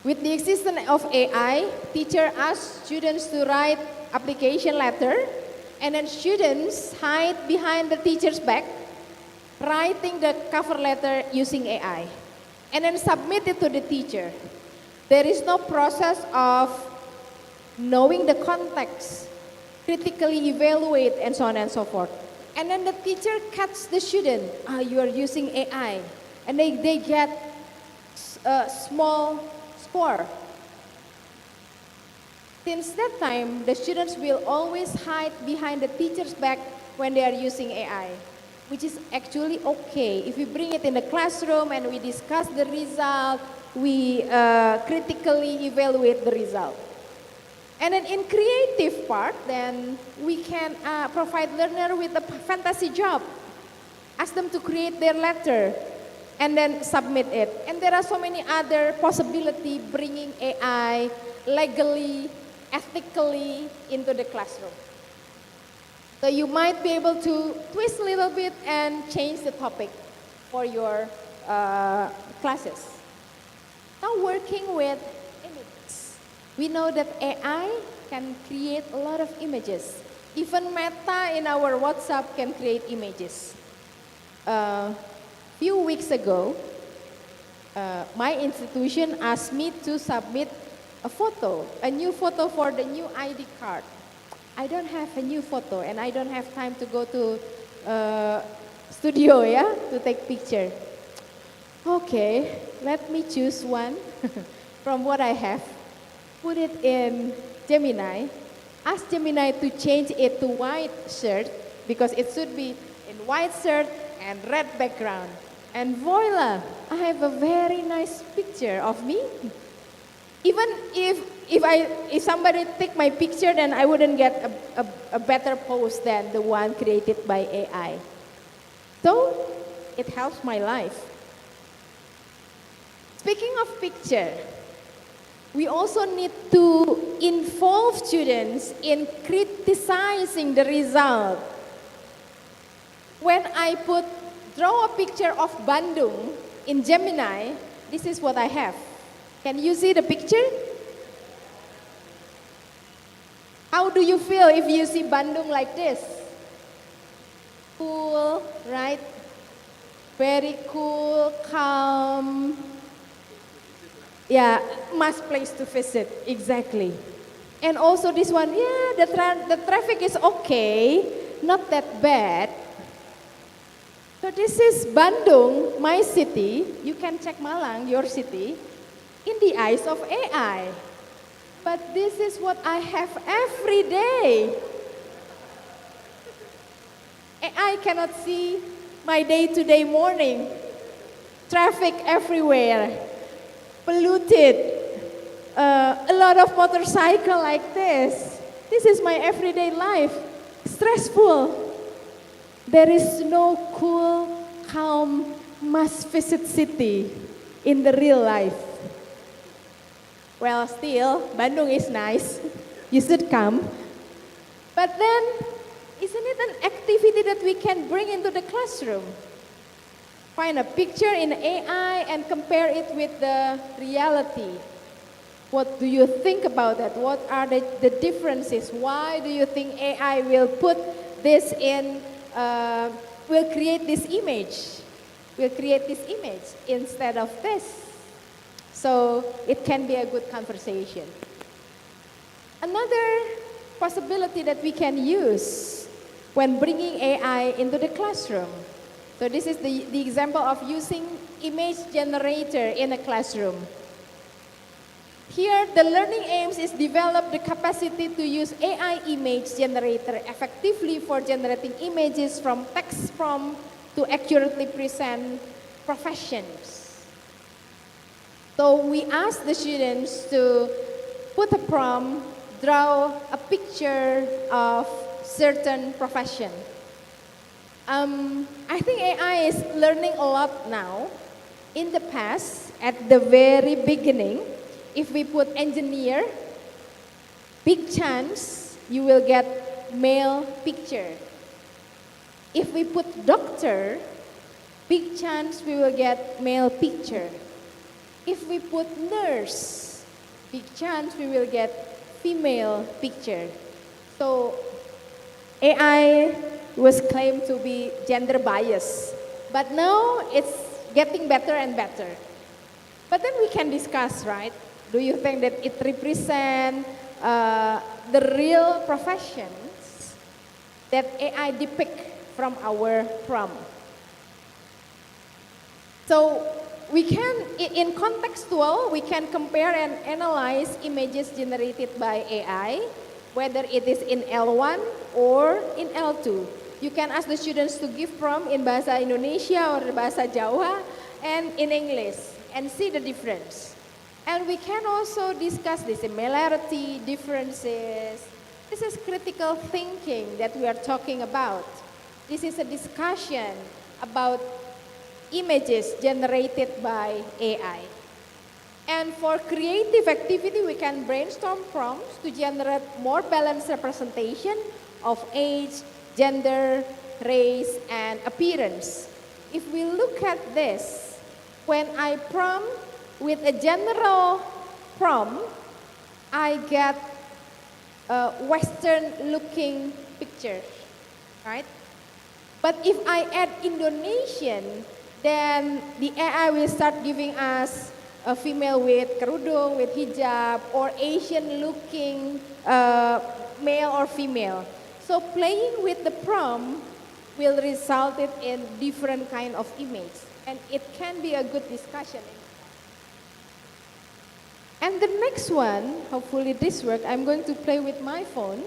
with the existence of AI, teacher asks students to write application letter, and then students hide behind the teacher's back, writing the cover letter using AI, and then submit it to the teacher. There is no process of knowing the context, critically evaluate, and so on and so forth. And then the teacher catches the student, you are using AI, and they get a small score. Since that time, the students will always hide behind the teacher's back when they are using AI, which is actually okay. If we bring it in the classroom and we discuss the result, we critically evaluate the result. And then in creative part, then we can provide learner with a fantasy job. Ask them to create their letter and then submit it. And there are so many other possibilities bringing AI legally, ethically into the classroom. So you might be able to twist a little bit and change the topic for your classes. Now working with images. We know that AI can create a lot of images. Even Meta in our WhatsApp can create images. Few weeks ago, my institution asked me to submit a new photo for the new ID card. I don't have a new photo and I don't have time to go to studio, to take picture. Okay, let me choose one from what I have, put it in Gemini, ask Gemini to change it to white shirt because it should be in white shirt and red background. And voila, I have a very nice picture of me. Even if somebody take my picture, then I wouldn't get a better pose than the one created by AI. So it helps my life. Speaking of picture, we also need to involve students in criticizing the result. When I draw a picture of Bandung in Gemini, this is what I have. Can you see the picture? How do you feel if you see Bandung like this? Cool, right? Very cool, calm. Yeah, must place to visit, exactly. And also this one, the traffic is okay, not that bad. So this is Bandung, my city. You can check Malang, your city, in the eyes of AI. But this is what I have every day. AI cannot see my day-to-day morning. Traffic everywhere, polluted, a lot of motorcycle like this. This is my everyday life, stressful. There is no cool, calm, must-visit city in the real life. Well, still, Bandung is nice. You should come. But then, isn't it an activity that we can bring into the classroom? Find a picture in AI and compare it with the reality. What do you think about that? What are the differences? Why do you think AI will put this in, will create this image? Will create this image instead of this? So it can be a good conversation. Another possibility that we can use when bringing AI into the classroom. So this is the example of using image generator in a classroom. Here, the learning aims is develop the capacity to use AI image generator effectively for generating images from text prompt to accurately present professions. So we ask the students to put a prompt, draw a picture of certain profession. I think AI is learning a lot now. In the past, at the very beginning, if we put engineer, big chance you will get male picture. If we put doctor, big chance we will get male picture. If we put nurse, big chance we will get female picture. So AI was claimed to be gender bias, but now it's getting better and better. But then we can discuss, right? Do you think that it represents the real professions that AI depict from our prompt? So we can, in contextual, we can compare and analyze images generated by AI, whether it is in L1 or in L2. You can ask the students to give prompt in Bahasa Indonesia or Bahasa Jawa and in English and see the difference. And we can also discuss the similarity, differences. This is critical thinking that we are talking about. This is a discussion about images generated by AI. And for creative activity, we can brainstorm prompts to generate more balanced representation of age, gender, race, and appearance. If we look at this, when I prompt with a general prompt, I get a Western-looking picture, right? But if I add Indonesian, then the AI will start giving us a female with kerudung, with hijab, or Asian-looking male or female. So playing with the prompt will result in different kind of image, and it can be a good discussion. And the next one, hopefully this works, I'm going to play with my phone.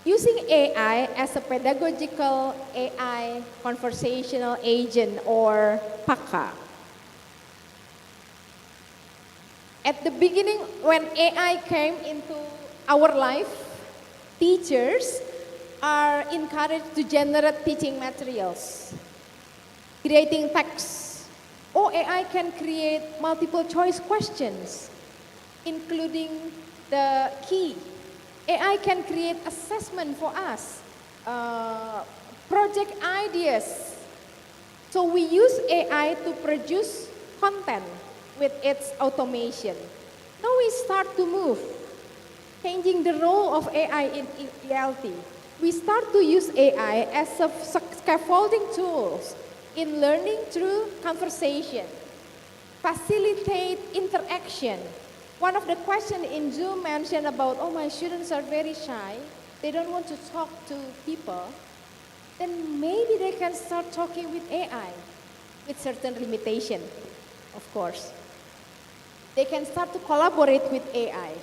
Using AI as a pedagogical AI conversational agent or PAKA. At the beginning, when AI came into our life, teachers are encouraged to generate teaching materials, creating texts. Or AI can create multiple choice questions, including the key. AI can create assessment for us, project ideas. So we use AI to produce content with its automation. Now we start to move, changing the role of AI in ELT. We start to use AI as a scaffolding tools in learning through conversation, facilitate interaction. One of the questions in Zoom mentioned about, oh, my students are very shy, they don't want to talk to people. Then maybe they can start talking with AI with certain limitation, of course. They can start to collaborate with AI.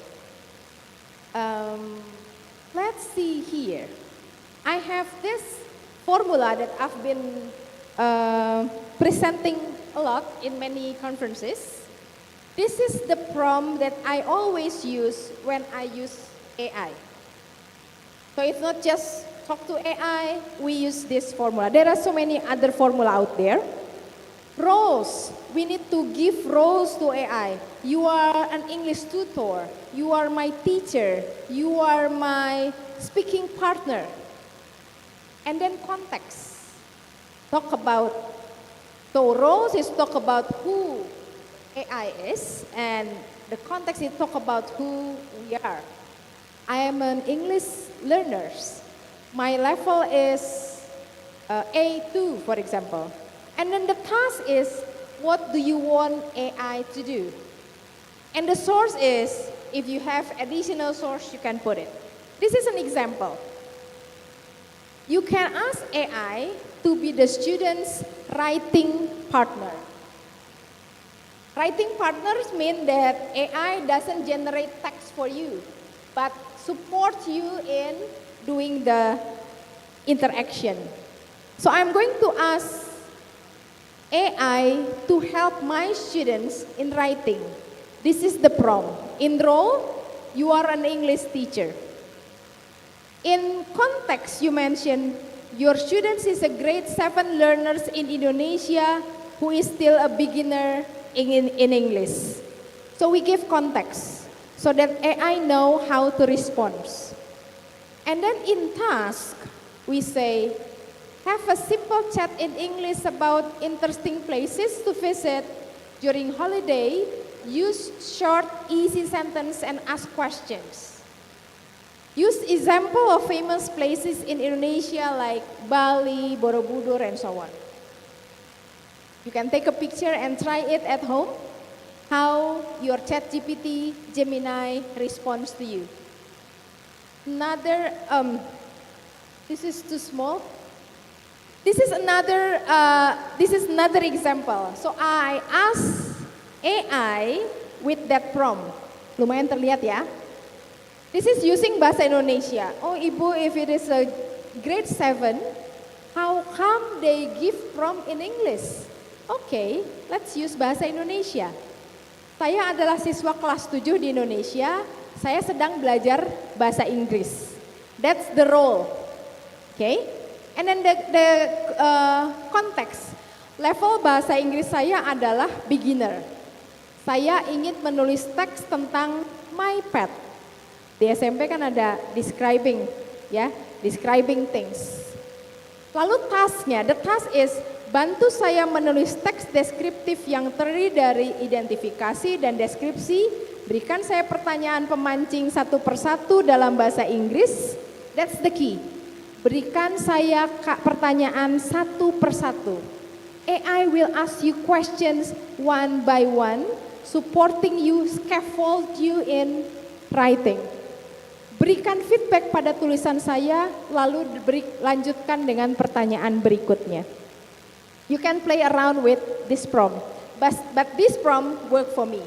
Let's see here. I have this formula that I've been presenting a lot in many conferences. This is the prompt that I always use when I use AI. So it's not just talk to AI, we use this formula. There are so many other formula out there. Roles, we need to give roles to AI. You are an English tutor, you are my teacher, you are my speaking partner. And then context, talk about, so roles is talk about who AI is, and the context is talk about who we are. I am an English learner. My level is A2, for example. And then the task is, what do you want AI to do? And the source is, if you have additional source, you can put it. This is an example. You can ask AI to be the student's writing partner. Writing partners mean that AI doesn't generate text for you, but supports you in doing the interaction. So I'm going to ask AI to help my students in writing. This is the prompt. Enroll, you are an English teacher. In context, you mentioned your students is a grade 7 learners in Indonesia who is still a beginner in English. So we give context so that AI know how to respond. And then in task, we say, have a simple chat in English about interesting places to visit during holiday. Use short, easy sentence and ask questions. Use example of famous places in Indonesia like Bali, Borobudur, and so on. You can take a picture and try it at home, how your ChatGPT, Gemini responds to you. Another, this is too small. This is another example. So I ask AI with that prompt. Lumayan terlihat ya. This is using bahasa Indonesia. Oh Ibu, if it is a grade 7, how come they give prompt in English? Okay, let's use bahasa Indonesia. Saya adalah siswa kelas 7 di Indonesia, saya sedang belajar bahasa Inggris. That's the role. Okay? And then the context, level bahasa Inggris saya adalah beginner. Saya ingin menulis teks tentang my pet. Di SMP kan ada describing, ya, describing things. Lalu tasknya, the task is bantu saya menulis teks deskriptif yang terdiri dari identifikasi dan deskripsi. Berikan saya pertanyaan pemancing satu persatu dalam bahasa Inggris. That's the key. Berikan saya pertanyaan satu persatu. AI will ask you questions one by one, supporting you, scaffold you in writing. Berikan feedback pada tulisan saya, lalu lanjutkan dengan pertanyaan berikutnya. You can play around with this prompt, but this prompt work for me.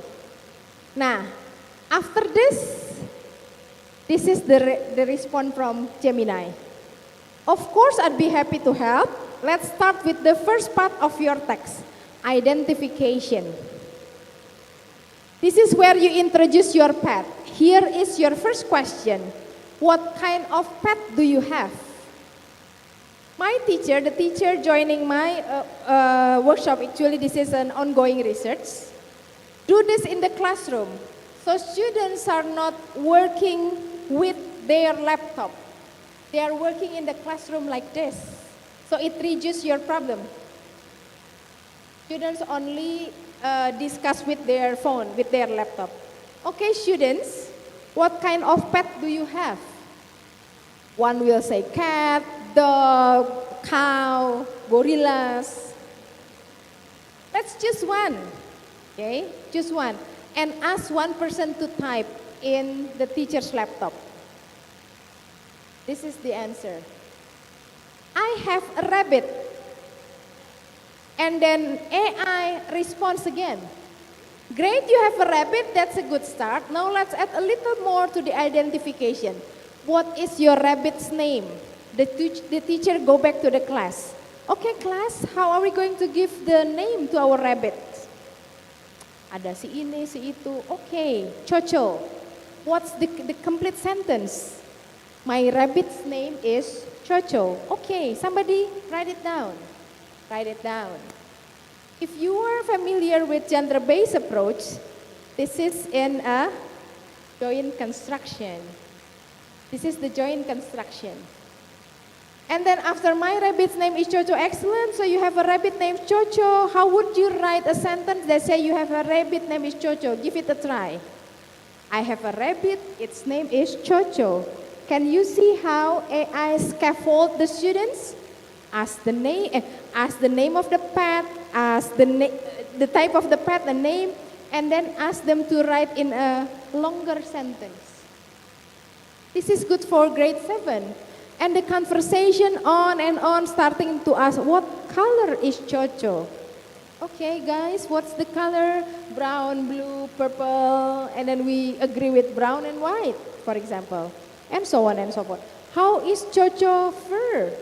Nah, after this is the response from Gemini. Of course, I'd be happy to help. Let's start with the first part of your text, identification. This is where you introduce your pet. Here is your first question. What kind of pet do you have? My teacher, the teacher joining my workshop, actually this is an ongoing research, do this in the classroom. So students are not working with their laptop. They are working in the classroom like this. So it reduces your problem. Students only discuss with their phone, with their laptop. Okay, students, what kind of pet do you have? One will say cat, dog, cow, gorillas. Let's choose one, okay? Choose one. And ask one person to type in the teacher's laptop. This is the answer. I have a rabbit. And then AI responds again. Great, you have a rabbit, that's a good start. Now let's add a little more to the identification. What is your rabbit's name? The teacher go back to the class. Okay class, how are we going to give the name to our rabbit? Ada si ini, si itu. Okay, Chocho. What's the complete sentence? My rabbit's name is Chocho. Okay, somebody write it down. Write it down. If you are familiar with gender-based approach, this is in a joint construction. This is the joint construction. And then after my rabbit's name is Chocho, excellent. So you have a rabbit named Chocho. How would you write a sentence that say you have a rabbit name is Chocho? Give it a try. I have a rabbit, its name is Chocho. Can you see how AI scaffold the students? Ask the name of the pet, ask the type of the pet, the name, and then ask them to write in a longer sentence. This is good for grade 7. And the conversation on and on, starting to ask, what color is Chocho? Okay guys, what's the color? Brown, blue, purple, and then we agree with brown and white, for example. And so on and so forth. How is Chocho fur?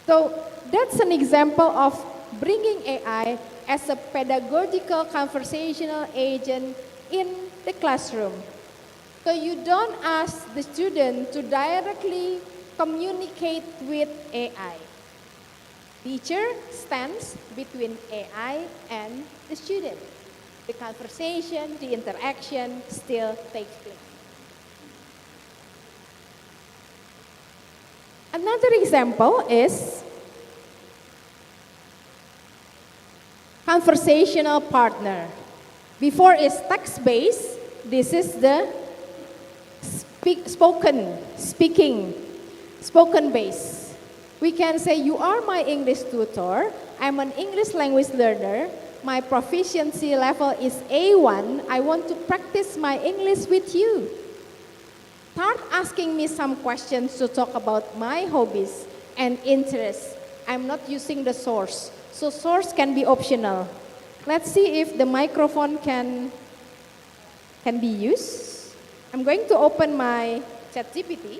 So that's an example of bringing AI as a pedagogical conversational agent in the classroom. So you don't ask the student to directly communicate with AI. Teacher stands between AI and the student. The conversation, the interaction still takes place. Another example is conversational partner. Before is text-based, this is the spoken base. We can say, you are my English tutor, I'm an English language learner, my proficiency level is A1, I want to practice my English with you. Start asking me some questions to talk about my hobbies and interests. I'm not using the source, so source can be optional. Let's see if the microphone can be used. I'm going to open my ChatGPT.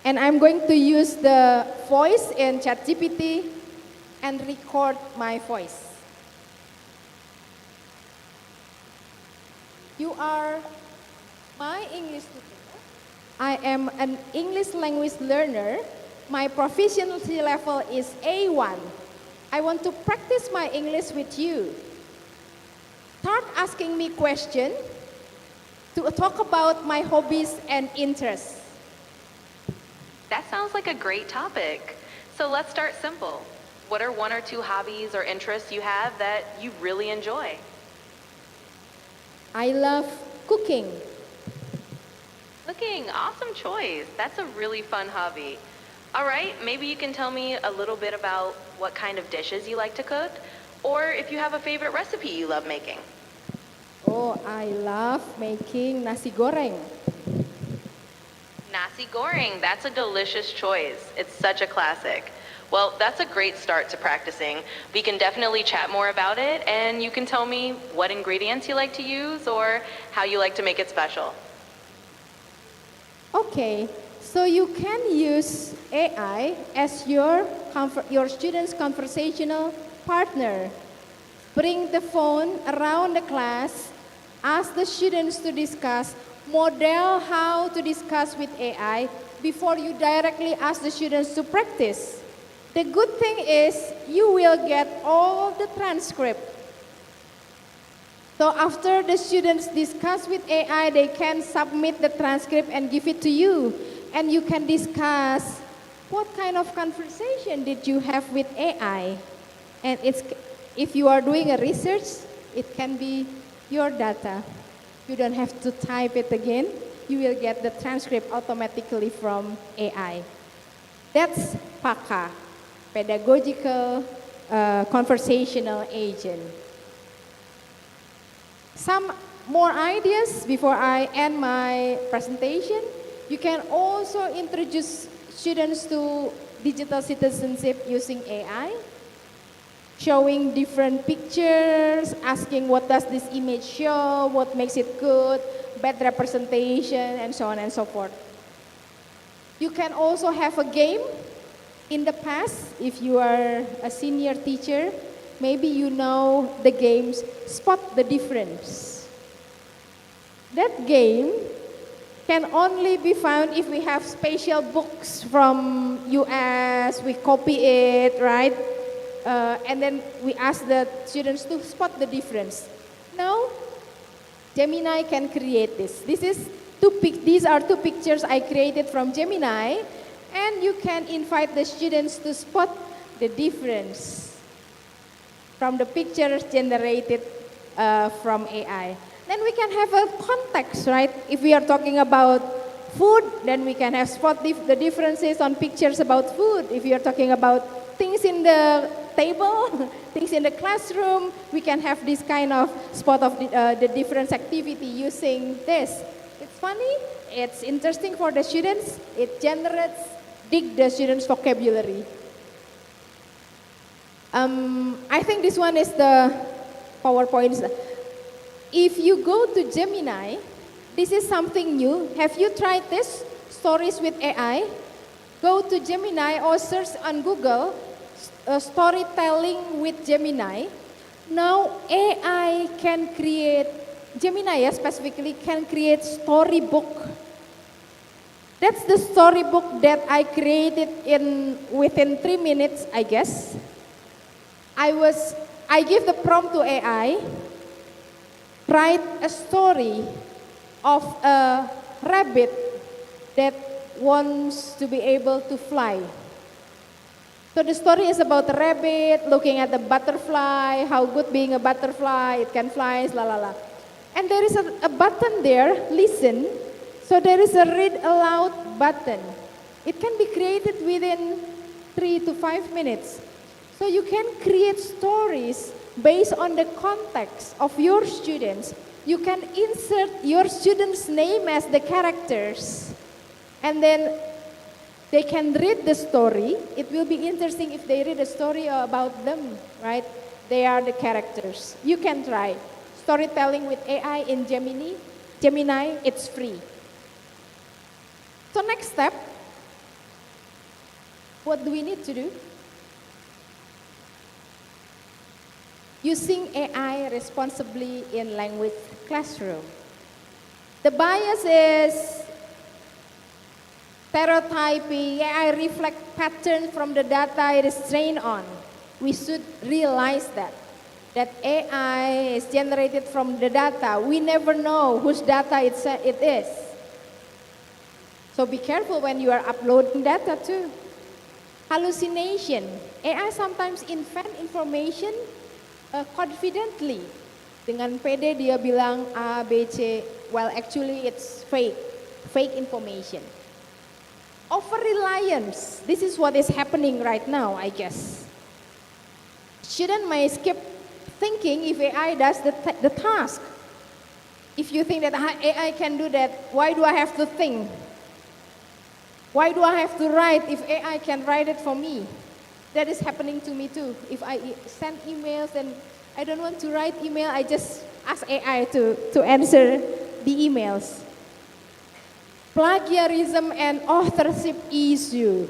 And I'm going to use the voice in ChatGPT and record my voice. You are My English tutor. I am an English language learner. My proficiency level is A1. I want to practice my English with you. Start asking me questions to talk about my hobbies and interests. That sounds like a great topic. So let's start simple. What are one or two hobbies or interests you have that you really enjoy? I love cooking. Cooking, awesome choice. That's a really fun hobby. All right, maybe you can tell me a little bit about what kind of dishes you like to cook, or if you have a favorite recipe you love making. Oh, I love making nasi goreng. Nasi goreng, that's a delicious choice. It's such a classic. Well, that's a great start to practicing. We can definitely chat more about it, and you can tell me what ingredients you like to use or how you like to make it special. Okay, so you can use AI as your student's conversational partner. Bring the phone around the class, ask the students to discuss, model how to discuss with AI before you directly ask the students to practice. The good thing is you will get all the transcript. So after the students discuss with AI, they can submit the transcript and give it to you. And you can discuss what kind of conversation did you have with AI. And if you are doing a research, it can be your data. You don't have to type it again. You will get the transcript automatically from AI. That's PACA, Pedagogical Conversational Agent. Some more ideas before I end my presentation. You can also introduce students to digital citizenship using AI, showing different pictures, asking what does this image show, what makes it good, bad representation, and so on and so forth. You can also have a game. In the past, if you are a senior teacher, maybe you know the games Spot the Difference. That game can only be found if we have special books from US, we copy it, right? And then we ask the students to spot the difference. Now, Gemini can create this. These are two pictures I created from Gemini, and you can invite the students to spot the difference from the pictures generated from AI. Then we can have a context, right? If we are talking about food, then we can have spot the differences on pictures about food. If we are talking about things in the table, things in the classroom, we can have this kind of spot of the difference activity using this. It's funny, it's interesting for the students, it dig the students' vocabulary. I think this one is the PowerPoint. If you go to Gemini, this is something new. Have you tried this? Stories with AI? Go to Gemini or search on Google, storytelling with Gemini. Now AI can create, Gemini specifically can create storybook. That's the storybook that I created within 3 minutes, I guess. I give the prompt to AI, write a story of a rabbit that wants to be able to fly. So the story is about a rabbit looking at the butterfly, how good being a butterfly, it can fly, la la la. And there is a button there, listen. So there is a read aloud button. It can be created within 3 to 5 minutes. So you can create stories based on the context of your students. You can insert your students' name as the characters. And then they can read the story. It will be interesting if they read a story about them, right? They are the characters. You can try. Storytelling with AI in Gemini, it's free. So next step, what do we need to do? Using AI responsibly in language classroom. The bias is stereotyping. AI reflect pattern from the data it is trained on. We should realize that AI is generated from the data. We never know whose data it is. So be careful when you are uploading data too. Hallucination. AI sometimes invent information confidently. Dengan pede dia bilang A, B, C. Well, actually it's fake information. Over-reliance. This is what is happening right now, I guess. Student may skip thinking if AI does the task. If you think that AI can do that, why do I have to think? Why do I have to write if AI can write it for me? That is happening to me too. If I send emails and I don't want to write email, I just ask AI to answer the emails. Plagiarism and authorship issue.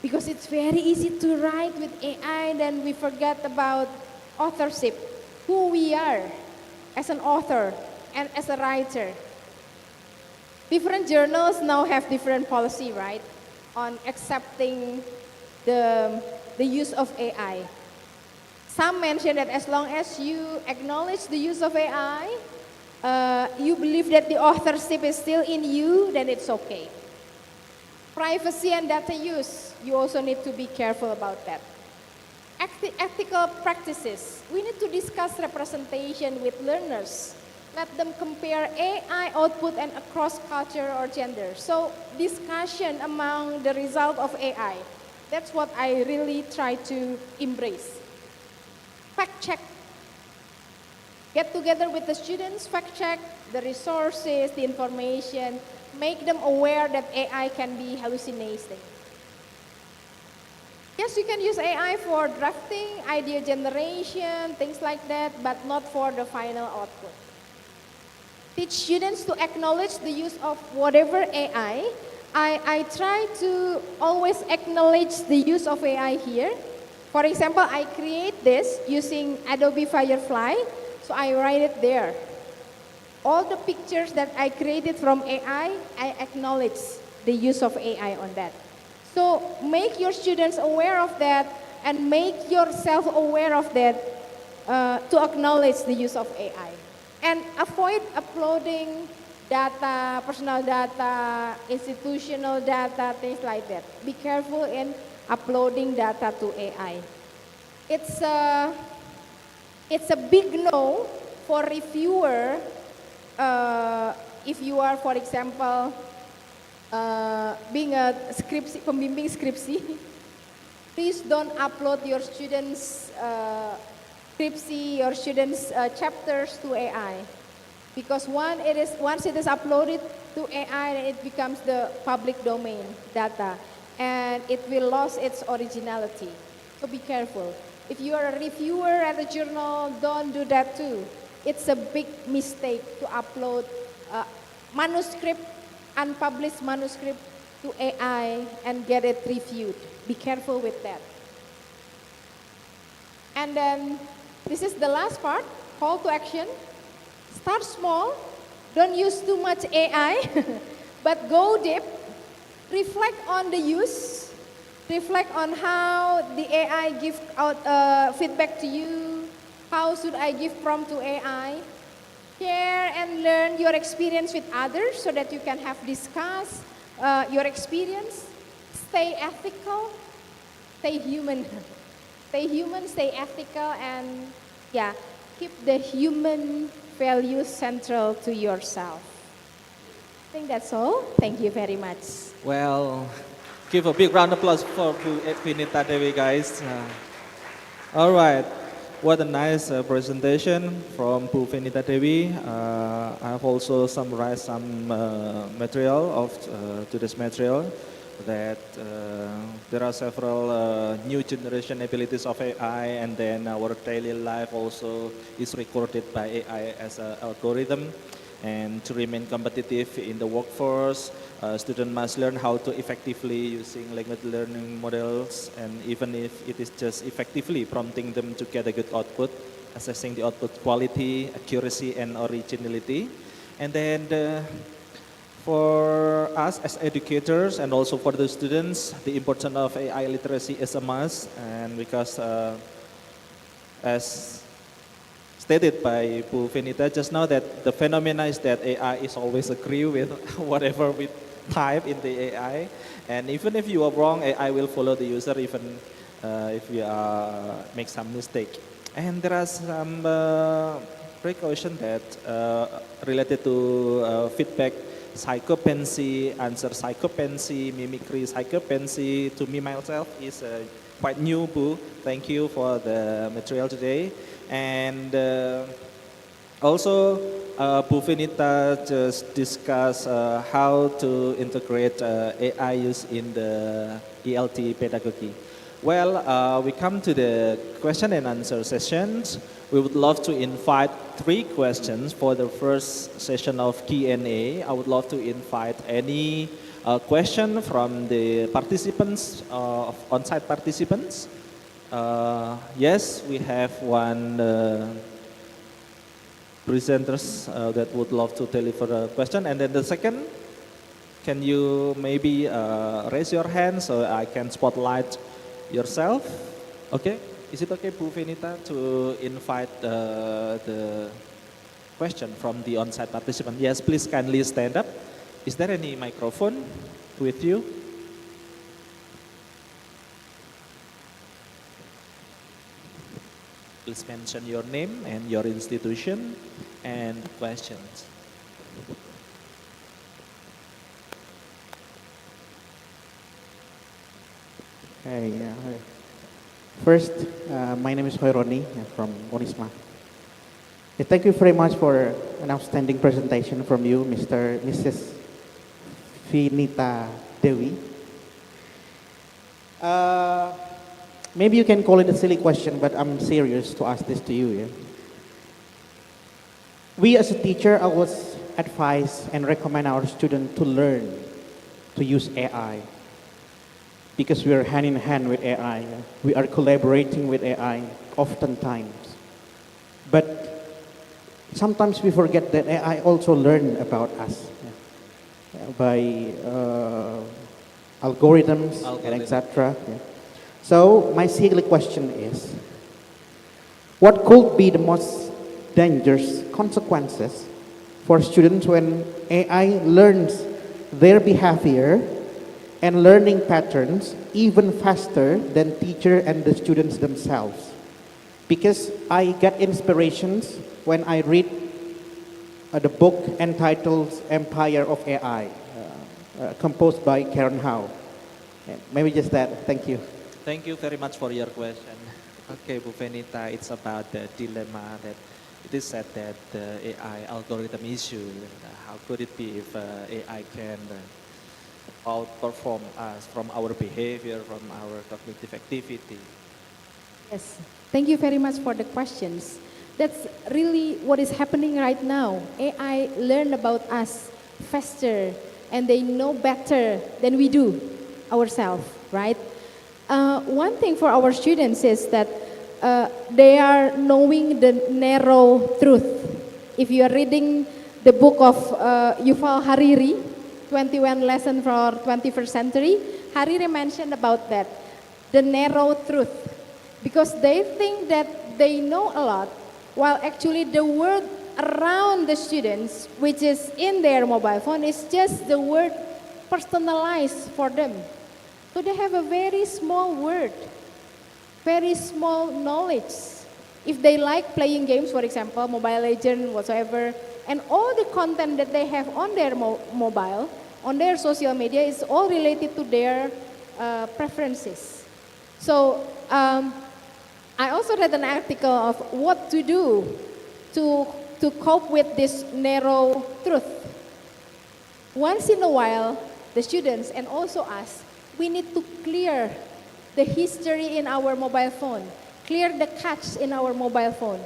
Because it's very easy to write with AI, then we forget about authorship, who we are as an author and as a writer. Different journals now have different policy, right, on accepting the use of AI. Some mention that as long as you acknowledge the use of AI, you believe that the authorship is still in you, then it's okay. Privacy and data use, you also need to be careful about that. Ethical practices, we need to discuss representation with learners. Let them compare AI output and across culture or gender. So discussion among the result of AI, that's what I really try to embrace. Fact check. Get together with the students, fact check the resources, the information, make them aware that AI can be hallucinating. Yes, you can use AI for drafting, idea generation, things like that, but not for the final output. Teach students to acknowledge the use of whatever AI. I try to always acknowledge the use of AI here. For example, I create this using Adobe Firefly, so I write it there. All the pictures that I created from AI, I acknowledge the use of AI on that. So make your students aware of that and make yourself aware of that to acknowledge the use of AI. And avoid uploading data, personal data, institutional data, things like that. Be careful in uploading data to AI. It's a big no for reviewer if you are, for example, being a pembimbing skripsi. Please don't upload your students' skripsi, your students' chapters to AI. Because once it is uploaded to AI, it becomes the public domain data, and it will lose its originality. So be careful. If you are a reviewer at a journal, don't do that too. It's a big mistake to upload manuscript, unpublished manuscript to AI and get it reviewed. Be careful with that. And then this is the last part, call to action. Start small, don't use too much AI, but go deep. Reflect on the use. Reflect on how the AI gives out feedback to you. How should I give prompt to AI? Share and learn your experience with others so that you can have discuss your experience. Stay ethical, stay human. Stay human, stay ethical, and yeah, keep the human values central to yourself. I think that's all. Thank you very much. Well, give a big round of applause for Vinita Dewi, guys. All right. What a nice presentation from Bu Vinita Dewi. I have also summarized some material of today's material that there are several new generation abilities of AI, and then our daily life also is recorded by AI as an algorithm. And to remain competitive in the workforce, students must learn how to effectively using language learning models, and even if it is just effectively prompting them to get a good output, assessing the output quality, accuracy, and originality. And then for us as educators and also for the students, the importance of AI literacy is a must, and because as stated by Bu Venita just now, that the phenomena is that AI is always agree with whatever we type in the AI, and even if you are wrong, AI will follow the user even if you make some mistake. And there are some precaution that related to feedback psychopansy, answer psychopansy, mimicry psychopansy. To me myself is quite new, Bu. Thank you for the material today. And also, Bu Venita just discussed how to integrate AI use in the ELT pedagogy. Well, we come to the question and answer sessions. We would love to invite 3 questions for the first session of Q&A. I would love to invite any question from the participants, on-site participants. Yes, we have one presenters that would love to deliver a question. And then the second, can you maybe raise your hand so I can spotlight yourself? Okay, is it okay, Bu Venita, to invite the question from the on-site participant? Yes, please kindly stand up. Is there any microphone with you? Please mention your name and your institution and questions. Hey, first, my name is Hoironi from Unisma. Thank you very much for an outstanding presentation from you, Mrs. Venita Dewi. Maybe you can call it a silly question, but I'm serious to ask this to you. Yeah? We as a teacher, I always advise and recommend our students to learn to use AI. Because we are hand in hand with AI. We are collaborating with AI oftentimes. But sometimes we forget that AI also learn about us by algorithms and etc. So my silly question is, what could be the most dangerous consequences for students when AI learns their behavior and learning patterns even faster than teacher and the students themselves? Because I get inspirations when I read the book entitled Empire of AI, composed by Karen Howe. Maybe just that. Thank you. Thank you very much for your question. Okay, Bu Venita, it's about the dilemma that it is said that the AI algorithm issue. How could it be if AI can outperform us from our behavior, from our cognitive activity? Yes, thank you very much for the questions. That's really what is happening right now. AI learn about us faster and they know better than we do ourselves, right? One thing for our students is that they are knowing the narrow truth. If you are reading the book of Yuval Harari, 21 Lessons for 21st Century, Hariri mentioned about that, the narrow truth. Because they think that they know a lot, while actually the word around the students, which is in their mobile phone, is just the word personalized for them. So they have a very small word, very small knowledge. If they like playing games, for example, Mobile Legends, whatsoever, and all the content that they have on their mobile, on their social media, is all related to their preferences. So I also read an article of what to do to cope with this narrow truth. Once in a while, the students and also us, we need to clear the history in our mobile phone, clear the cache in our mobile phone.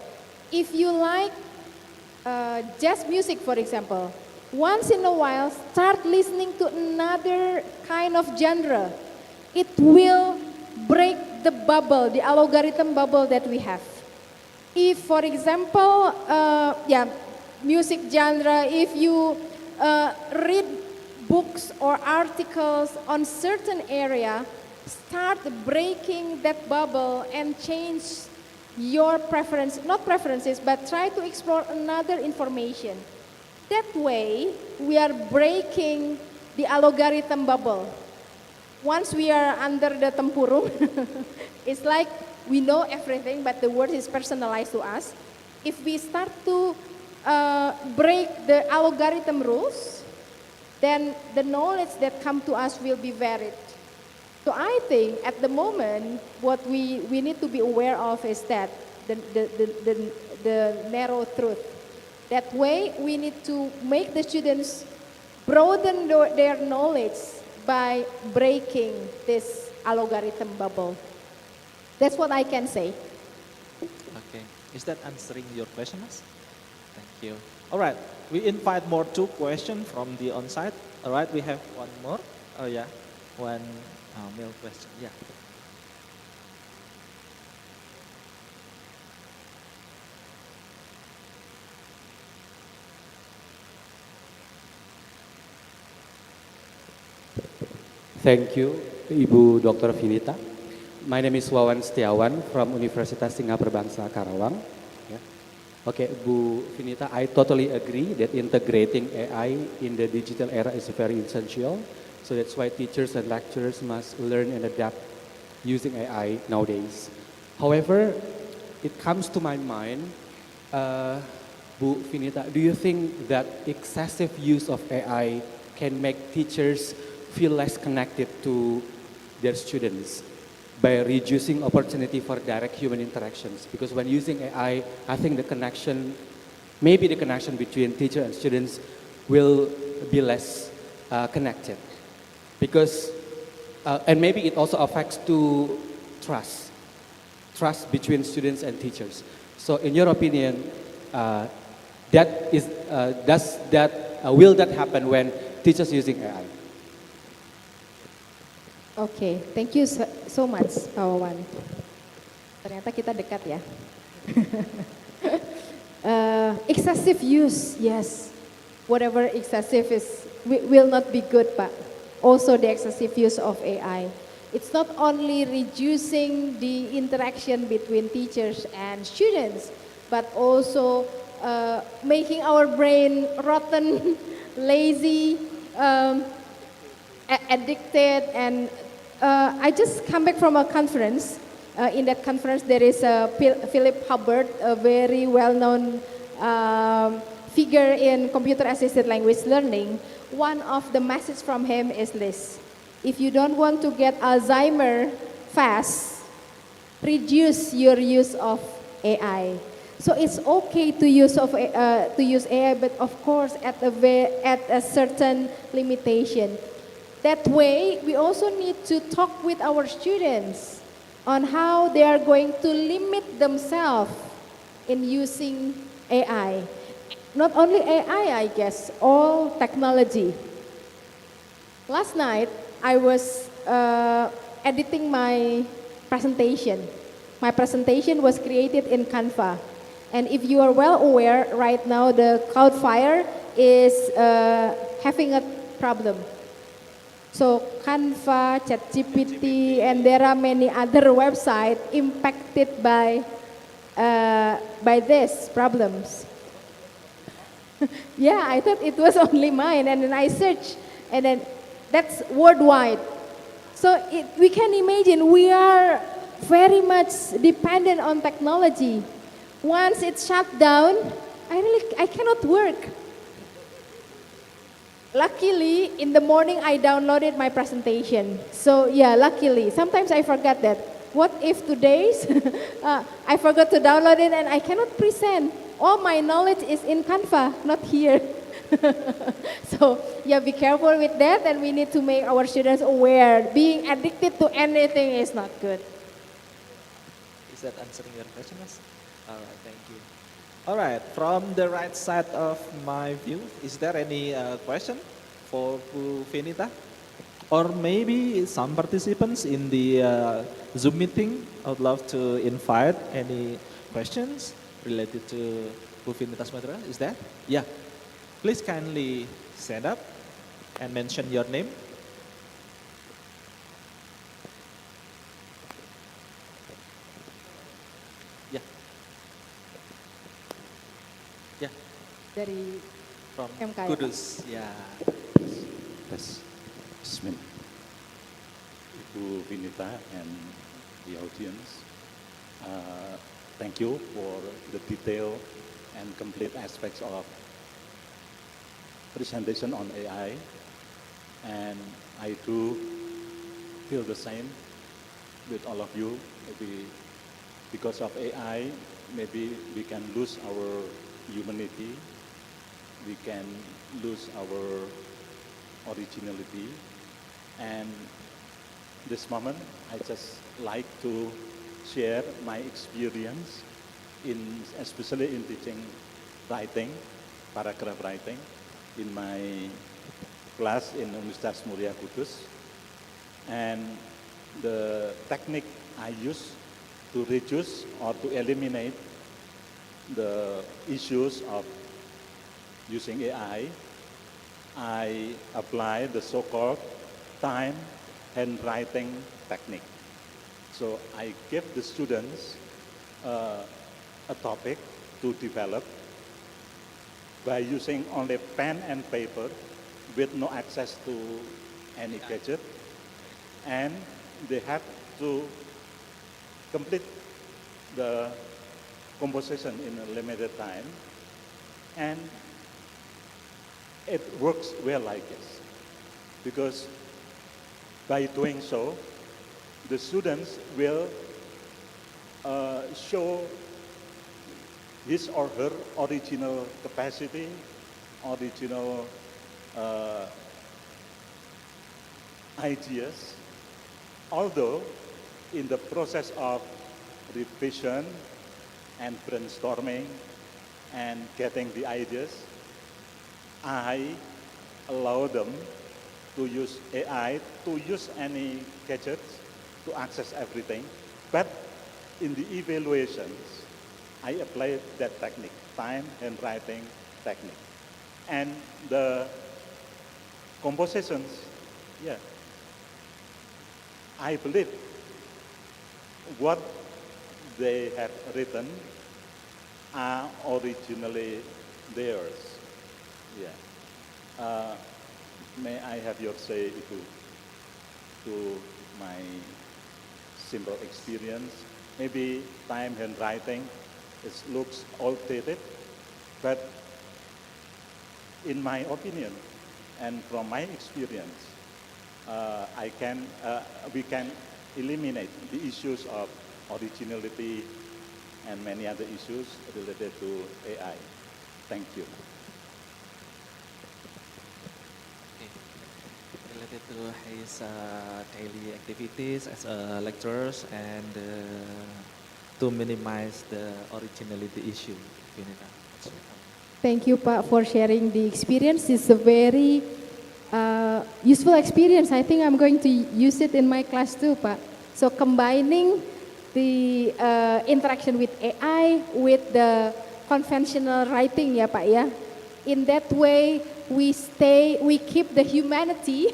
If you like jazz music, for example, once in a while, start listening to another kind of genre. It will break the bubble, the algorithm bubble that we have. If, for example, music genre, if you read books or articles on certain area, start breaking that bubble and change your preference, not preferences, but try to explore another information. That way, we are breaking the algorithm bubble. Once we are under the tempurung, it's like we know everything, but the word is personalized to us. If we start to break the algorithm rules, then the knowledge that come to us will be varied. So I think at the moment, what we need to be aware of is that the narrow truth. That way, we need to make the students broaden their knowledge by breaking this algorithm bubble. That's what I can say. Okay, is that answering your questions? Thank you. All right, we invite more 2 questions from the on-site. All right, we have one more. Oh yeah, one male question. Yeah. Thank you, Ibu Dr. Vinita. My name is Wawan Setiawan from Universitas Singapura Bangsa Karawang. Yeah. Okay, Bu Vinita, I totally agree that integrating AI in the digital era is very essential. So that's why teachers and lecturers must learn and adapt using AI nowadays. However, it comes to my mind, Bu Vinita, do you think that excessive use of AI can make teachers feel less connected to their students by reducing opportunity for direct human interactions? Because when using AI, I think the connection, maybe the connection between teacher and students will be less connected. Because, and maybe it also affects to trust between students and teachers. So in your opinion, will that happen when teachers using AI? Okay, thank you so much, Pak Wawan. Ternyata kita dekat ya. Excessive use, yes. Whatever excessive is will not be good, Pak. Also the excessive use of AI. It's not only reducing the interaction between teachers and students, but also making our brain rotten, lazy, addicted, and I just come back from a conference. In that conference, there is Philip Hubbard, a very well-known figure in computer-assisted language learning. One of the messages from him is this: if you don't want to get Alzheimer fast, reduce your use of AI. So it's okay to use AI, but of course at a certain limitation. That way, we also need to talk with our students on how they are going to limit themselves in using AI. Not only AI, I guess, all technology. Last night, I was editing my presentation. My presentation was created in Canva. And if you are well aware, right now the Cloudflare is having a problem. So Canva, ChatGPT, and there are many other websites impacted by these problems. Yeah, I thought it was only mine, and then I searched, and then that's worldwide. So we can imagine we are very much dependent on technology. Once it's shut down, I cannot work. Luckily, in the morning, I downloaded my presentation. So yeah, luckily. Sometimes I forget that. What if today's, I forgot to download it and I cannot present. All my knowledge is in Canva, not here. So yeah, be careful with that, and we need to make our students aware. Being addicted to anything is not good. Is that answering your question? All right, thank you. All right, from the right side of my view, is there any question for Bu Vinita? Or maybe some participants in the Zoom meeting? I would love to invite any questions related to Bufinitas Matra, is that? Yeah. Please kindly stand up and mention your name. Yeah. Yeah. Dari From MK ya, Pak? Kudus. Yeah. Yes. Bismillah. Ibu Vinita and the audience, thank you for the detailed and complete aspects of presentation on AI. And I do feel the same with all of you. Maybe because of AI, maybe we can lose our humanity. We can lose our originality. And this moment, I just like to share my experience especially in teaching writing, paragraph writing, in my class in Universitas Muria Kudus. And the technique I use to reduce or to eliminate the issues of using AI, I apply the so-called time handwriting technique. So I give the students a topic to develop by using only pen and paper with no access to any gadget, and they have to complete the composition in a limited time, and it works well like this, because by doing so, the students will show his or her original capacity, original ideas, although in the process of revision and brainstorming and getting the ideas, I allow them to use AI, to use any gadgets, to access everything. But in the evaluations, I apply that technique, time handwriting technique. And the compositions, yeah, I believe what they have written are originally theirs. Yeah. May I have your say to my simple experience? Maybe time handwriting looks outdated, but in my opinion and from my experience, we can eliminate the issues of originality and many other issues related to AI. Thank you. Related to his daily activities as a lecturers and to minimize the originality issue. Vinita. Thank you, Pak, for sharing the experience. It's a very useful experience. I think I'm going to use it in my class too, Pak. So combining the interaction with AI with the conventional writing, ya Pak ya. In that way, we keep the humanity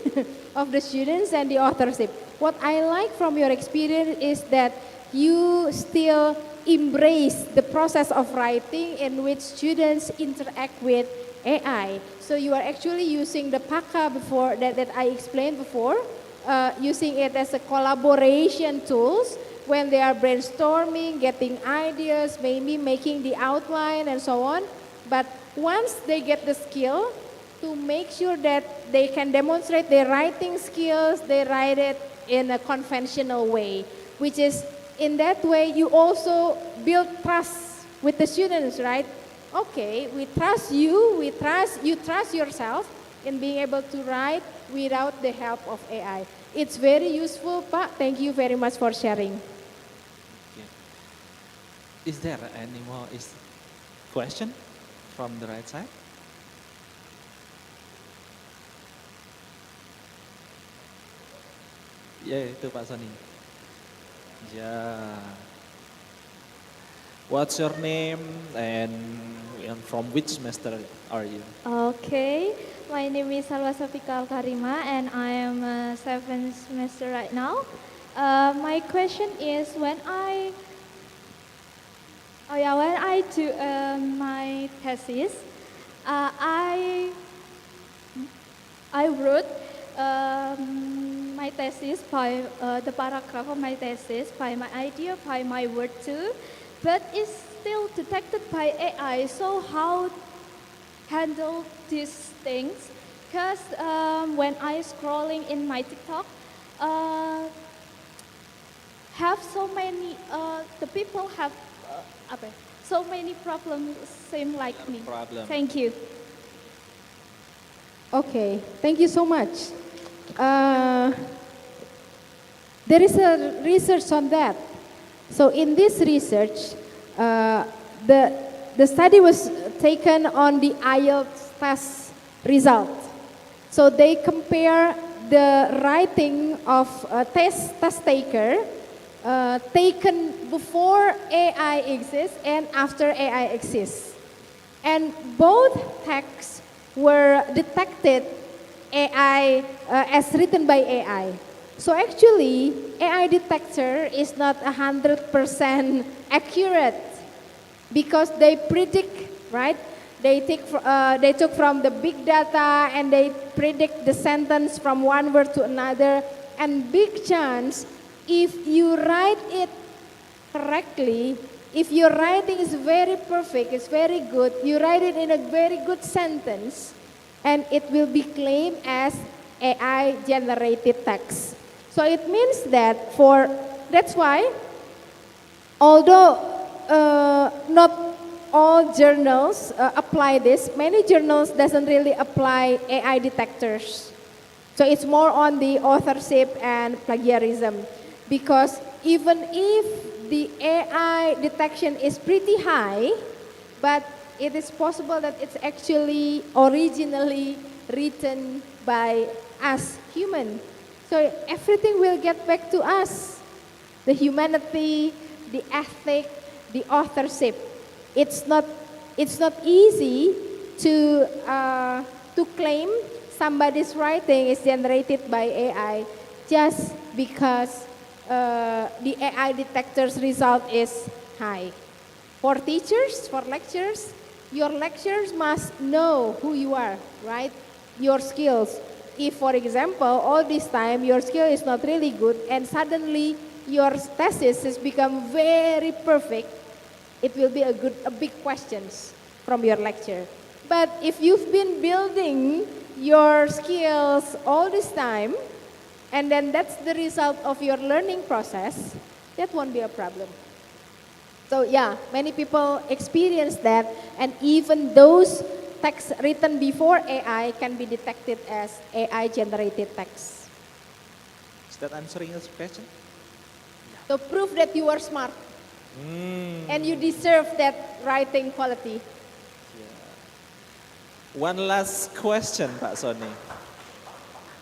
of the students and the authorship. What I like from your experience is that you still embrace the process of writing in which students interact with AI. So you are actually using the PAKA before that I explained before, using it as a collaboration tools when they are brainstorming, getting ideas, maybe making the outline and so on. But once they get the skill to make sure that they can demonstrate their writing skills, they write it in a conventional way, which is in that way you also build trust with the students, right? Okay, we trust you, you trust yourself in being able to write without the help of AI. It's very useful, Pak. Thank you very much for sharing. Okay. Is there any more question from the right side? Ya, itu Pak Sony. Ya. What's your name and from which semester are you? Okay, my name is Salwa Safika Karima and I am a 7th semester right now. My question is when I do my thesis, I wrote my thesis by the paragraph of my thesis by my idea, by my word too, but it's still detected by AI. So how handle these things? Because when I scrolling in my TikTok, have so many the people have so many problems same like me. Thank you. Okay, thank you so much. There is a research on that. So in this research, the study was taken on the IELTS test result. So they compare the writing of a test taker taken before AI exists and after AI exists. And both texts were detected AI as written by AI. So actually, AI detector is not 100% accurate because they predict, right? They took from the big data and they predict the sentence from one word to another. And big chance, if you write it correctly, if your writing is very perfect, it's very good, you write it in a very good sentence, and it will be claimed as AI generated text. So it means that that's why, although not all journals apply this, many journals doesn't really apply AI detectors. So it's more on the authorship and plagiarism, because even if the AI detection is pretty high, but it is possible that it's actually originally written by us human. So everything will get back to us. The humanity, the ethic, the authorship. It's not easy to claim somebody's writing is generated by AI just because the AI detector's result is high. For teachers, for lecturers, your lecturers must know who you are, right? Your skills. If, for example, all this time your skill is not really good and suddenly your thesis has become very perfect, it will be a big questions from your lecturer. But if you've been building your skills all this time, and then that's the result of your learning process, that won't be a problem. So yeah, many people experience that, and even those texts written before AI can be detected as AI generated text. Is that answering your question? So prove that you are smart and you deserve that writing quality. One last question, Pak Sony.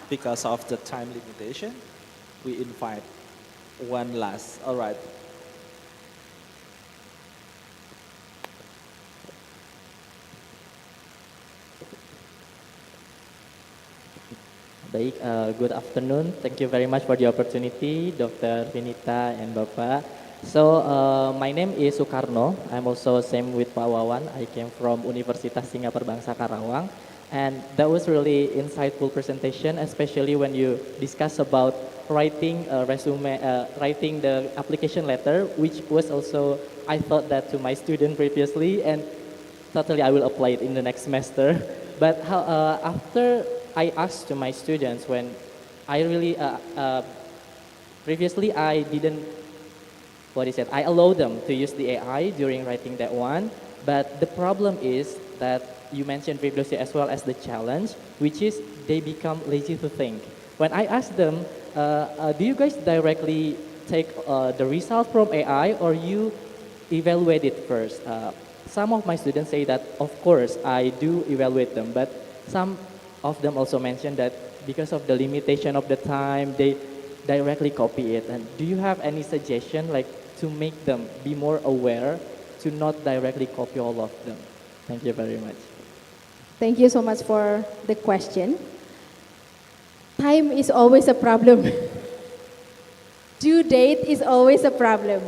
Because of the time limitation, we invite one last. All right. Baik, good afternoon. Thank you very much for the opportunity, Dr. Vinita and Bapak. So, my name is Sukarno. I'm also same with Pak Wawan. I came from Universitas Singapura Bangsa Karawang. And that was really insightful presentation, especially when you discuss about writing a resume, writing the application letter, which was also, I thought that to my student previously, and totally I will apply it in the next semester. But after I asked to my students when I really, previously I didn't, I allowed them to use the AI during writing that one, but the problem is that you mentioned previously as well as the challenge, which is they become lazy to think. When I ask them, do you guys directly take the result from AI or you evaluate it first? Some of my students say that, of course, I do evaluate them, but some of them also mentioned that because of the limitation of the time, they directly copy it. And do you have any suggestion like to make them be more aware to not directly copy all of them. Thank you very much. Thank you so much for the question. Time is always a problem. Due date is always a problem.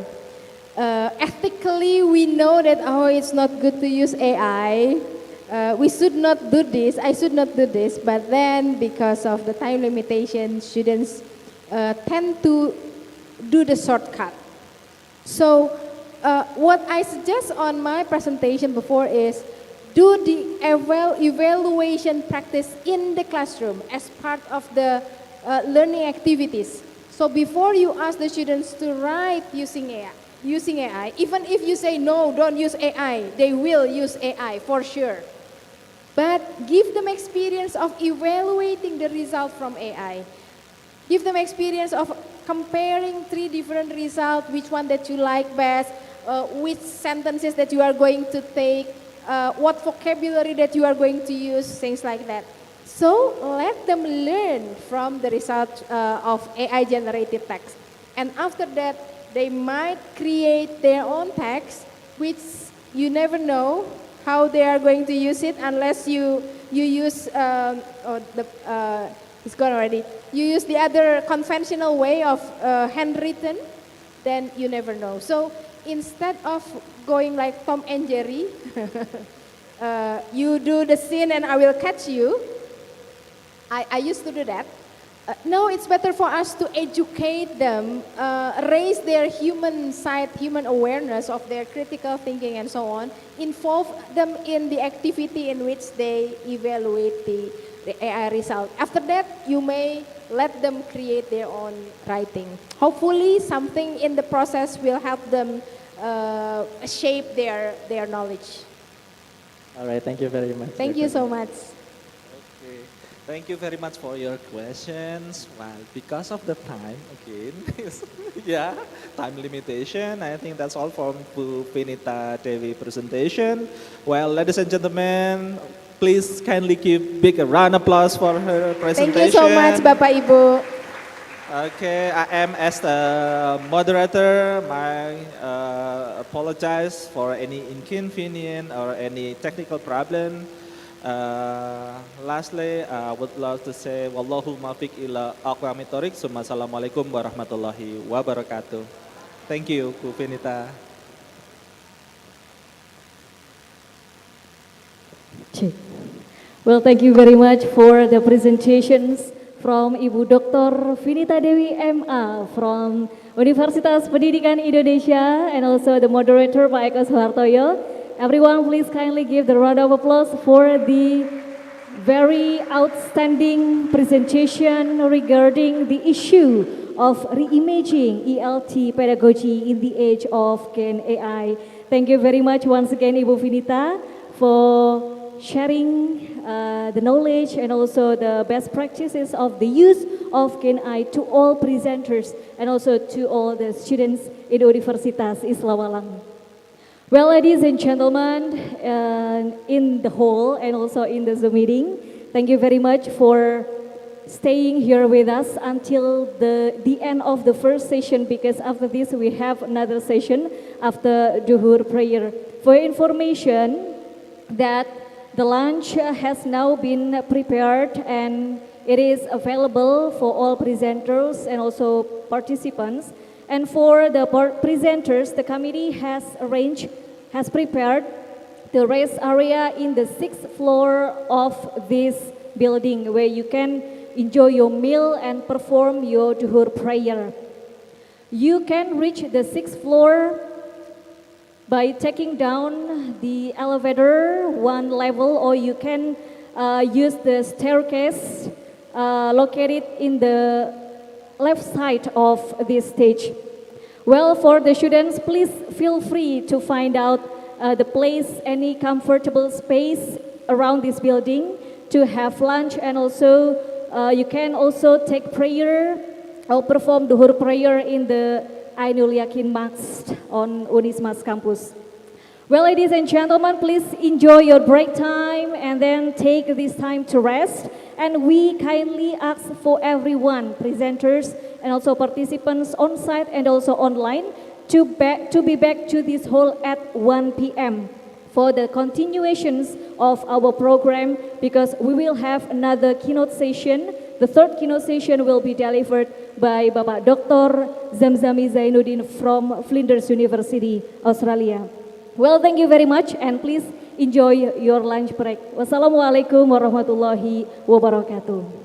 Ethically, we know that, oh, it's not good to use AI. We should not do this, I should not do this, but then because of the time limitation, students tend to do the shortcut. So what I suggest on my presentation before is do the evaluation practice in the classroom as part of the learning activities. So before you ask the students to write using AI, even if you say no, don't use AI, they will use AI for sure. But give them experience of evaluating the result from AI. Give them experience of comparing 3 different results, which one that you like best, which sentences that you are going to take, what vocabulary that you are going to use, things like that. So let them learn from the result of AI-generated text. And after that, they might create their own text, which you never know how they are going to use it unless you use it's gone already. You use the other conventional way of handwritten, then you never know. So instead of going like Tom and Jerry, you do the scene and I will catch you. I used to do that. No, it's better for us to educate them, raise their human side, human awareness of their critical thinking and so on, involve them in the activity in which they evaluate the AI result. After that, you may let them create their own writing. Hopefully, something in the process will help them shape their knowledge. All right, thank you very much. Thank you so much. Okay. Thank you very much for your questions. Well, because of the time, again, yeah, time limitation, I think that's all from Bu Vinita Dewi presentation. Well, ladies and gentlemen, please kindly give big a round of applause for her presentation. Thank you so much, Bapak Ibu. Okay, I am as the moderator. I apologize for any inconvenience or any technical problem. Lastly, I would love to say, Wallahu muwaffiq ila aqwamit thoriq. Assalamualaikum warahmatullahi wabarakatuh. Thank you, Bu Vinita. Well, thank you very much for the presentations from Ibu Dr. Vinita Dewi MA from Universitas Pendidikan Indonesia and also the moderator Pak Eko Suhartoyo. Everyone, please kindly give the round of applause for the very outstanding presentation regarding the issue of reimaging ELT pedagogy in the age of Gen AI. Thank you very much once again, Ibu Vinita, for sharing the knowledge and also the best practices of the use of Gen AI to all presenters and also to all the students in Universitas Islam Malang. Well, ladies and gentlemen, in the hall and also in the Zoom meeting, thank you very much for staying here with us until the end of the first session, because after this we have another session after Duhur prayer. For your information, that the lunch has now been prepared and it is available for all presenters and also participants. And for the presenters, the committee has prepared the rest area in the 6th floor of this building where you can enjoy your meal and perform your Duhur prayer. You can reach the 6th floor by taking down the elevator 1 level, or you can use the staircase located in the left side of this stage. Well, for the students, please feel free to find out the place, any comfortable space around this building to have lunch, and also you can also take prayer or perform Duhur prayer in the Ainul Yakin Mosque on Unismas campus. Well, ladies and gentlemen, please enjoy your break time and then take this time to rest. And we kindly ask for everyone, presenters and also participants on site and also online, to be back to this hall at 1 p.m. for the continuations of our program, because we will have another keynote session. The third keynote session will be delivered by Bapak Dr. Zamzami Zainuddin from Flinders University, Australia. Well, thank you very much, and please enjoy your lunch break. Wassalamualaikum warahmatullahi wabarakatuh.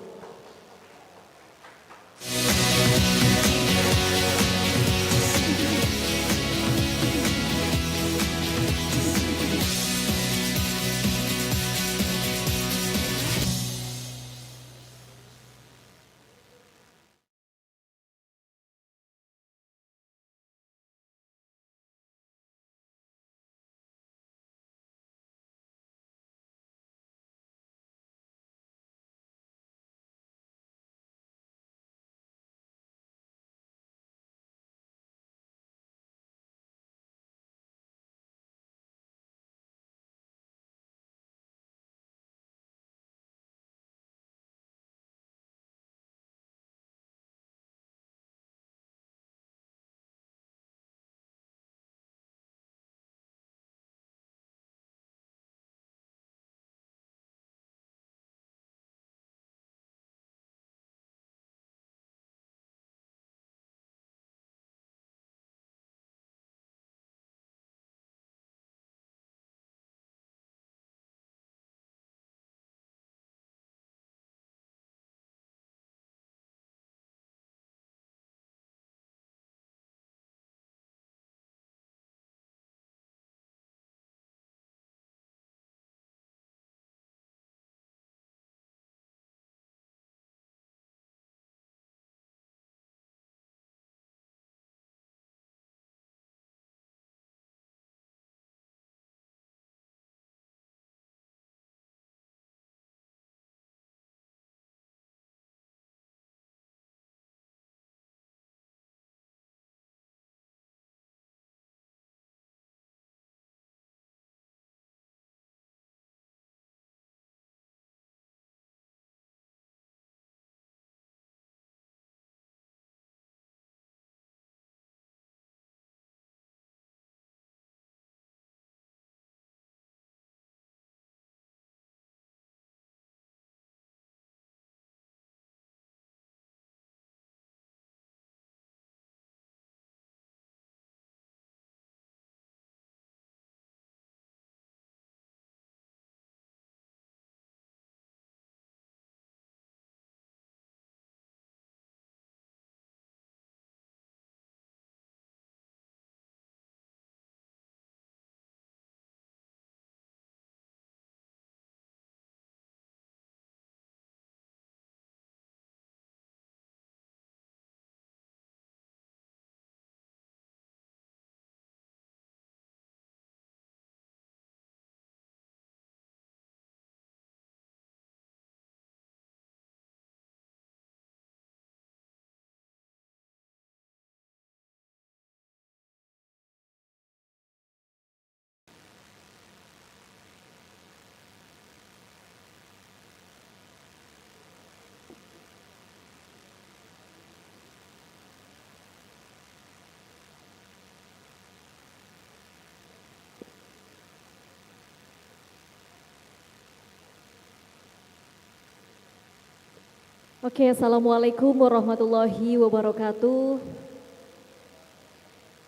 Okay, Assalamualaikum warahmatullahi wabarakatuh.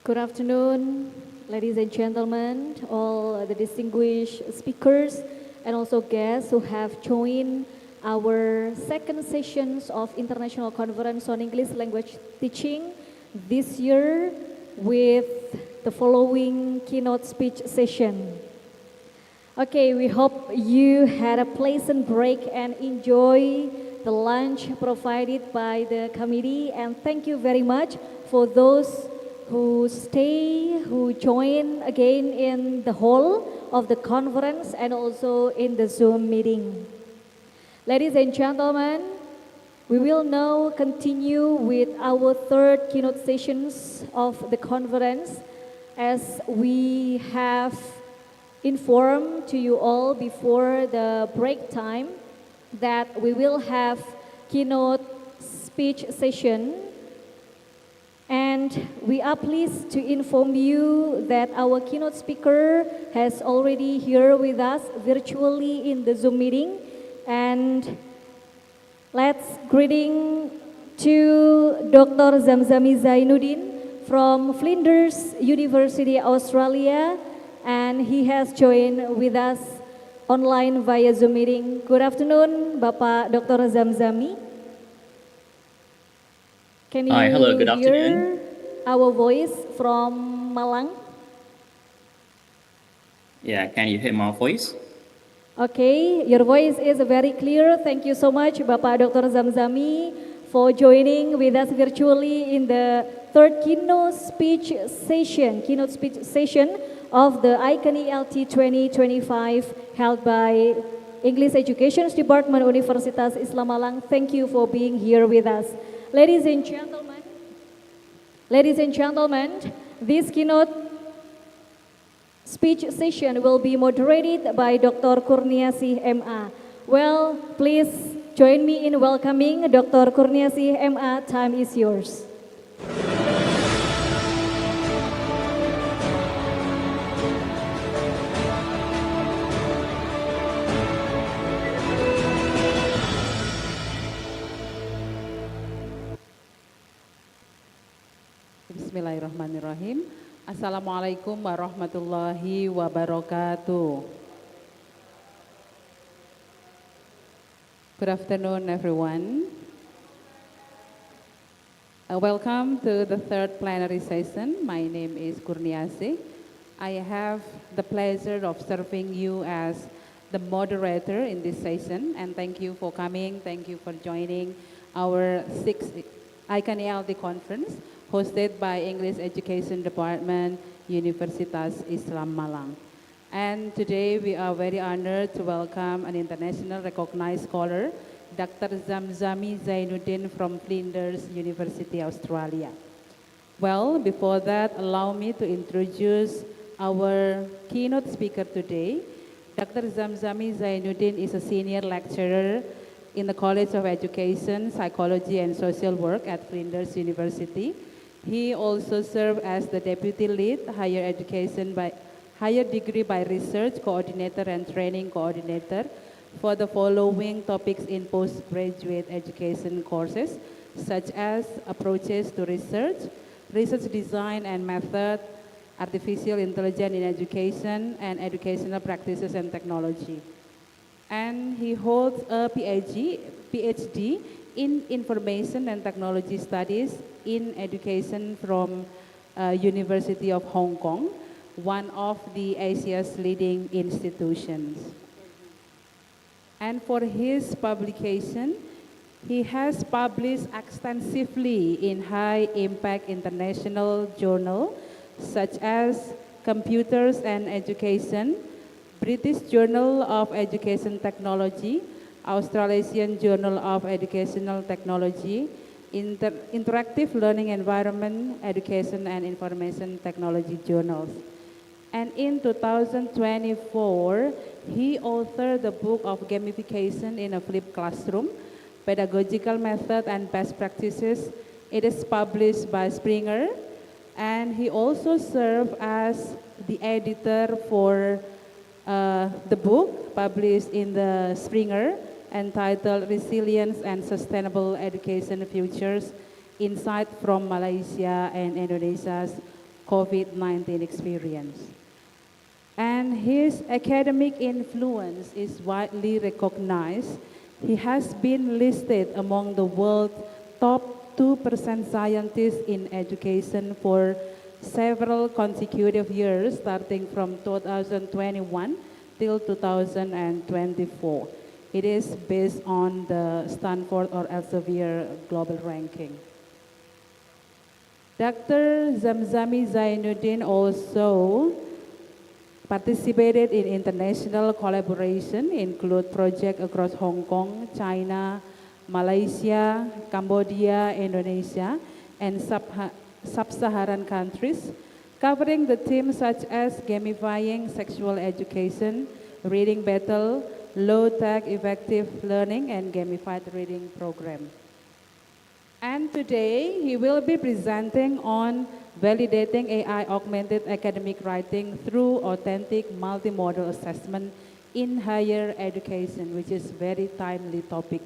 Good afternoon, ladies and gentlemen, all the distinguished speakers and also guests who have joined our second sessions of International Conference on English Language Teaching this year with the following keynote speech session. Okay, we hope you had a pleasant break and enjoy the lunch provided by the committee, and thank you very much for those who stay, who join again in the hall of the conference and also in the Zoom meeting. Ladies and gentlemen, we will now continue with our third keynote sessions of the conference, as we have informed to you all before the break time that we will have keynote speech session And we are pleased to inform you that our keynote speaker has already here with us virtually in the Zoom meeting. And let's greeting to Dr. Zamzami Zainuddin from Flinders University, Australia. And he has joined with us online via Zoom meeting. Good afternoon, Bapak Dr. Zamzami. Can you Hi, hello, good hear afternoon. our voice from Malang? Yeah, can you hear my voice? Okay, your voice is very clear. Thank you so much, Bapak Dr. Zamzami, for joining with us virtually in the third keynote speech session of the ICANN ELT 2025 held by English Education Department, Universitas Islam Malang. Thank you for being here with us. Ladies and gentlemen, this keynote speech session will be moderated by Dr. Kurniasih MA. Well, please join me in welcoming Dr. Kurniasih MA. Time is yours. Bismillahirrahmanirrahim. Assalamualaikum warahmatullahi wabarakatuh. Good afternoon, everyone. Welcome to the third plenary session. My name is Kurniasih. I have the pleasure of serving you as the moderator in this session, and thank you for coming. Thank you for joining our sixth ICANN ELT conference, hosted by English Education Department, Universitas Islam Malang. And today we are very honored to welcome an international recognized scholar, Dr. Zamzami Zainuddin from Flinders University, Australia. Well, before that, allow me to introduce our keynote speaker today. Dr. Zamzami Zainuddin is a senior lecturer in the College of Education, Psychology and Social Work at Flinders University. He also served as the Deputy Lead Higher Degree by Research Coordinator and Training Coordinator for the following topics in postgraduate education courses, such as Approaches to Research, Research Design and Method, Artificial Intelligence in Education, and Educational Practices and Technology. And he holds a PhD in Information and Technology Studies in Education from University of Hong Kong, one of the Asia's leading institutions. And for his publication, he has published extensively in high-impact international journals such as Computers and Education, British Journal of Education Technology, Australasian Journal of Educational Technology, Interactive Learning Environment, Education and Information Technology journals. And in 2024, he authored the book of Gamification in a Flipped Classroom, Pedagogical Method and Best Practices. It is published by Springer, and he also served as the editor for the book published in the Springer entitled Resilience and Sustainable Education Futures, Insight from Malaysia and Indonesia's COVID-19 Experience. And his academic influence is widely recognized. He has been listed among the world's top 2% scientists in education for several consecutive years, starting from 2021 till 2024. It is based on the Stanford or Elsevier global ranking. Dr. Zamzami Zainuddin also participated in international collaboration, include projects across Hong Kong, China, Malaysia, Cambodia, Indonesia, and sub-Saharan countries, covering the themes such as gamifying sexual education, reading battle, low-tech effective learning, and gamified reading program. And today he will be presenting on validating AI augmented academic writing through authentic multimodal assessment in higher education, which is very timely topic.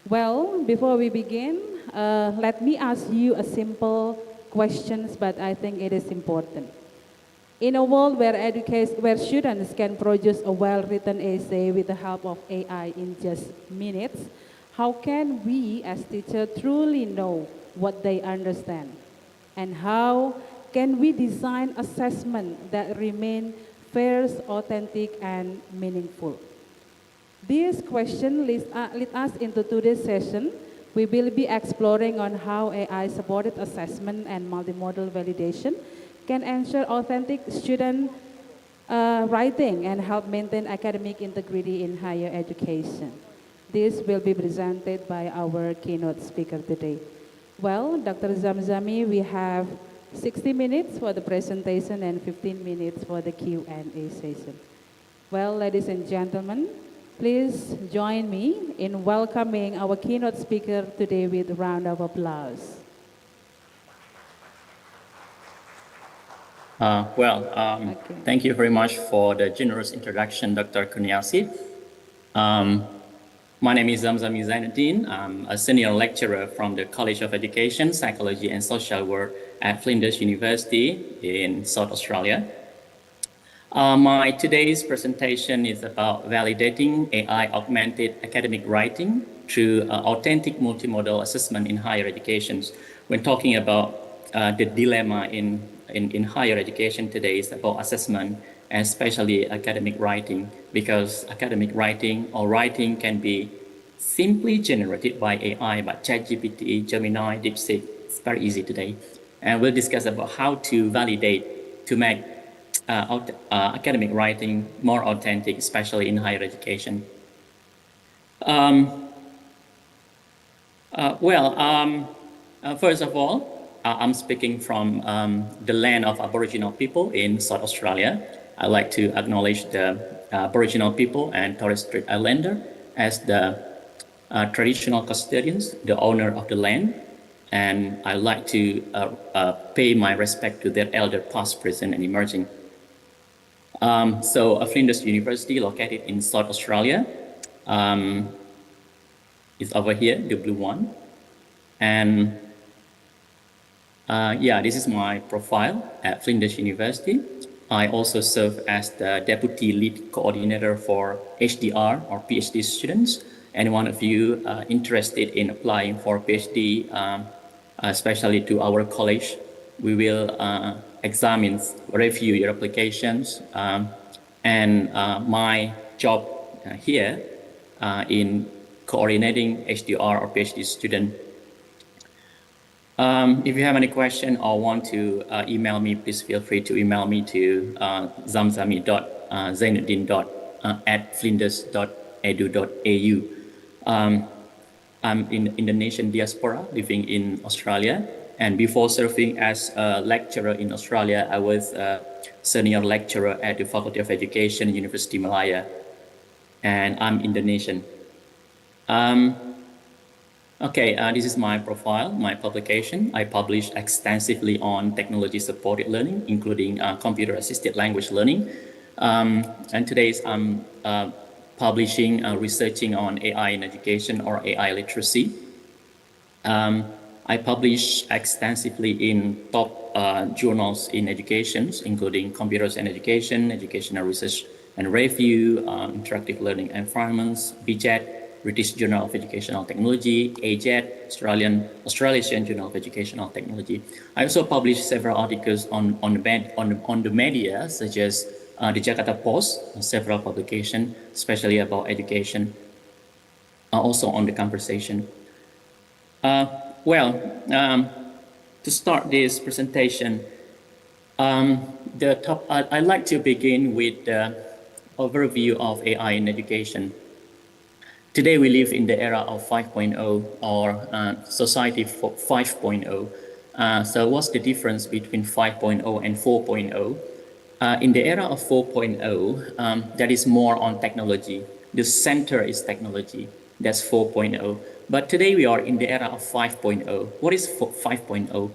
Well, before we begin, let me ask you a simple question, but I think it is important. In a world where students can produce a well-written essay with the help of AI in just minutes, how can we as teachers truly know what they understand? And how can we design assessment that remain fair, authentic, and meaningful? This question leads us into today's session. We will be exploring on how AI-supported assessment and multimodal validation can ensure authentic student writing and help maintain academic integrity in higher education. This will be presented by our keynote speaker today. Well, Dr. Zamzami, we have 60 minutes for the presentation and 15 minutes for the Q&A session. Well, ladies and gentlemen, please join me in welcoming our keynote speaker today with a round of applause. Thank you very much for the generous introduction, Dr. Kurniasi. My name is Zamzami Zainuddin. I'm a senior lecturer from the College of Education, Psychology and Social Work at Flinders University in South Australia. My today's presentation is about validating AI augmented academic writing through authentic multimodal assessment in higher education. When talking about the dilemma in higher education today is about assessment, and especially academic writing, because academic writing or writing can be simply generated by AI, but ChatGPT, Gemini, DeepSeek, it's very easy today. And we'll discuss about how to validate, to make academic writing more authentic, especially in higher education. First of all, I'm speaking from the land of Aboriginal people in South Australia. I'd like to acknowledge the Aboriginal people and Torres Strait Islander as the traditional custodians, the owner of the land. And I'd like to pay my respect to their elder past, present, and emerging. Flinders University, located in South Australia, is over here, the blue one. And this is my profile at Flinders University. I also serve as the Deputy Lead Coordinator for HDR or PhD students. Any one of you interested in applying for PhD, especially to our college, we will examine, review your applications. My job here in coordinating HDR or PhD student. If you have any question or want to email me, please feel free to email me to zamzami.zainuddin@flinders.edu.au. I'm in Indonesian diaspora living in Australia. And before serving as a lecturer in Australia, I was a senior lecturer at the Faculty of Education, University Malaya. And I'm Indonesian. This is my profile, my publication. I publish extensively on technology-supported learning, including computer-assisted language learning. And today I'm publishing, researching on AI in education or AI literacy. I publish extensively in top journals in education, including Computers and Education, Educational Research and Review, Interactive Learning Environments, BJET, British Journal of Educational Technology, AJET, Australasian Journal of Educational Technology. I also published several articles on the media, such as the Jakarta Post, several publications, especially about education, also on the conversation. To start this presentation, I'd like to begin with the overview of AI in education. Today we live in the era of 5.0 or society 5.0. So what's the difference between 5.0 and 4.0? In the era of 4.0, that is more on technology. The center is technology. That's 4.0. But today we are in the era of 5.0. What is 5.0?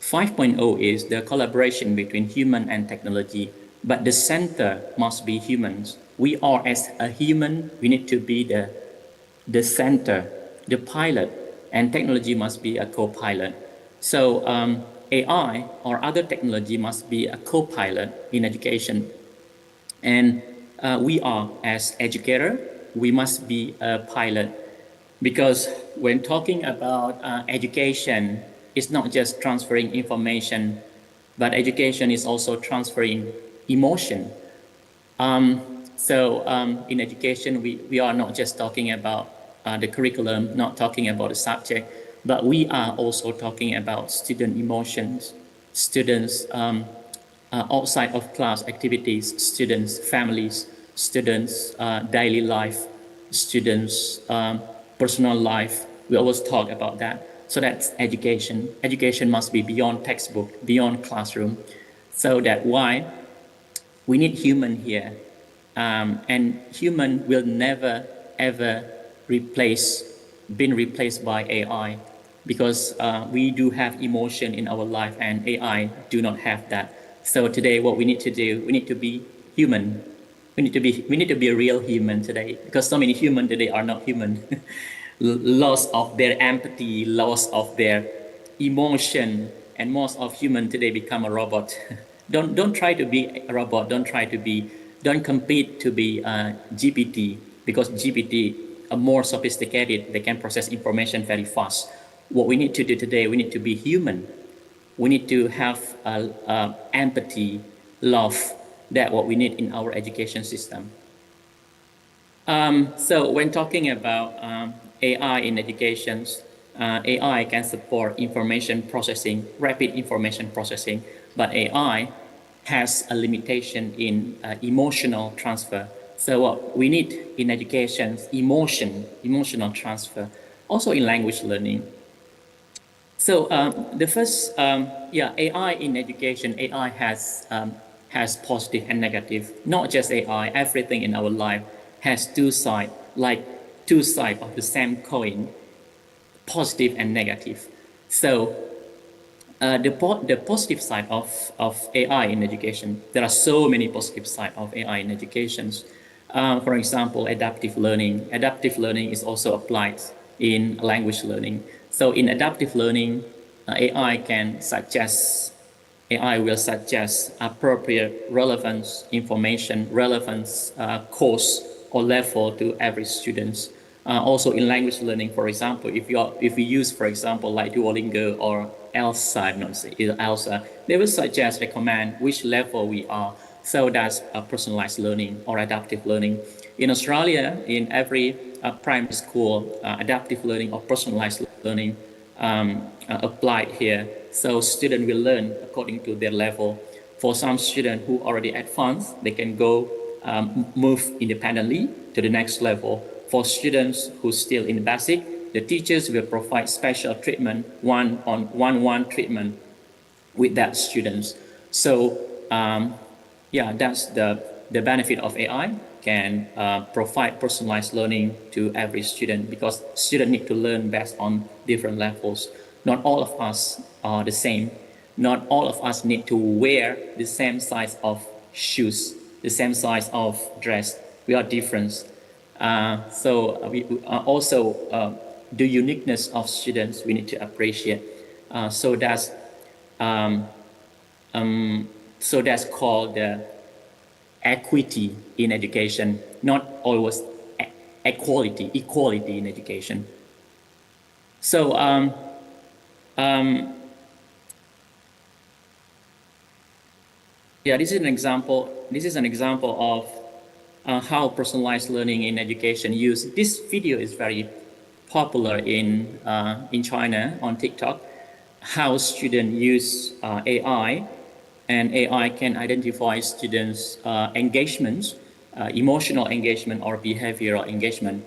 5.0 is the collaboration between human and technology, but the center must be humans. We are, as a human, we need to be the center, the pilot, and technology must be a co-pilot. So AI or other technology must be a co-pilot in education. And we are, as educator, we must be a pilot, because when talking about education, it's not just transferring information, but education is also transferring emotion. In education, we are not just talking about the curriculum, not talking about the subject, but we are also talking about student emotions, students outside of class activities, students' families, students' daily life, students' personal life. We always talk about that. So that's education. Education must be beyond textbook, beyond classroom. So that's why we need human here. And human will never, ever been replaced by AI, because we do have emotion in our life and AI do not have that. So today what we need to do, we need to be human. We need to be a real human today, because so many humans today are not human. Loss of their empathy, loss of their emotion, and most of humans today become a robot. Don't try to be a robot. Don't compete to be GPT, because GPT are more sophisticated. They can process information very fast. What we need to do today, we need to be human. We need to have empathy, love. That's what we need in our education system. So when talking about AI in education, AI can support information processing, rapid information processing, but AI has a limitation in emotional transfer. So what we need in education, emotional transfer, also in language learning. So the first, AI in education, AI has positive and negative. Not just AI, everything in our life has two sides, like two sides of the same coin, positive and negative. So the positive side of AI in education, there are so many positive sides of AI in education. For example, adaptive learning. Adaptive learning is also applied in language learning. So in adaptive learning, AI will suggest appropriate relevance information, relevance course or level to every student. Also in language learning, for example, if we use, for example, like Duolingo or Elsa, they will recommend which level we are. So that's personalized learning or adaptive learning. In Australia, in every primary school, adaptive learning or personalized learning applied here. So students will learn according to their level. For some students who already advanced, they can go move independently to the next level. For students who still in basic, the teachers will provide special treatment, one-on-one treatment with that students. So that's the benefit of AI, can provide personalized learning to every student, because students need to learn based on different levels. Not all of us are the same. Not all of us need to wear the same size of shoes, the same size of dress. We are different. So we also the uniqueness of students we need to appreciate. So that's called the equity in education, not always equality in education. So this is an example. This is an example of how personalized learning in education use. This video is very popular in China on TikTok. How students use AI, and AI can identify students' engagements, emotional engagement or behavioral engagement,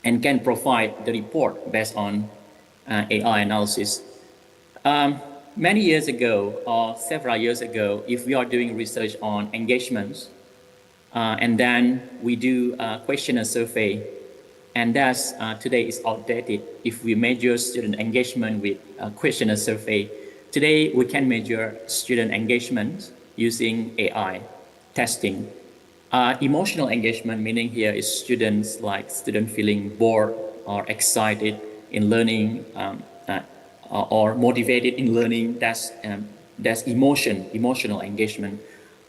and can provide the report based on AI analysis. Many years ago, or several years ago, if we are doing research on engagements, and then we do a questionnaire survey, And that's today is outdated. If we measure student engagement with a questionnaire survey, today we can measure student engagement using AI testing. Emotional engagement, meaning here is students feeling bored or excited in learning or motivated in learning. That's emotional engagement.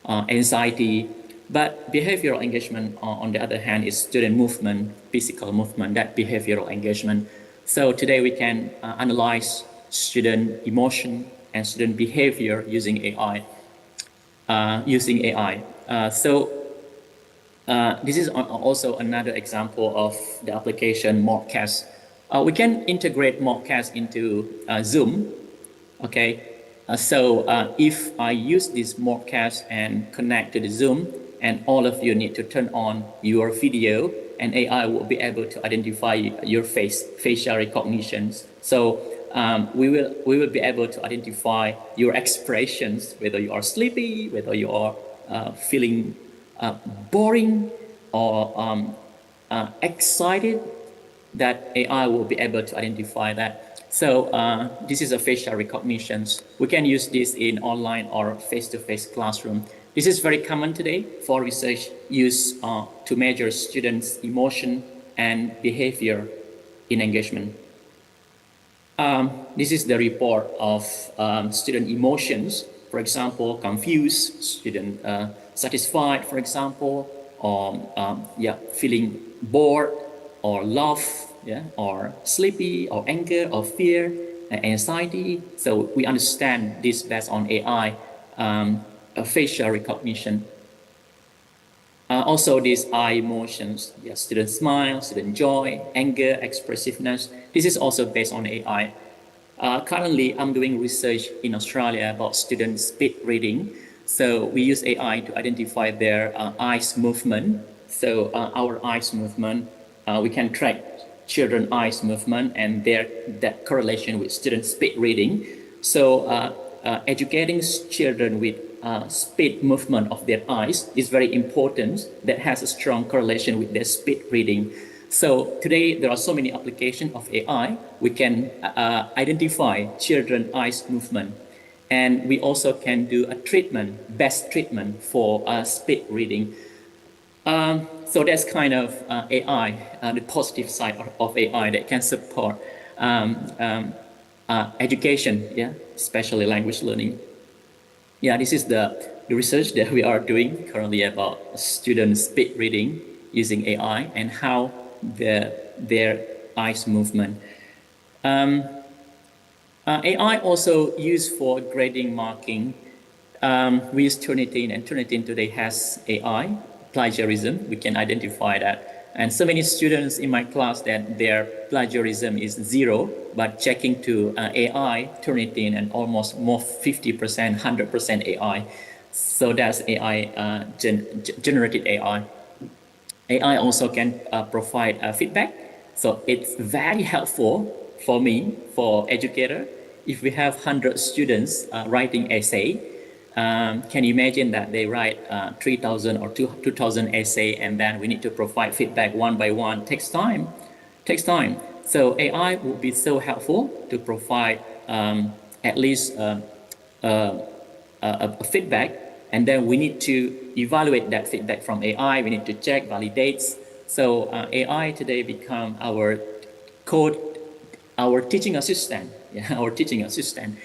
Anxiety. But behavioral engagement, on the other hand, is student movement, physical movement, that behavioral engagement. So today we can analyze student emotion and student behavior using AI. This is also another example of the application Mockcast. We can integrate Mockcast into Zoom. Okay, if I use this Mockcast and connect to the Zoom, and all of you need to turn on your video, and AI will be able to identify your facial recognitions. So we will be able to identify your expressions, whether you are sleepy, whether you are feeling boring or excited. That AI will be able to identify that. So this is a facial recognition. We can use this in online or face-to-face classroom. This is very common today for research use to measure students' emotion and behavior in engagement. This is the report of student emotions. For example, confused, student satisfied, for example, or feeling bored, or love, or sleepy, or anger, or fear, anxiety. So we understand this based on AI. Facial recognition. Also these eye emotions, student smile, student joy, anger, expressiveness. This is also based on AI. Currently, I'm doing research in Australia about student speed reading. So we use AI to identify their eyes movement. So our eyes movement, we can track children's eyes movement and that correlation with student speed reading. So educating children with speed movement of their eyes is very important. That has a strong correlation with their speed reading. So today there are so many applications of AI. We can identify children's eyes movement, and we also can do a treatment, best treatment for speed reading. So that's kind of AI, the positive side of AI that can support education, especially language learning. This is the research that we are doing currently about student speed reading using AI and how their eyes movement. AI also used for grading marking. We use Turnitin, and Turnitin today has AI, plagiarism. We can identify that. And so many students in my class that their plagiarism is 0, but checking to AI, Turnitin, and almost more 50%, 100% AI. So that's AI, generated AI. AI also can provide feedback. So it's very helpful for me, for educator. If we have 100 students writing essay, can you imagine that they write 3,000 or 2,000 essay, and then we need to provide feedback one by one? Takes time. So AI will be so helpful to provide at least a feedback, and then we need to evaluate that feedback from AI. We need to check, validate. So AI today become our teaching assistant. Our teaching assistant.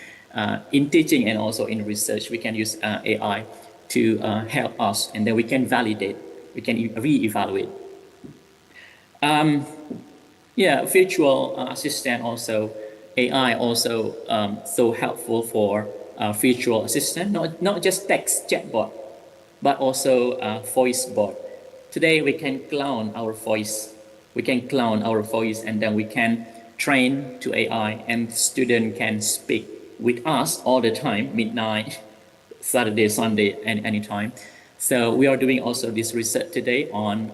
In teaching and also in research, we can use AI to help us, and then we can validate, we can re-evaluate. Virtual assistant also, AI also so helpful for virtual assistant, not just text chatbot, but also voice bot. Today we can clone our voice. And then we can train to AI, and student can speak with us all the time, midnight, Saturday, Sunday, and anytime. So we are doing also this research today on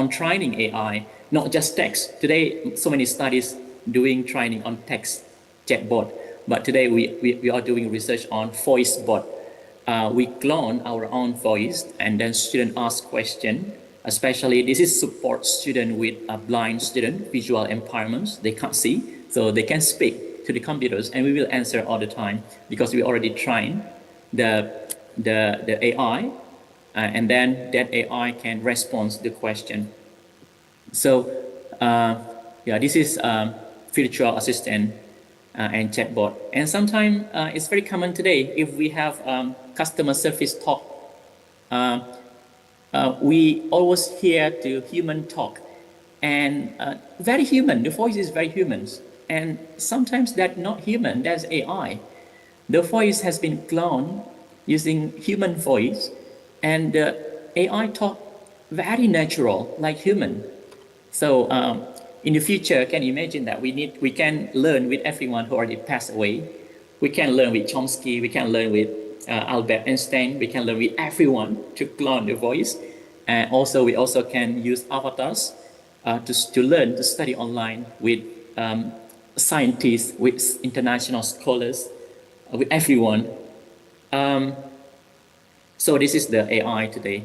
training AI, not just text. Today, so many studies doing training on text chatbot, but today we are doing research on voice bot. We clone our own voice, and then student ask question, Especially this is support student with a blind student, visual impairments, they can't see, so they can speak to the computers and we will answer all the time because we already trained the AI and then that AI can respond to the question. So yeah, this is virtual assistant and chatbot. And sometimes it's very common today if we have customer service talk. We always hear the human talk and very human, the voice is very human. And sometimes that's not human, that's AI. The voice has been cloned using human voice and the AI talk very natural, like human. So in the future, can you imagine that we can learn with everyone who already passed away. We can learn with Chomsky, we can learn with Albert Einstein, we can learn with everyone to clone the voice. And also, we also can use avatars to learn, to study online with scientists, with international scholars, with everyone. So this is the AI today.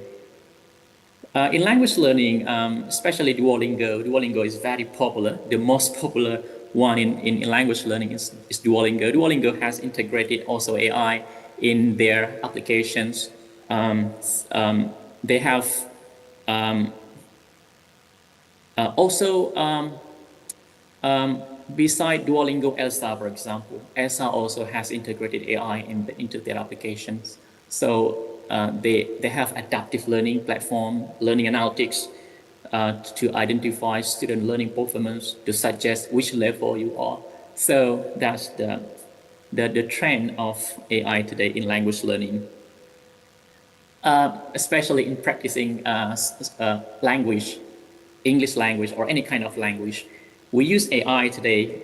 In language learning, especially Duolingo is very popular. The most popular one in language learning is Duolingo. Duolingo has integrated also AI in their applications. They have beside Duolingo, Elsa, for example, Elsa also has integrated AI into their applications. So they have adaptive learning platform, learning analytics to identify student learning performance, to suggest which level you are. So that's the trend of AI today in language learning. Especially in practicing language, English language or any kind of language. We use AI today.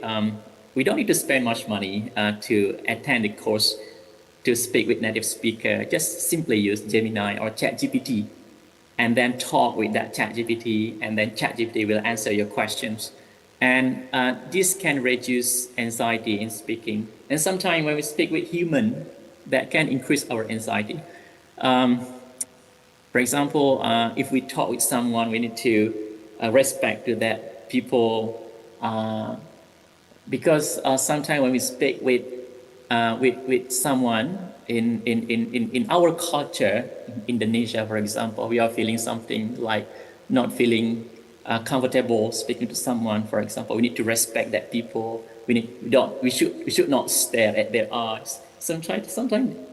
We don't need to spend much money to attend the course to speak with native speaker. Just simply use Gemini or ChatGPT and then talk with that ChatGPT, and then ChatGPT will answer your questions. And this can reduce anxiety in speaking. And sometimes when we speak with human, that can increase our anxiety. For example, if we talk with someone, we need to respect to that people, because sometimes when we speak with someone in our culture, in Indonesia, for example, we are feeling something like not feeling comfortable speaking to someone, for example. We need to respect that people. We should not stare at their eyes. Sometimes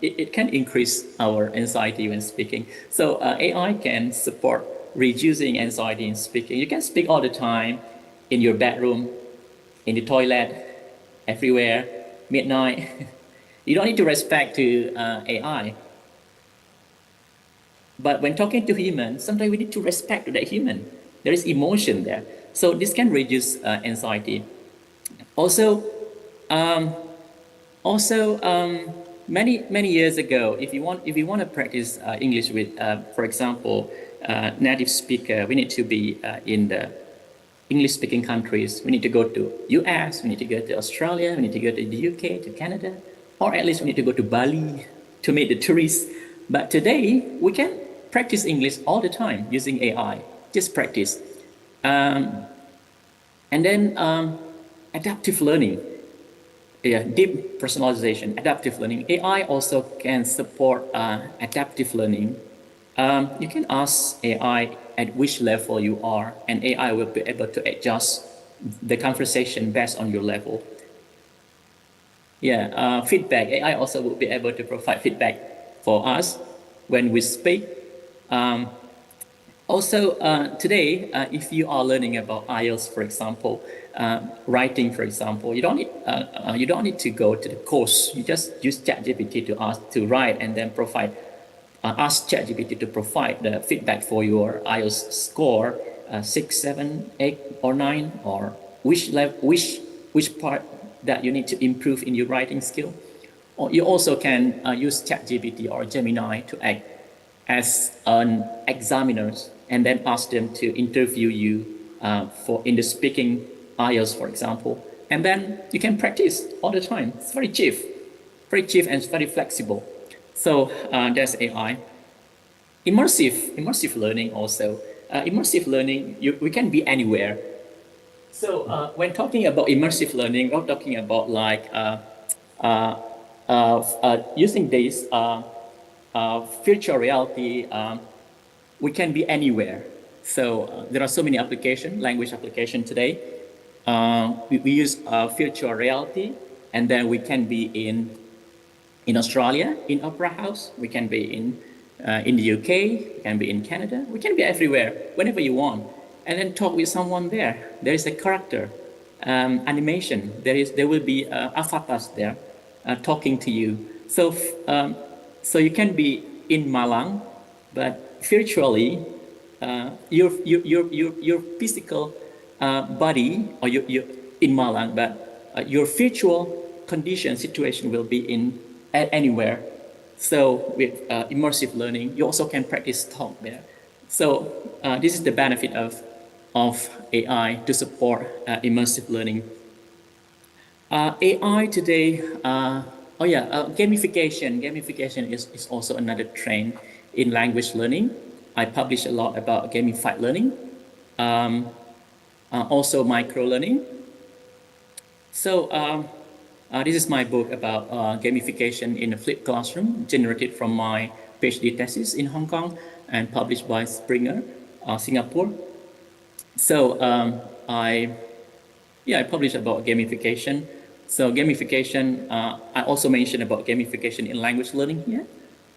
it can increase our anxiety when speaking. So AI can support reducing anxiety in speaking. You can speak all the time in your bedroom, in the toilet, everywhere, midnight. You don't need to respect to AI. But when talking to humans, sometimes we need to respect to that human. There is emotion there. So this can reduce anxiety. Also, many years ago, if you want to practice English with, for example, native speaker, we need to be in the English-speaking countries. We need to go to US, we need to go to Australia, we need to go to the UK, to Canada, or at least we need to go to Bali to meet the tourists. But today, we can practice English all the time using AI. Just practice. And then adaptive learning. Yeah, deep personalization, adaptive learning. AI also can support adaptive learning. You can ask AI at which level you are, and AI will be able to adjust the conversation based on your level. Yeah, feedback. AI also will be able to provide feedback for us when we speak. Today, if you are learning about IELTS, for example, writing, for example, you don't need to go to the course. You just use ChatGPT to write, and then ask ChatGPT to provide the feedback for your IELTS score, 6, 7, 8, or 9, or which part that you need to improve in your writing skill. Or you also can use ChatGPT or Gemini to act as an examiner, and then ask them to interview you in the speaking IELTS, for example. And then you can practice all the time. It's very cheap and it's very flexible. So that's AI. Immersive learning also. immersive learning, we can be anywhere. So when talking about immersive learning, we're talking about like using this virtual reality. We can be anywhere. So there are so many applications, language application today. We use virtual reality, and then we can be in Australia, in Opera House. We can be in the UK, we can be in Canada. We can be everywhere, whenever you want. And then talk with someone there. There is a character, animation. There will be avatars there talking to you. So, so you can be in Malang, but virtually, your physical body, or you in Malang, but your virtual condition situation will be in anywhere. So with immersive learning, you also can practice talk there. So this is the benefit of AI to support immersive learning. AI today, gamification. Gamification is also another trend in language learning. I publish a lot about gamified learning, also micro-learning. So this is my book about gamification in a flipped classroom, generated from my PhD thesis in Hong Kong and published by Springer, Singapore. So I published about gamification. So gamification, I also mentioned about gamification in language learning here.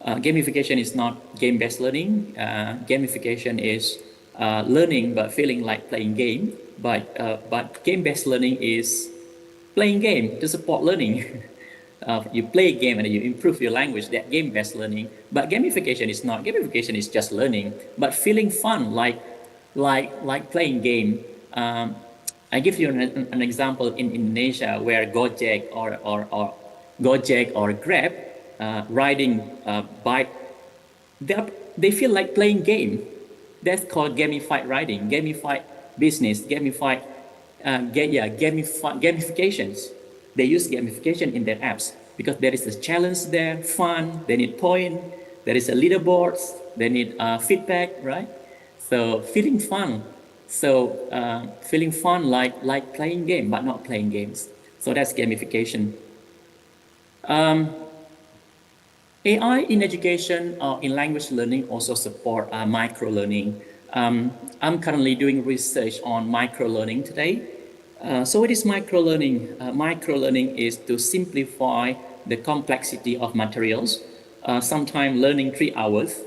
Gamification is not game-based learning. Gamification is learning but feeling like playing game. But game-based learning is playing game to support learning. You play a game and you improve your language, that game-based learning. But gamification is not. Gamification is just learning, but feeling fun like playing game. I give you an example in Indonesia where Gojek or Grab riding bike, they feel like playing game. That's called gamified riding, gamified business, gamified gamifications. They use gamification in their apps because there is a challenge there, fun, they need point, there is a leaderboard, they need feedback, right? So feeling fun. So feeling fun like playing game, but not playing games. So that's gamification. AI in education or in language learning also support micro-learning. I'm currently doing research on micro-learning today. So what is micro-learning? Micro-learning is to simplify the complexity of materials. Sometimes learning 3 hours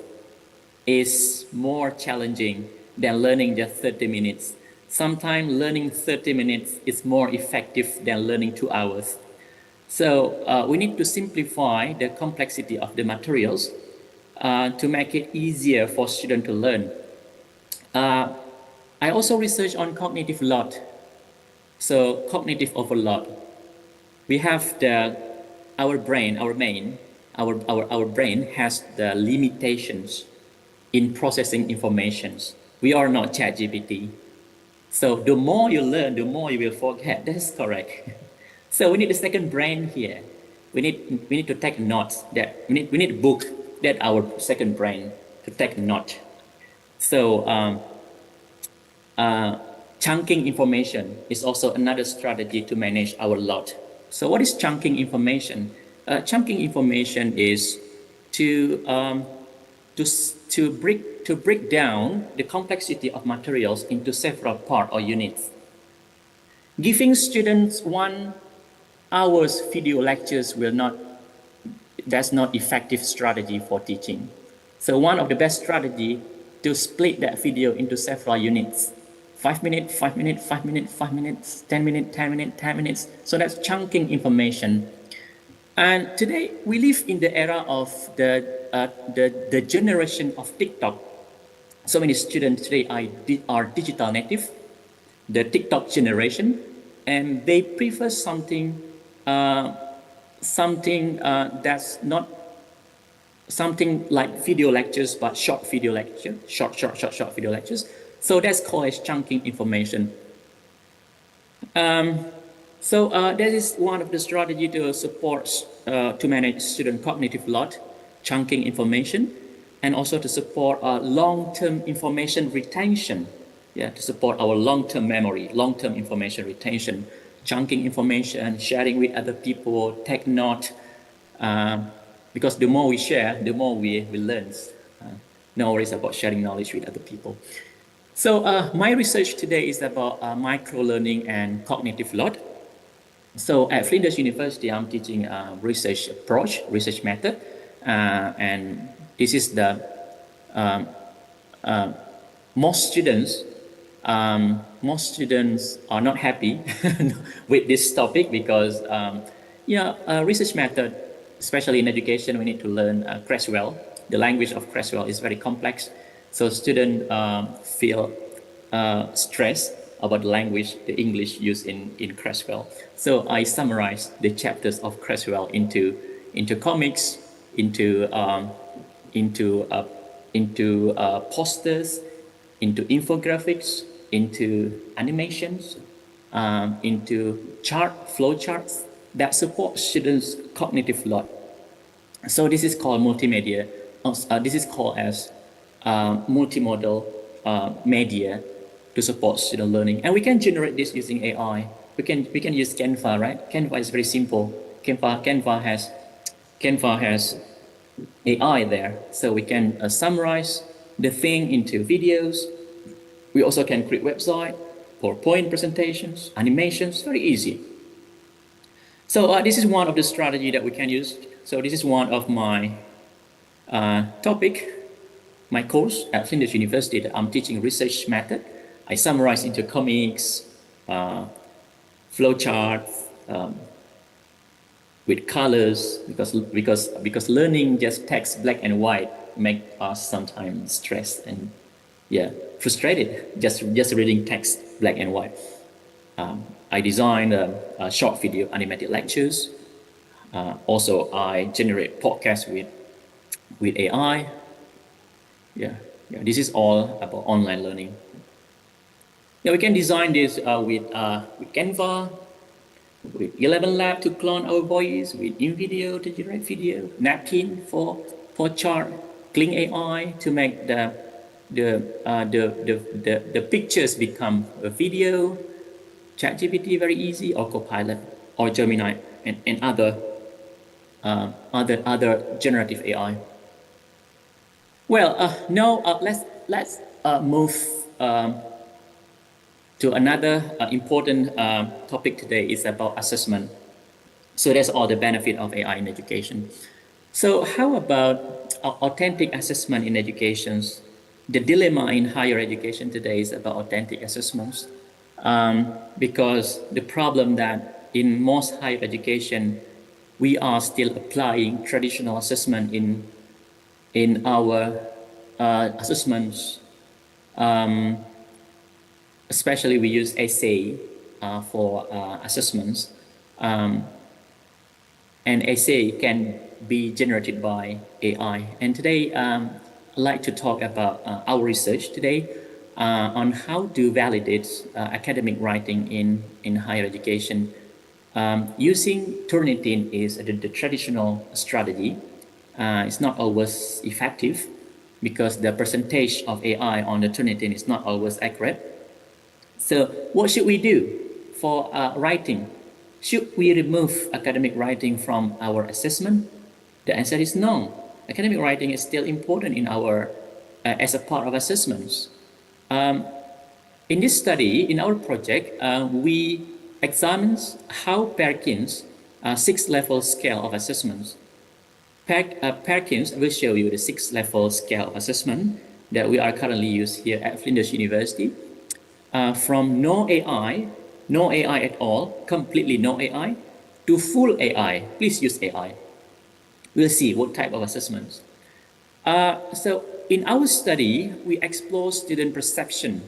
is more challenging than learning just 30 minutes. Sometimes learning 30 minutes is more effective than learning 2 hours. So we need to simplify the complexity of the materials to make it easier for students to learn. I also research on cognitive load. So cognitive overload. We have our brain has the limitations in processing informations. We are not ChatGPT. So the more you learn, the more you will forget. That's correct. So we need a second brain here. We need to take notes. That we need a book that our second brain to take note. So chunking information is also another strategy to manage our load. So what is chunking information? Chunking information is to break down the complexity of materials into several parts or units. Giving students 1 hour's video lectures that's not effective strategy for teaching. So one of the best strategy to split that video into several units. 5 minutes, 5 minutes, 5 minutes, 5 minutes, 10 minutes, 10 minutes, 10 minutes. So that's chunking information. And today we live in the era of the generation of TikTok. So many students today are digital native, the TikTok generation, and they prefer something that's not something like video lectures, but short video lecture, short video lectures. So that's called as chunking information. That is one of the strategy to support, to manage student cognitive load, chunking information. and also to support long-term information retention, to support our long-term memory, long-term information retention, chunking information, sharing with other people, take note, because the more we share, the more we learn. No worries about sharing knowledge with other people. So my research today is about micro-learning and cognitive load. So at Flinders University, I'm teaching a research approach, research method, and this is the most students are not happy with this topic because research method, especially in education, we need to learn Creswell. The language of Creswell is very complex, so students feel stressed about the language, the English used in Creswell. So I summarize the chapters of Creswell into comics, into posters, into infographics, into animations, into flow charts that support students' cognitive load. So this is called multimedia. This is called as multimodal media to support student learning. And we can generate this using AI. We can use Canva, right? Canva is very simple. Canva has AI there, so we can summarize the thing into videos. We also can create website, PowerPoint presentations, animations, very easy. So this is one of the strategy that we can use. So this is one of my topic, my course at Flinders University that I'm teaching research method. I summarize into comics, flowcharts, with colors, because learning just text black and white make us sometimes stressed and frustrated just reading text black and white. I designed a short video animated lectures. Also, I generate podcasts with AI. This is all about online learning. We can design this with Canva, with 11 Lab to clone our voice, with InVideo to generate video, Napkin for chart, Kling AI to make the pictures become a video, ChatGPT very easy, or Copilot, or Gemini, and other generative AI. Well, now let's move to another important topic today is about assessment. So that's all the benefit of AI in education. So how about authentic assessment in education? The dilemma in higher education today is about authentic assessments, because the problem that in most higher education, we are still applying traditional assessment in our assessments. Especially we use essay for assessments, and essay can be generated by AI. And today, I'd like to talk about our research today on how to validate academic writing in higher education. Using Turnitin is the traditional strategy. It's not always effective because the percentage of AI on the Turnitin is not always accurate. So what should we do for writing? Should we remove academic writing from our assessment? The answer is no. Academic writing is still important in our as a part of assessments. In this study, in our project, we examined how Perkins' 6-level scale of assessments. Perkins will show you the 6-level scale of assessment that we are currently using here at Flinders University. From no AI at all, completely no AI, to full AI. Please use AI. We'll see what type of assessments. So in our study, we explore student perception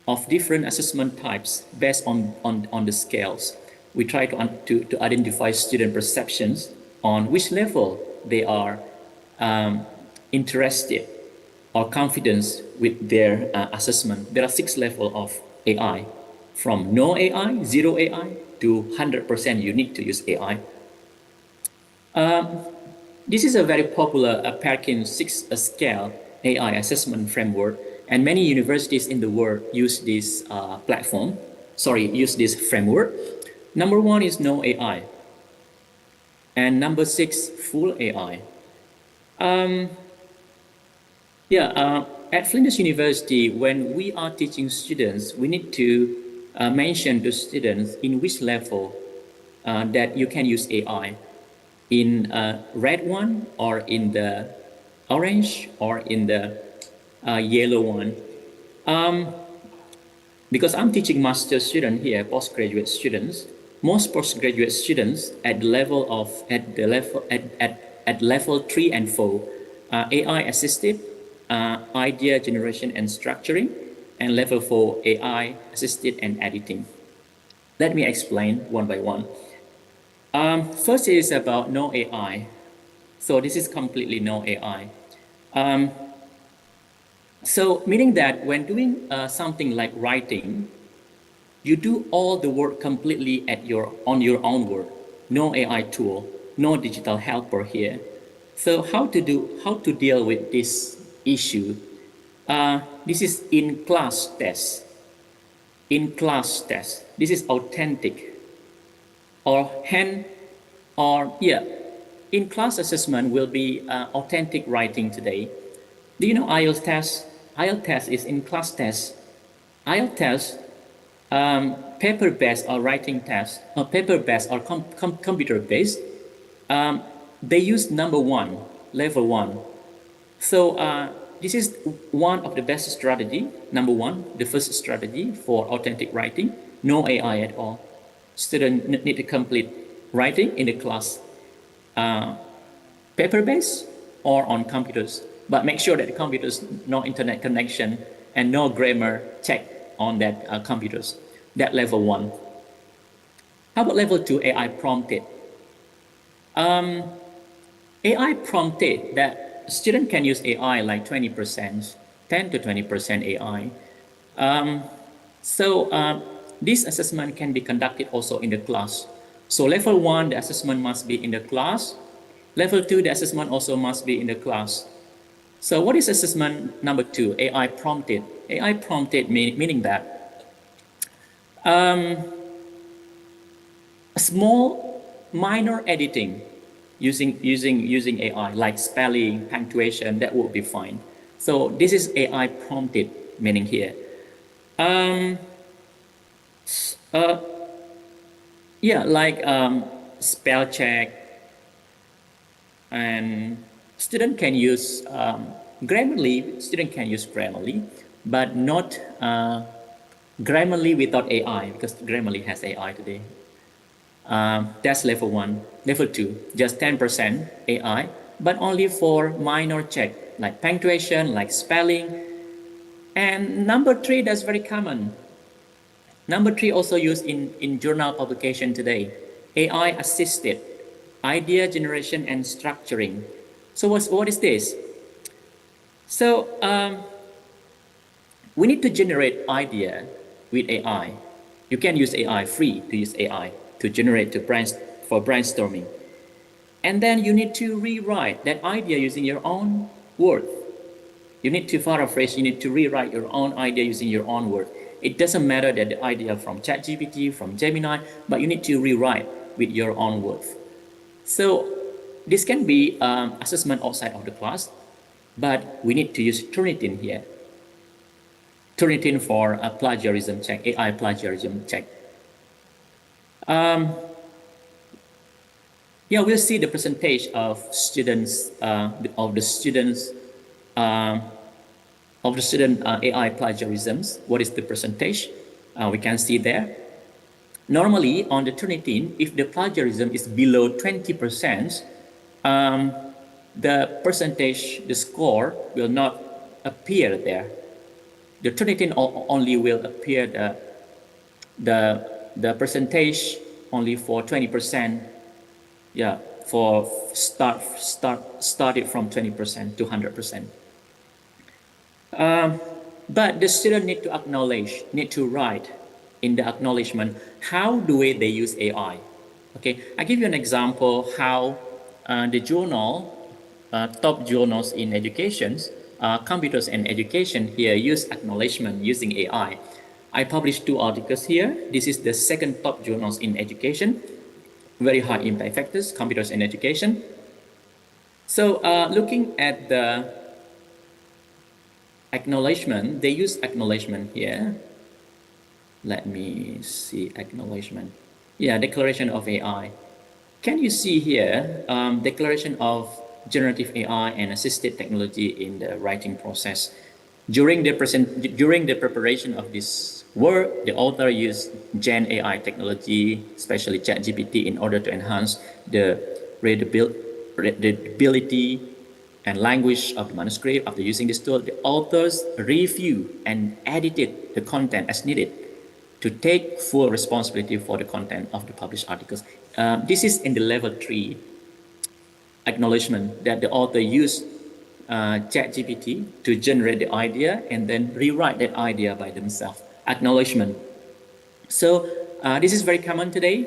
of different assessment types based on the scales. We try to identify student perceptions on which level they are interested or confidence with their assessment. There are 6 levels of AI, from no AI, 0 AI, to 100% you need to use AI. This is a very popular Perkins 6 scale AI assessment framework, and many universities in the world use this use this framework. Number 1 is no AI, and number 6, full AI. At Flinders University, when we are teaching students, we need to mention to students in which level that you can use AI. In red one, or in the orange, or in the yellow one. Because I'm teaching master student here, postgraduate students, most postgraduate students at level 3 and 4, AI assisted, idea generation and structuring, and level 4, AI assisted and editing. Let me explain one by one. First is about no AI. So this is completely no AI. So meaning that when doing something like writing, you do all the work completely on your own work. No AI tool, no digital helper here. So how to deal with this issue? This is in-class test. In-class test. This is authentic. In-class assessment will be authentic writing today. Do you know IELTS test? IELTS test is in-class test. IELTS test, paper-based or writing test, or paper-based or computer-based, they use number 1, level 1. So this is one of the best strategy. Number 1, the first strategy for authentic writing, no AI at all. Students need to complete writing in the class, paper-based or on computers, but make sure that the computers, no internet connection and no grammar check on that computers. That level 1. How about level 2, AI prompted? AI prompted, that student can use AI like 20%, 10 to 20% AI. This assessment can be conducted also in the class. So level 1, the assessment must be in the class. Level 2, the assessment also must be in the class. So what is assessment number 2? AI prompted. AI prompted meaning that a small minor editing using AI, like spelling, punctuation, that would be fine. So this is AI prompted meaning here. Spell check, and student can use Grammarly. Student can use Grammarly, but not Grammarly without AI, because Grammarly has AI today. That's level 1. Level 2, just 10% AI, but only for minor check, like punctuation, like spelling. And number 3, that's very common. Number 3 also used in journal publication today. AI assisted, idea generation and structuring. So what is this? So we need to generate idea with AI. You can use AI, free to use AI to generate for brainstorming. And then you need to rewrite that idea using your own word. You need to paraphrase, you need to rewrite your own idea using your own word. It doesn't matter that the idea from ChatGPT, from Gemini, but you need to rewrite with your own words. So this can be assessment outside of the class, but we need to use Turnitin here. Turnitin for a plagiarism check, AI plagiarism check. We'll see the percentage of students, of the student AI plagiarisms. What is the percentage? We can see there. Normally on the Turnitin, if the plagiarism is below 20%, the percentage, the score will not appear there. The Turnitin only will appear the percentage only for 20%. For started from 20% to 100%. But the student need to acknowledge, need to write in the acknowledgement how they use AI. Okay, I give you an example how the journal, top journals in education, computers and education here use acknowledgement using AI. I published 2 articles here. This is the second top journals in education, very high impact factors, computers and education. So looking at the acknowledgement, they use acknowledgement here. Let me see acknowledgement. Yeah, declaration of AI. Can you see here declaration of generative AI and assisted technology in the writing process? During the preparation of this work, the author used Gen AI technology, especially ChatGPT, in order to enhance the readability and language of the manuscript. After using this tool, the authors review and edited the content as needed to take full responsibility for the content of the published articles. This is in the level 3 acknowledgement that the author used ChatGPT to generate the idea and then rewrite that idea by themselves. Acknowledgement. So this is very common today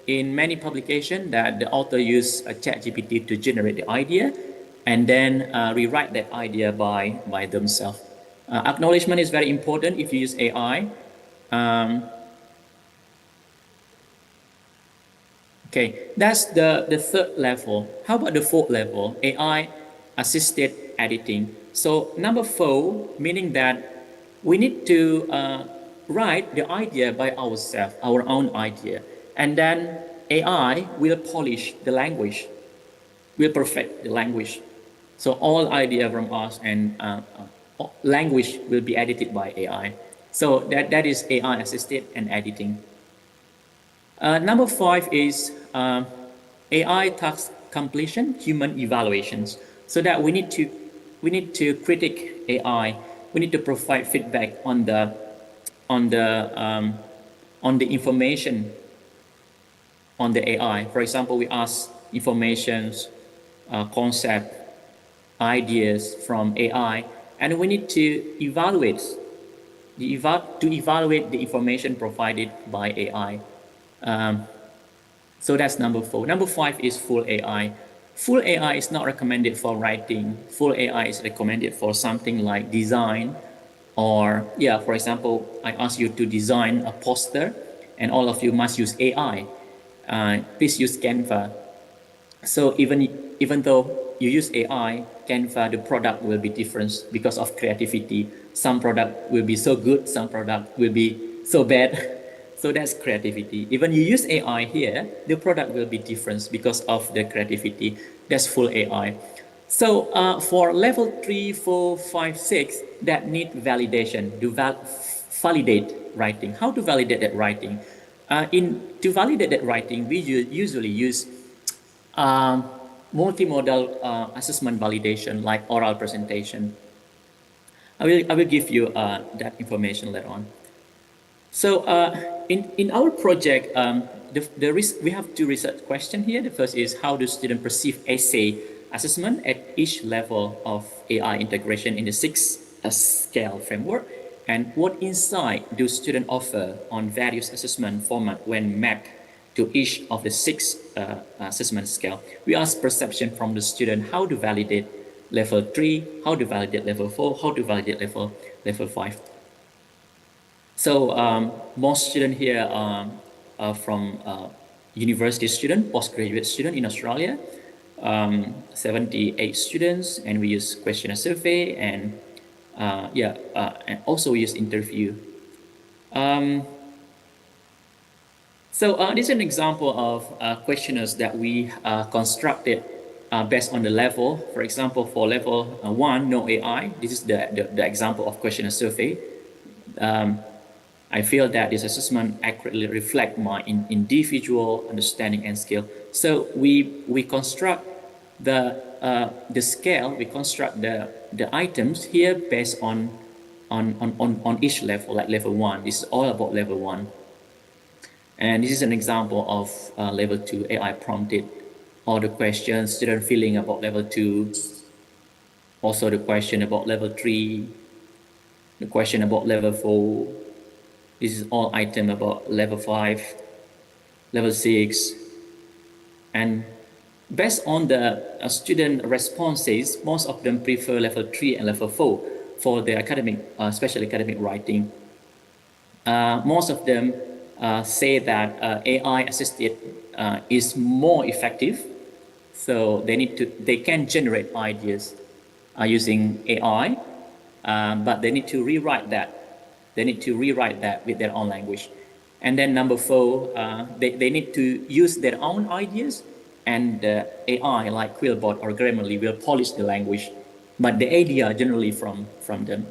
in many publications that the author use ChatGPT to generate the idea and then rewrite that idea by themselves. Acknowledgement is very important if you use AI. Okay, that's the 3rd level. How about the 4th level, AI assisted editing? So number 4, meaning that we need to write the idea by ourselves, our own idea. And then AI will polish the language, will perfect the language. So all idea from us and language will be edited by AI. So that is AI assisted and editing. Number 5 is AI task completion, human evaluations. So that we need to critique AI. We need to provide feedback on the information on the AI. For example, we ask informations, concept, ideas from AI, and we need to evaluate the information provided by AI. So that's number 4. Number 5 is full AI. Full AI is not recommended for writing. Full AI is recommended for something like design, or for example, I ask you to design a poster and all of you must use AI. Please use Canva. So even though you use AI, Canva, the product will be different because of creativity. Some product will be so good, some product will be so bad. So that's creativity. Even you use AI here, the product will be different because of the creativity. That's full AI. So for level 3, 4, 5, 6, that need validation, to validate writing. How to validate that writing? To validate that writing, we usually use multimodal assessment validation like oral presentation. I will give you that information later on. So in our project, we have 2 research questions here. The first is, how do students perceive essay assessment at each level of AI integration in the 6 scale framework? And what insight do students offer on various assessment formats when mapped to each of the 6 assessment scale? We ask perception from the student, how to validate level 3, how to validate level 4, how to validate level 5. So most students here are from university student, postgraduate student in Australia, 78 students, and we use questionnaire survey and and also we use interview. So this is an example of questionnaires that we constructed based on the level. For example, for level 1, no AI, this is the example of questionnaire survey. I feel that this assessment accurately reflects my individual understanding and skill. So we construct the scale, we construct the items here based on each level, like level 1. This is all about level 1. And this is an example of level 2 AI prompted. All the questions, student feeling about level 2. Also the question about level 3, the question about level 4. This is all item about level 5, level 6, and Based on the student responses, most of them prefer level 3 and level 4 for their academic, especially academic writing. Most of them say that AI assisted is more effective, so they can generate ideas using AI, but they need to rewrite that. They need to rewrite that with their own language. And then number 4, they need to use their own ideas, and AI like Quillbot or Grammarly will polish the language, but the idea generally from them.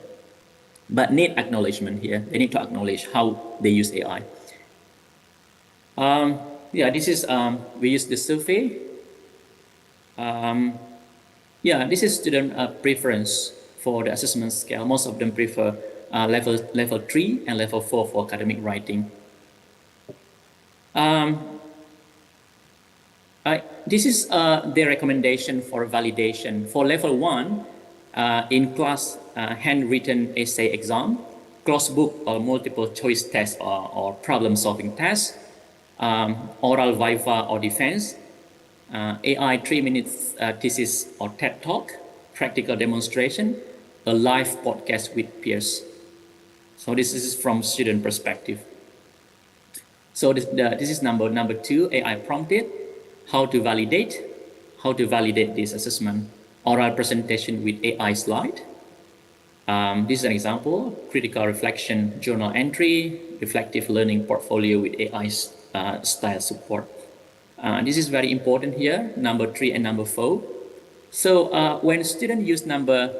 But need acknowledgement here. They need to acknowledge how they use AI. Yeah, this is, we use the survey. Yeah, this is student preference for the assessment scale. Most of them prefer level 3 and level 4 for academic writing. This is their recommendation for validation. For level 1, in class handwritten essay exam, closed book or multiple choice test or problem solving test, oral viva or defense, AI 3 minutes thesis or TED talk, practical demonstration, a live podcast with peers. So this is from student perspective. So this is number 2, AI prompted. How to validate this assessment. Oral presentation with AI slide. This is an example, critical reflection journal entry, reflective learning portfolio with AI style support. This is very important here, number 3 and number 4. So when students use number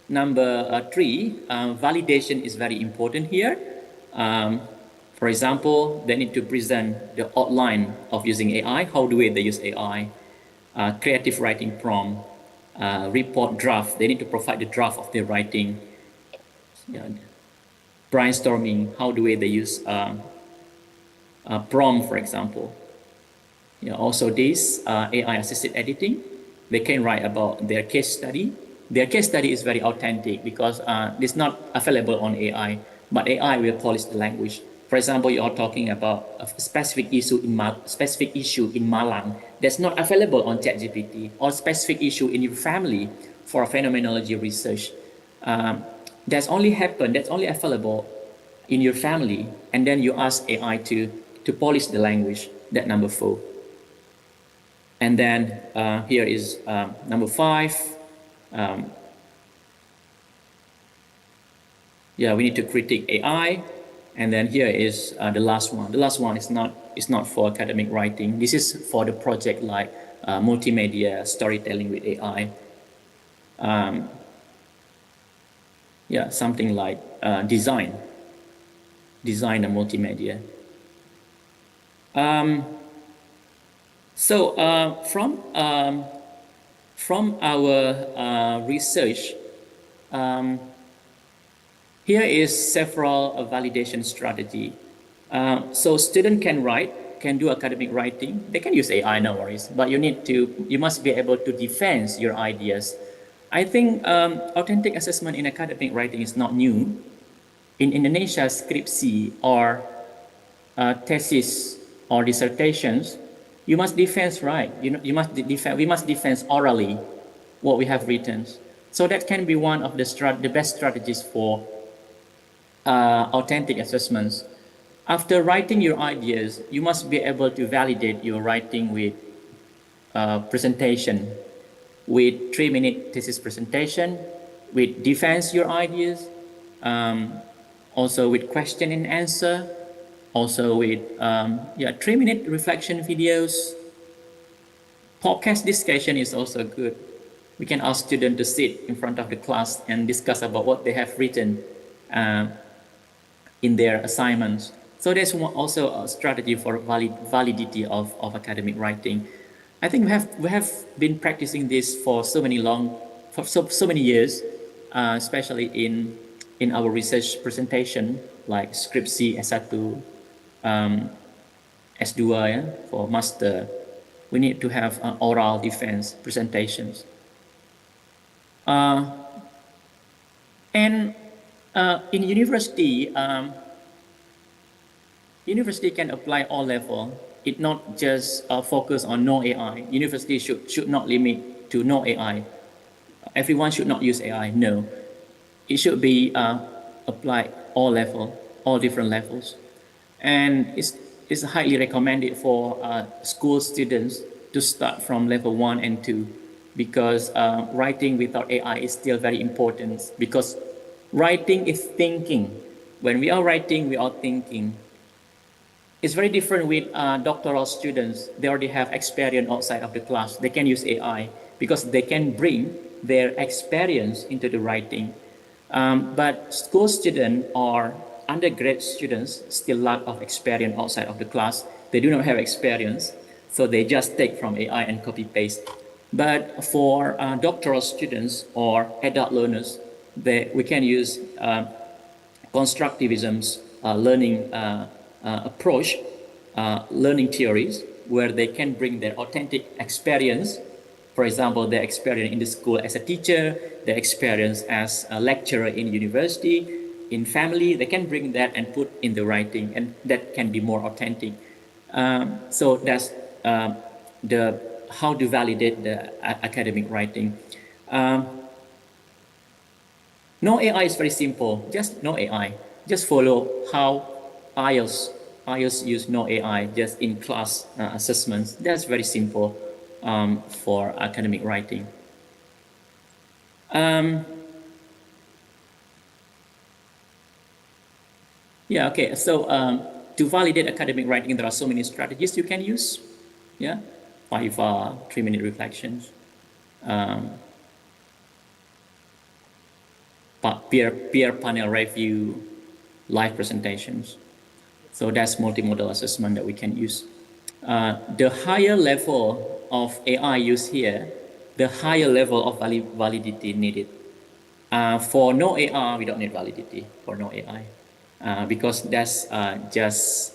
3, validation is very important here. For example, they need to present the outline of using AI, how do they use AI, creative writing prompt, report draft, they need to provide the draft of their writing, brainstorming, how do they use prompt, for example. Also this AI-assisted editing, they can write about their case study. Their case study is very authentic because it's not available on AI, but AI will polish the language. For example, you are talking about a specific issue in Malang that's not available on ChatGPT, or specific issue in your family for phenomenology research. That's only available in your family, and then you ask AI to polish the language, that number 4. And then here is number 5. Yeah, we need to critique AI. And then here is the last one. The last one is not for academic writing. This is for the project like multimedia storytelling with AI. Yeah, something like design and multimedia. So from our research, here is several validation strategy. So student can do academic writing. They can use AI, no worries, but you must be able to defend your ideas. I think authentic assessment in academic writing is not new. In Indonesia, skripsi or thesis or dissertations, you must defend, right? We must defend orally what we have written. So that can be one of the best strategies for authentic assessments. After writing your ideas, you must be able to validate your writing with presentation, with 3-minute thesis presentation, with defense your ideas, also with question and answer, also with 3-minute reflection videos. Podcast discussion is also good. We can ask students to sit in front of the class and discuss about what they have written in their assignments. So there's also a strategy for validity of academic writing. I think we have been practicing this for so many years, especially in our research presentation, like skripsi S1, S2 for master. We need to have oral defense presentations. And in university, university can apply all level it not just focus on no AI. University should not limit to no AI. Everyone should not use AI. No, it should be applied all level, all different levels, and it's highly recommended for school students to start from level 1 and 2, because writing without AI is still very important, because writing is thinking. When we are writing, we are thinking. It's very different with doctoral students. They already have experience outside of the class. They can use AI because they can bring their experience into the writing. But school students or undergrad students still lack of experience outside of the class. They do not have experience, so they just take from AI and copy paste. But for doctoral students or adult learners, we can use constructivism's learning approach, learning theories, where they can bring their authentic experience. For example, their experience in the school as a teacher, their experience as a lecturer in university, in family, they can bring that and put in the writing, and that can be more authentic. So that's how to validate the academic writing. No AI is very simple. Just no AI. Just follow how IELTS use no AI just in class assessments. That's very simple for academic writing. Yeah, okay. So to validate academic writing, there are so many strategies you can use. Yeah, 5 3-minute reflections, peer panel review, live presentations. So that's multimodal assessment that we can use. The higher level of AI used here, the higher level of validity needed. For no AI, we don't need validity for no AI, because that's just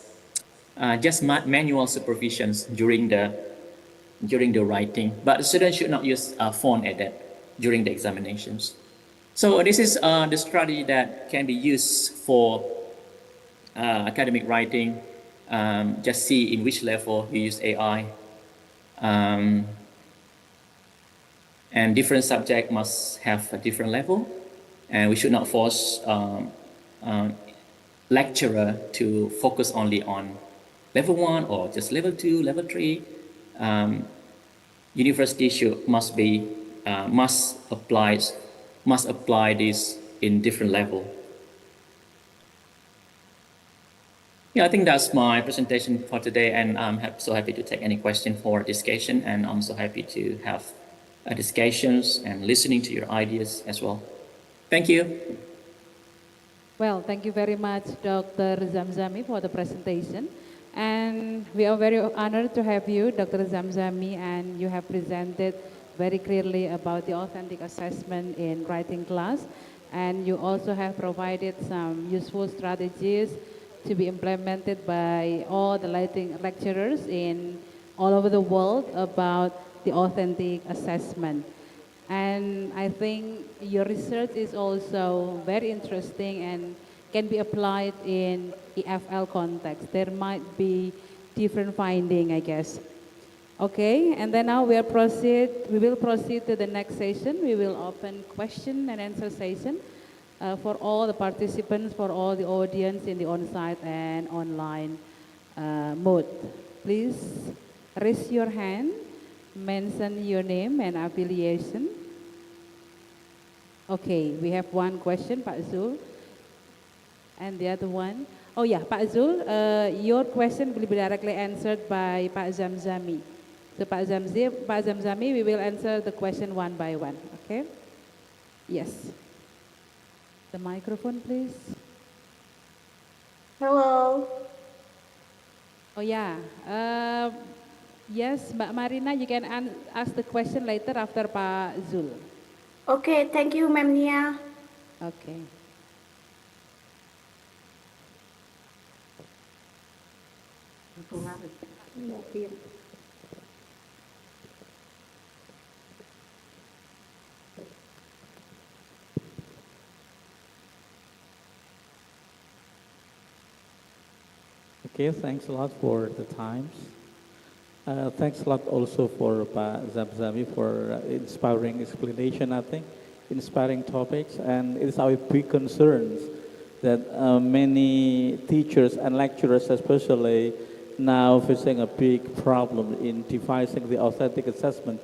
manual supervisions during the writing. But the students should not use phone edit during the examinations. So this is the strategy that can be used for academic writing. Just see in which level you use AI. And different subject must have a different level. And we should not force lecturer to focus only on level 1 or just level 2, level 3. University must apply this in different level. Yeah, I think that's my presentation for today, and I'm so happy to take any question for discussion, and I'm so happy to have discussions and listening to your ideas as well. Thank you. Well, thank you very much, Dr. Zamzami, for the presentation. And we are very honored to have you, Dr. Zamzami, and you have presented very clearly about the authentic assessment in writing class. And you also have provided some useful strategies to be implemented by all the lecturers in all over the world about the authentic assessment. And I think your research is also very interesting and can be applied in EFL context. There might be different finding, I guess. Okay, and then now we will proceed to the next session. We will open question and answer session for all the participants, for all the audience in the on-site and online mode. Please raise your hand, mention your name and affiliation. Okay, we have one question, Pak Zul. And the other one, oh yeah, Pak Zul, your question will be directly answered by Pak Zamzami. So Pak Zamzami, we will answer the question one by one, okay? Yes. The microphone, please. Hello. Oh yeah, yes, Mbak Marina, you can ask the question later after Pak Zul. Okay, thank you, Ma'am Nia. Okay. Okay, thanks a lot for the times. Thanks a lot also for Pak Zamzami for inspiring explanation, I think, inspiring topics. And it is our big concerns that many teachers and lecturers especially now facing a big problem in devising the authentic assessment.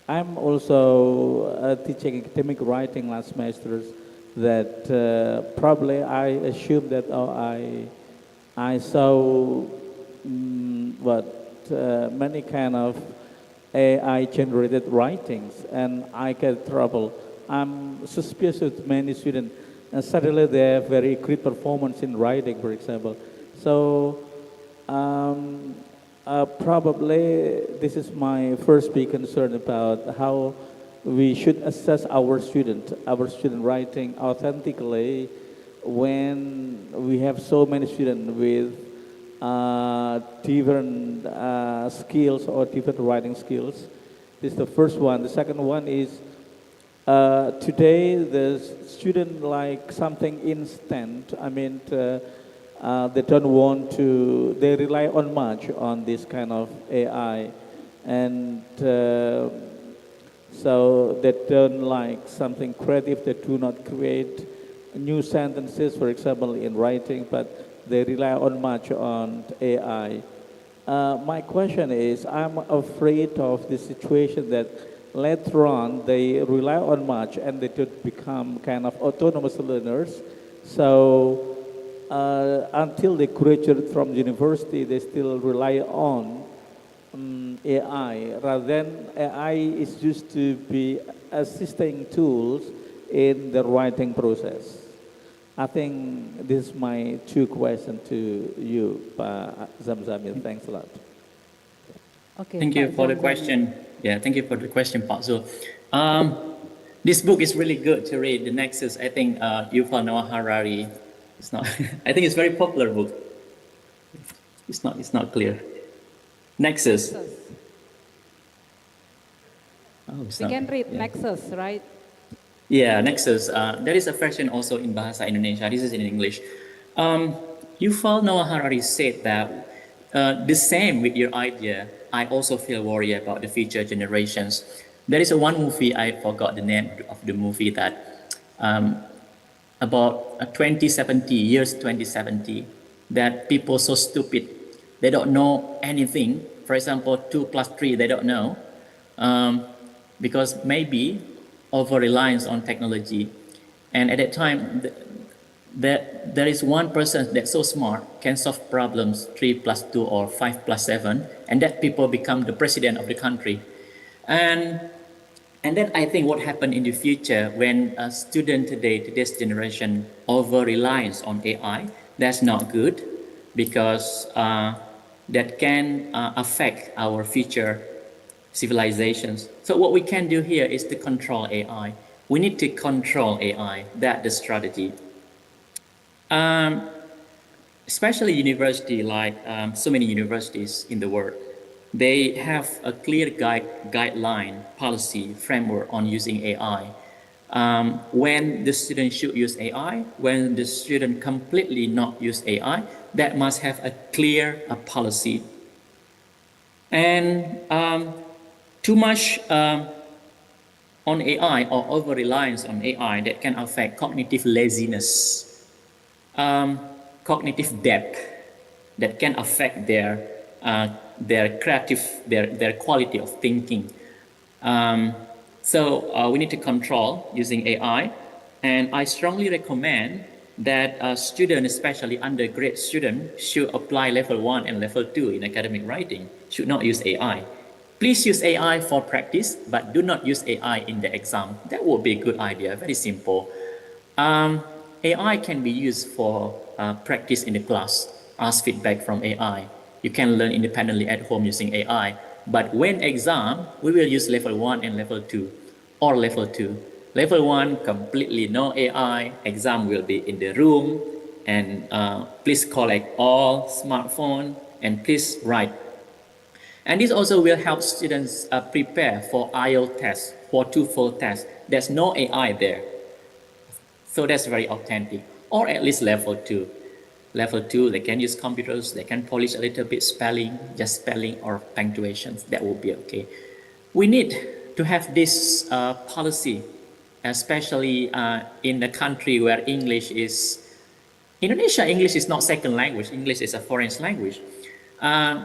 I'm also teaching academic writing last semester that probably I assume that I saw many kind of AI generated writings and I get trouble. I'm suspicious with many students and suddenly they have very great performance in writing, for example. So probably this is my first big concern about how we should assess our student writing authentically when we have so many students with different skills or different writing skills. This is the first one. The second one is today the student like something instant. I mean, they don't want to, they rely on much on this kind of AI. And so they don't like something creative, they do not create new sentences, for example, in writing, but they rely on much on AI. My question is, I'm afraid of the situation that later on they rely on much and they don't become kind of autonomous learners. So until they graduate from university, they still rely on AI, rather than AI is used to be assisting tools in the writing process. I think this is my two questions to you, Pak Zamzami. Thanks a lot. Okay. Thank you for the question. Yeah, thank you for the question, Pak Zul. This book is really good to read. The Nexus, I think Yuval Noah Harari. It's not. I think it's a very popular book. It's not clear. Nexus. Oh, We can read Nexus, right? Yeah, Nexus. There is a version also in Bahasa Indonesia. This is in English. Yuval Noah Harari said that the same with your idea, I also feel worried about the future generations. There is one movie, I forgot the name of the movie, that about 2070, that people so stupid, they don't know anything. For example, 2 plus 3, they don't know. Because maybe over-reliance on technology. And at that time, there is one person that's so smart, can solve problems 3 plus 2 or 5 plus 7, and that people become the president of the country. And then I think what happened in the future when a student today, today's generation, over-reliance on AI, that's not good, because that can affect our future civilizations. So what we can do here is to control AI. We need to control AI, that's the strategy. Especially university, like so many universities in the world, they have a clear guideline, policy, framework on using AI. When the student should use AI, when the student completely not use AI, that must have a clear policy. And too much on AI or over-reliance on AI, that can affect cognitive laziness, cognitive depth, that can affect their creative, their quality of thinking. So we need to control using AI, and I strongly recommend that students, especially undergrad students, should apply level 1 and level 2 in academic writing, should not use AI. Please use AI for practice, but do not use AI in the exam. That would be a good idea, very simple. AI can be used for practice in the class, ask feedback from AI. You can learn independently at home using AI. But when exam, we will use level 1 and level 2, or level 2. Level 1, completely no AI, exam will be in the room, and please collect all smartphone, and please write. And this also will help students prepare for IELTS test, for TOEFL test. There's no AI there. So that's very authentic, or at least level 2. Level 2, they can use computers, they can polish a little bit spelling, just spelling or punctuations, that will be okay. We need to have this policy, especially in the country where Indonesia, English is not second language, English is a foreign language.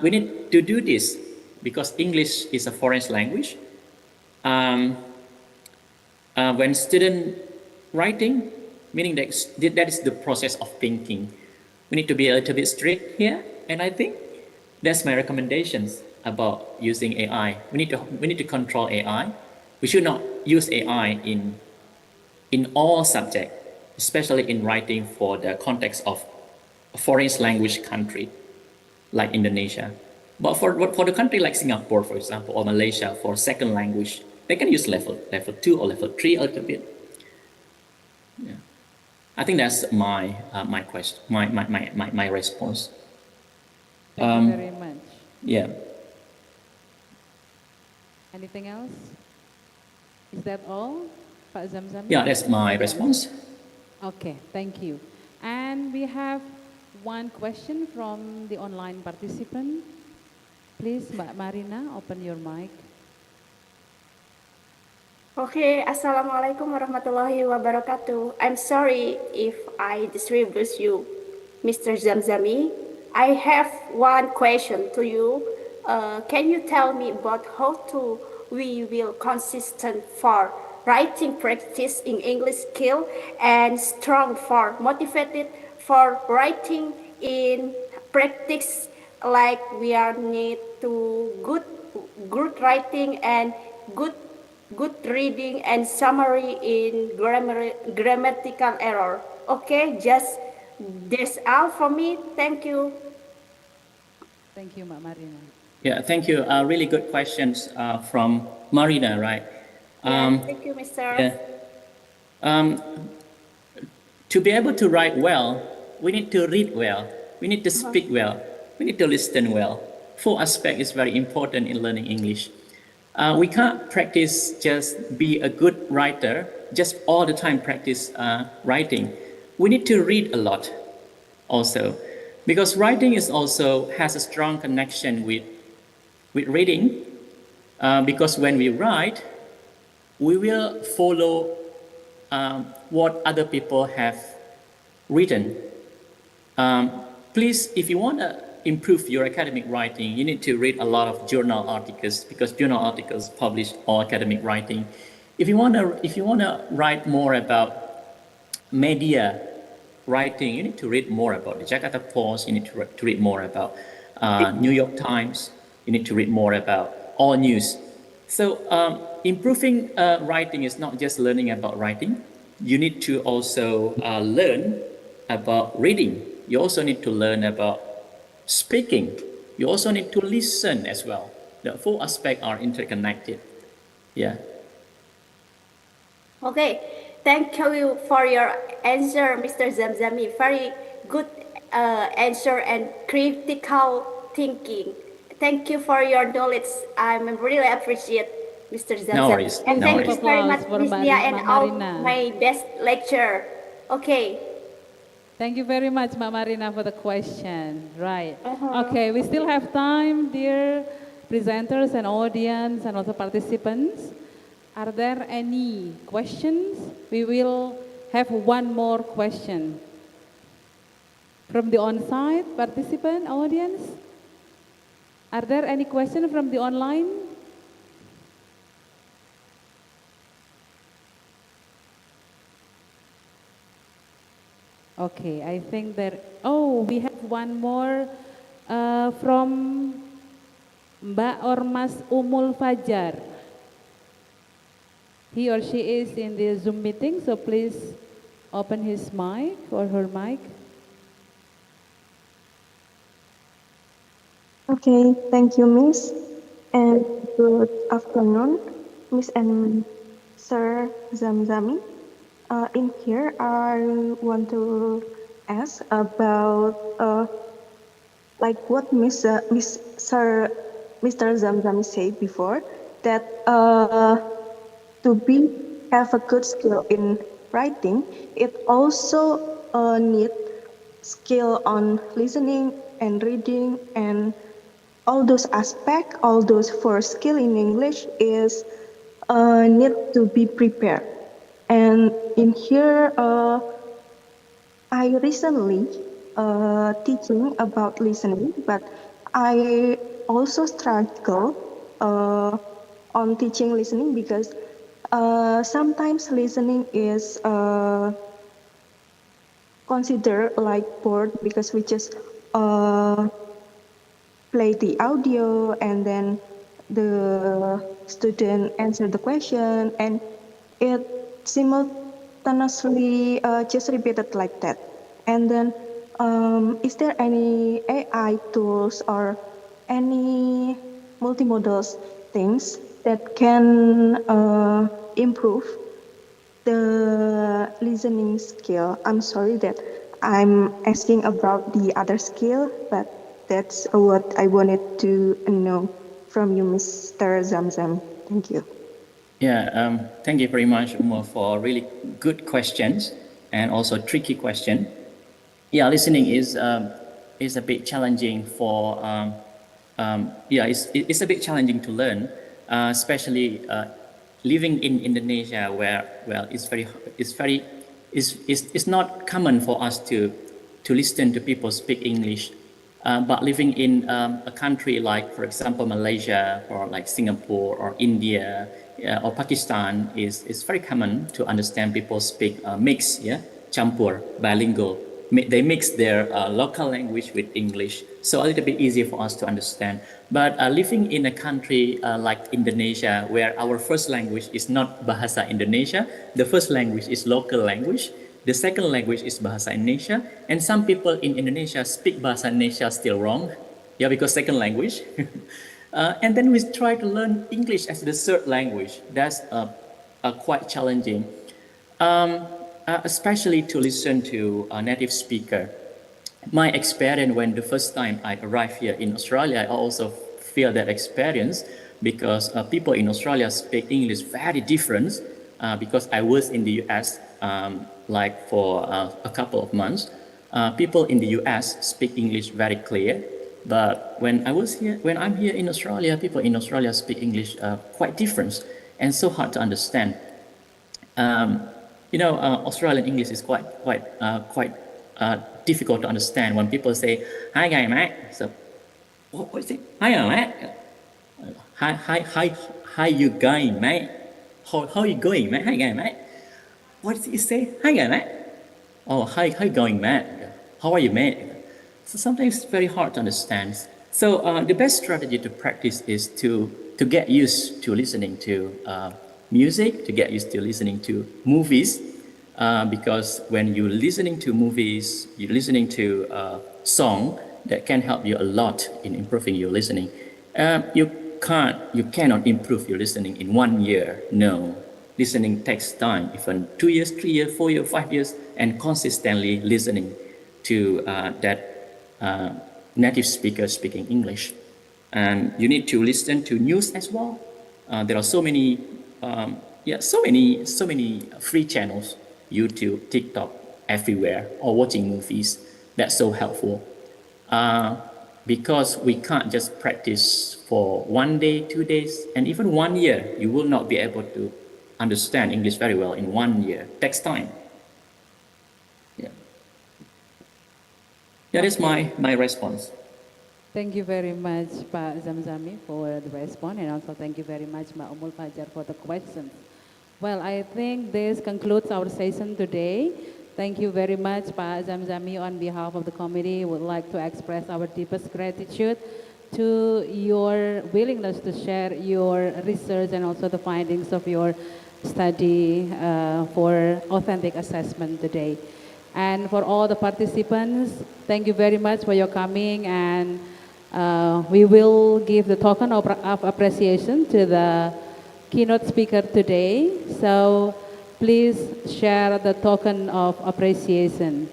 We need to do this because English is a foreign language. When student writing, meaning that is the process of thinking. We need to be a little bit strict here, and I think that's my recommendations about using AI. We need to control AI. We should not use AI in all subjects, especially in writing for the context of a foreign language country like Indonesia. But for the country like Singapore, for example, or Malaysia for second language, they can use level 2 or level 3 a little bit. Yeah. I think that's my question, my response. Thank you very much. Yeah. Anything else? Is that all, Pak Zamzami? Yeah, that's my response. Okay, thank you. And we have one question from the online participant. Please, Mbak Marina, open your mic. Okay, Assalamualaikum warahmatullahi wabarakatuh. I'm sorry if I disrespect you, Mr. Zamzami. I have one question to you. Can you tell me about how we will consistent for writing practice in English skill and strong for motivated for writing in practice, like we are need to good writing and good reading and summary in grammatical error. Okay, just that's all for me. Thank you. Thank you, Marina. Yeah, thank you. Really good questions from Marina, right? Thank you, Mr. Yeah. To be able to write well, we need to read well, we need to speak well, we need to listen well. 4 aspects is very important in learning English. We can't practice just be a good writer, just all the time practice writing. We need to read a lot also, because writing is also has a strong connection with reading, because when we write, we will follow what other people have written. Please, if you want to improve your academic writing, you need to read a lot of journal articles, because journal articles publish all academic writing. If you want to write more about media writing, you need to read more about the Jakarta Post, you need to read more about New York Times, you need to read more about all news. So improving writing is not just learning about writing. You need to also learn about reading. You also need to learn about speaking. You also need to listen as well. The 4 aspects are interconnected. Yeah. Okay, thank you for your answer, Mr. Zamzami. Very good answer and critical thinking. Thank you for your knowledge. I really appreciate Mr. Zamzami. No worries. And No thank worries. you very much, Ms. Nia, and all Marina. my best lecture. Okay. Thank you very much, Mbak Marina, for the question. Right. Okay, we still have time, dear presenters and audience and also participants. Are there any questions? We will have one more question. From the on-site participant, audience? Are there any questions from the online? Okay, I think that, we have one more from Mbak Ormas Umul Fajar. He or she is in the Zoom meeting, so please open his mic or her mic. Okay, thank you, Miss. And good afternoon, Miss and Sir Zamzami. In here, I want to ask about like what Mr. Zamzami said before, that to have a good skill in writing, it also need skill on listening and reading and all those aspects, all those four skill in English is need to be prepared. And in here, I recently teaching about listening, but I also struggle on teaching listening because sometimes listening is considered like bored because we just play the audio and then the student answer the question and it simultaneously just repeated like that. And then is there any AI tools or any multimodal things that can improve the listening skill? I'm sorry that I'm asking about the other skill, but that's what I wanted to know from you, Mr. Zamzam. Thank you. Yeah, thank you very much, Umar, for really good questions and also tricky question. Yeah, listening is a bit challenging for it's a bit challenging to learn, especially living in Indonesia, where it's not common for us to listen to people speak English. But living in a country like, for example, Malaysia or like Singapore or India or Pakistan is very common to understand people speak mix, campur, bilingual. They mix their local language with English, so a little bit easier for us to understand. But living in a country like Indonesia, where our first language is not Bahasa Indonesia, the first language is local language, the second language is Bahasa Indonesia, and some people in Indonesia speak Bahasa Indonesia still wrong, because second language. And then we try to learn English as the third language. That's quite challenging. Especially to listen to a native speaker. My experience when the first time I arrived here in Australia, I also feel that experience because people in Australia speak English very different because I was in the US like for a couple of months. People in the US speak English very clear, but when I'm here in Australia, people in Australia speak English quite different and so hard to understand. Australian English is quite difficult to understand when people say, "Hi, guy, mate." So, what is it? Hi, mate. Hi, you going, mate? How you going, mate? Hi, guy, mate. What does he say? Hi, guy, mate. Oh, how you going, mate? How are you, mate? So sometimes it's very hard to understand. So the best strategy to practice is to get used to listening to music, to get used to listening to movies, because when you're listening to movies, you're listening to song that can help you a lot in improving your listening. You cannot improve your listening in 1 year. No, listening takes time, even 2 years, 3 years, 4 years, 5 years, and consistently listening to that native speaker speaking English. And you need to listen to news as well. There are so many free channels, YouTube, TikTok, everywhere, or watching movies. That's so helpful. Because we can't just practice for 1 day, 2 days, and even 1 year. You will not be able to understand English very well in 1 year. It takes time. That is my response. Thank you very much, Pak Zamzami, for the response, and also thank you very much, Mbak Umul Fajar, for the questions. Well, I think this concludes our session today. Thank you very much, Pak Zamzami. On behalf of the committee, would like to express our deepest gratitude to your willingness to share your research and also the findings of your study for authentic assessment today. And for all the participants, thank you very much for your coming, and we will give the token of appreciation to the keynote speaker today. So please share the token of appreciation.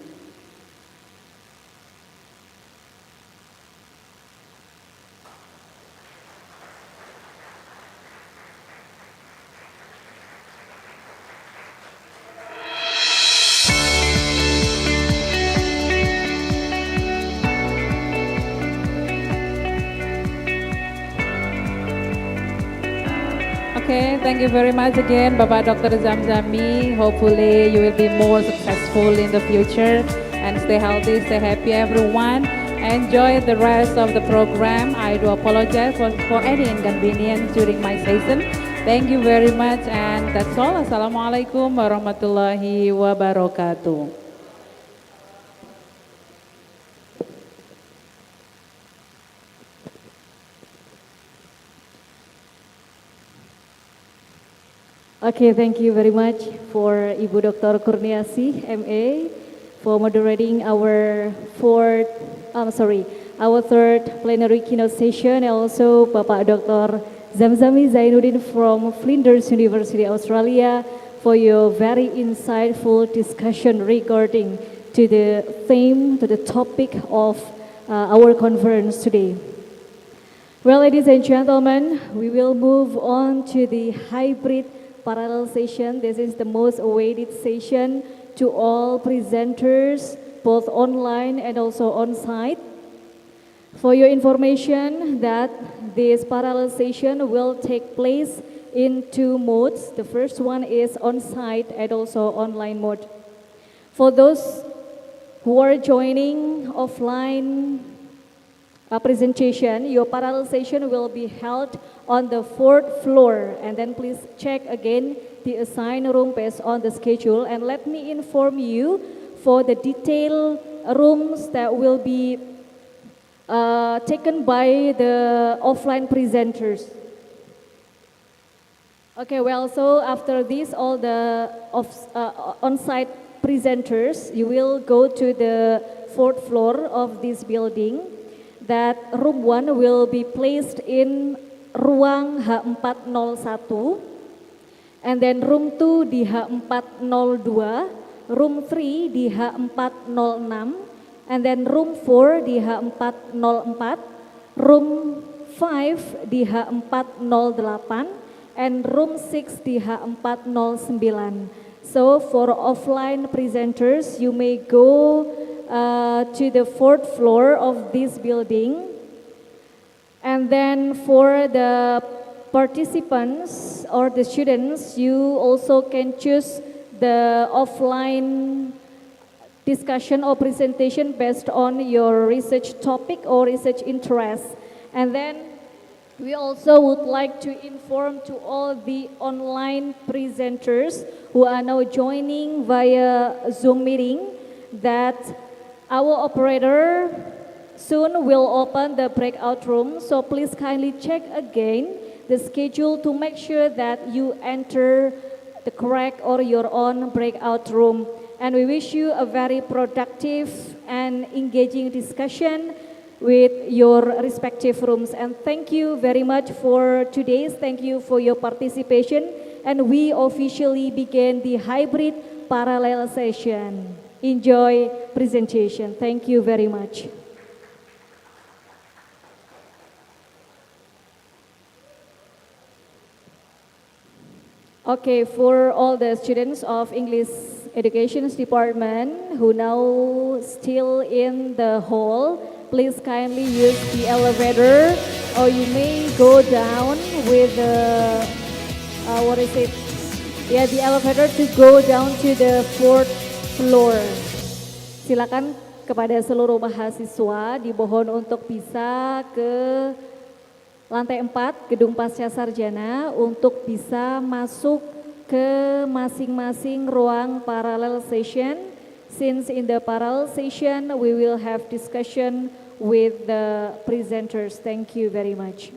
Okay, thank you very much again, Bapak Dr. Zamzami. Hopefully you will be more successful in the future and stay healthy, stay happy everyone. Enjoy the rest of the program. I do apologize for any inconvenience during my session. Thank you very much and that's all. Assalamualaikum warahmatullahi wabarakatuh. Okay, thank you very much for Ibu Dr. Kurniasi, MA, for moderating our third plenary keynote session, and also Bapak Dr. Zamzami Zainuddin from Flinders University, Australia, for your very insightful discussion regarding to the theme, to the topic of our conference today. Well, ladies and gentlemen, we will move on to the hybrid parallel session. This is the most awaited session to all presenters, both online and also on-site. For your information that this parallel session will take place in two modes. The first one is on-site and also online mode. For those who are joining offline presentation, your parallel session will be held on the 4th floor, and then please check again the assigned room based on the schedule. And let me inform you for the detailed rooms that will be taken by the offline presenters. Okay, well, so after this, all the on-site presenters, you will go to the 4th floor of this building. That room 1 will be placed in ruang H401, and then room 2 di H402, room 3 di H406, and then room 4 di H404, room 5 di H408, and room 6 di H409. So for offline presenters, you may go to the 4th floor of this building. And then for the participants or the students, you also can choose the offline discussion or presentation based on your research topic or research interest. And then we also would like to inform to all the online presenters who are now joining via Zoom meeting that our operator soon will open the breakout room, so please kindly check again the schedule to make sure that you enter the correct or your own breakout room. And we wish you a very productive and engaging discussion with your respective rooms. And thank you very much for today's, thank you for your participation. And we officially begin the hybrid parallel session. Enjoy presentation. Thank you very much. Okay, for all the students of English Education Department who now still in the hall, please kindly use the elevator, or you may go down with the, the elevator to go down to the 4th floor. Silakan kepada seluruh mahasiswa dimohon untuk bisa ke lantai 4 Gedung Pasca Sarjana untuk bisa masuk ke masing-masing ruang parallel session. Since in the parallel session we will have discussion with the presenters. Thank you very much.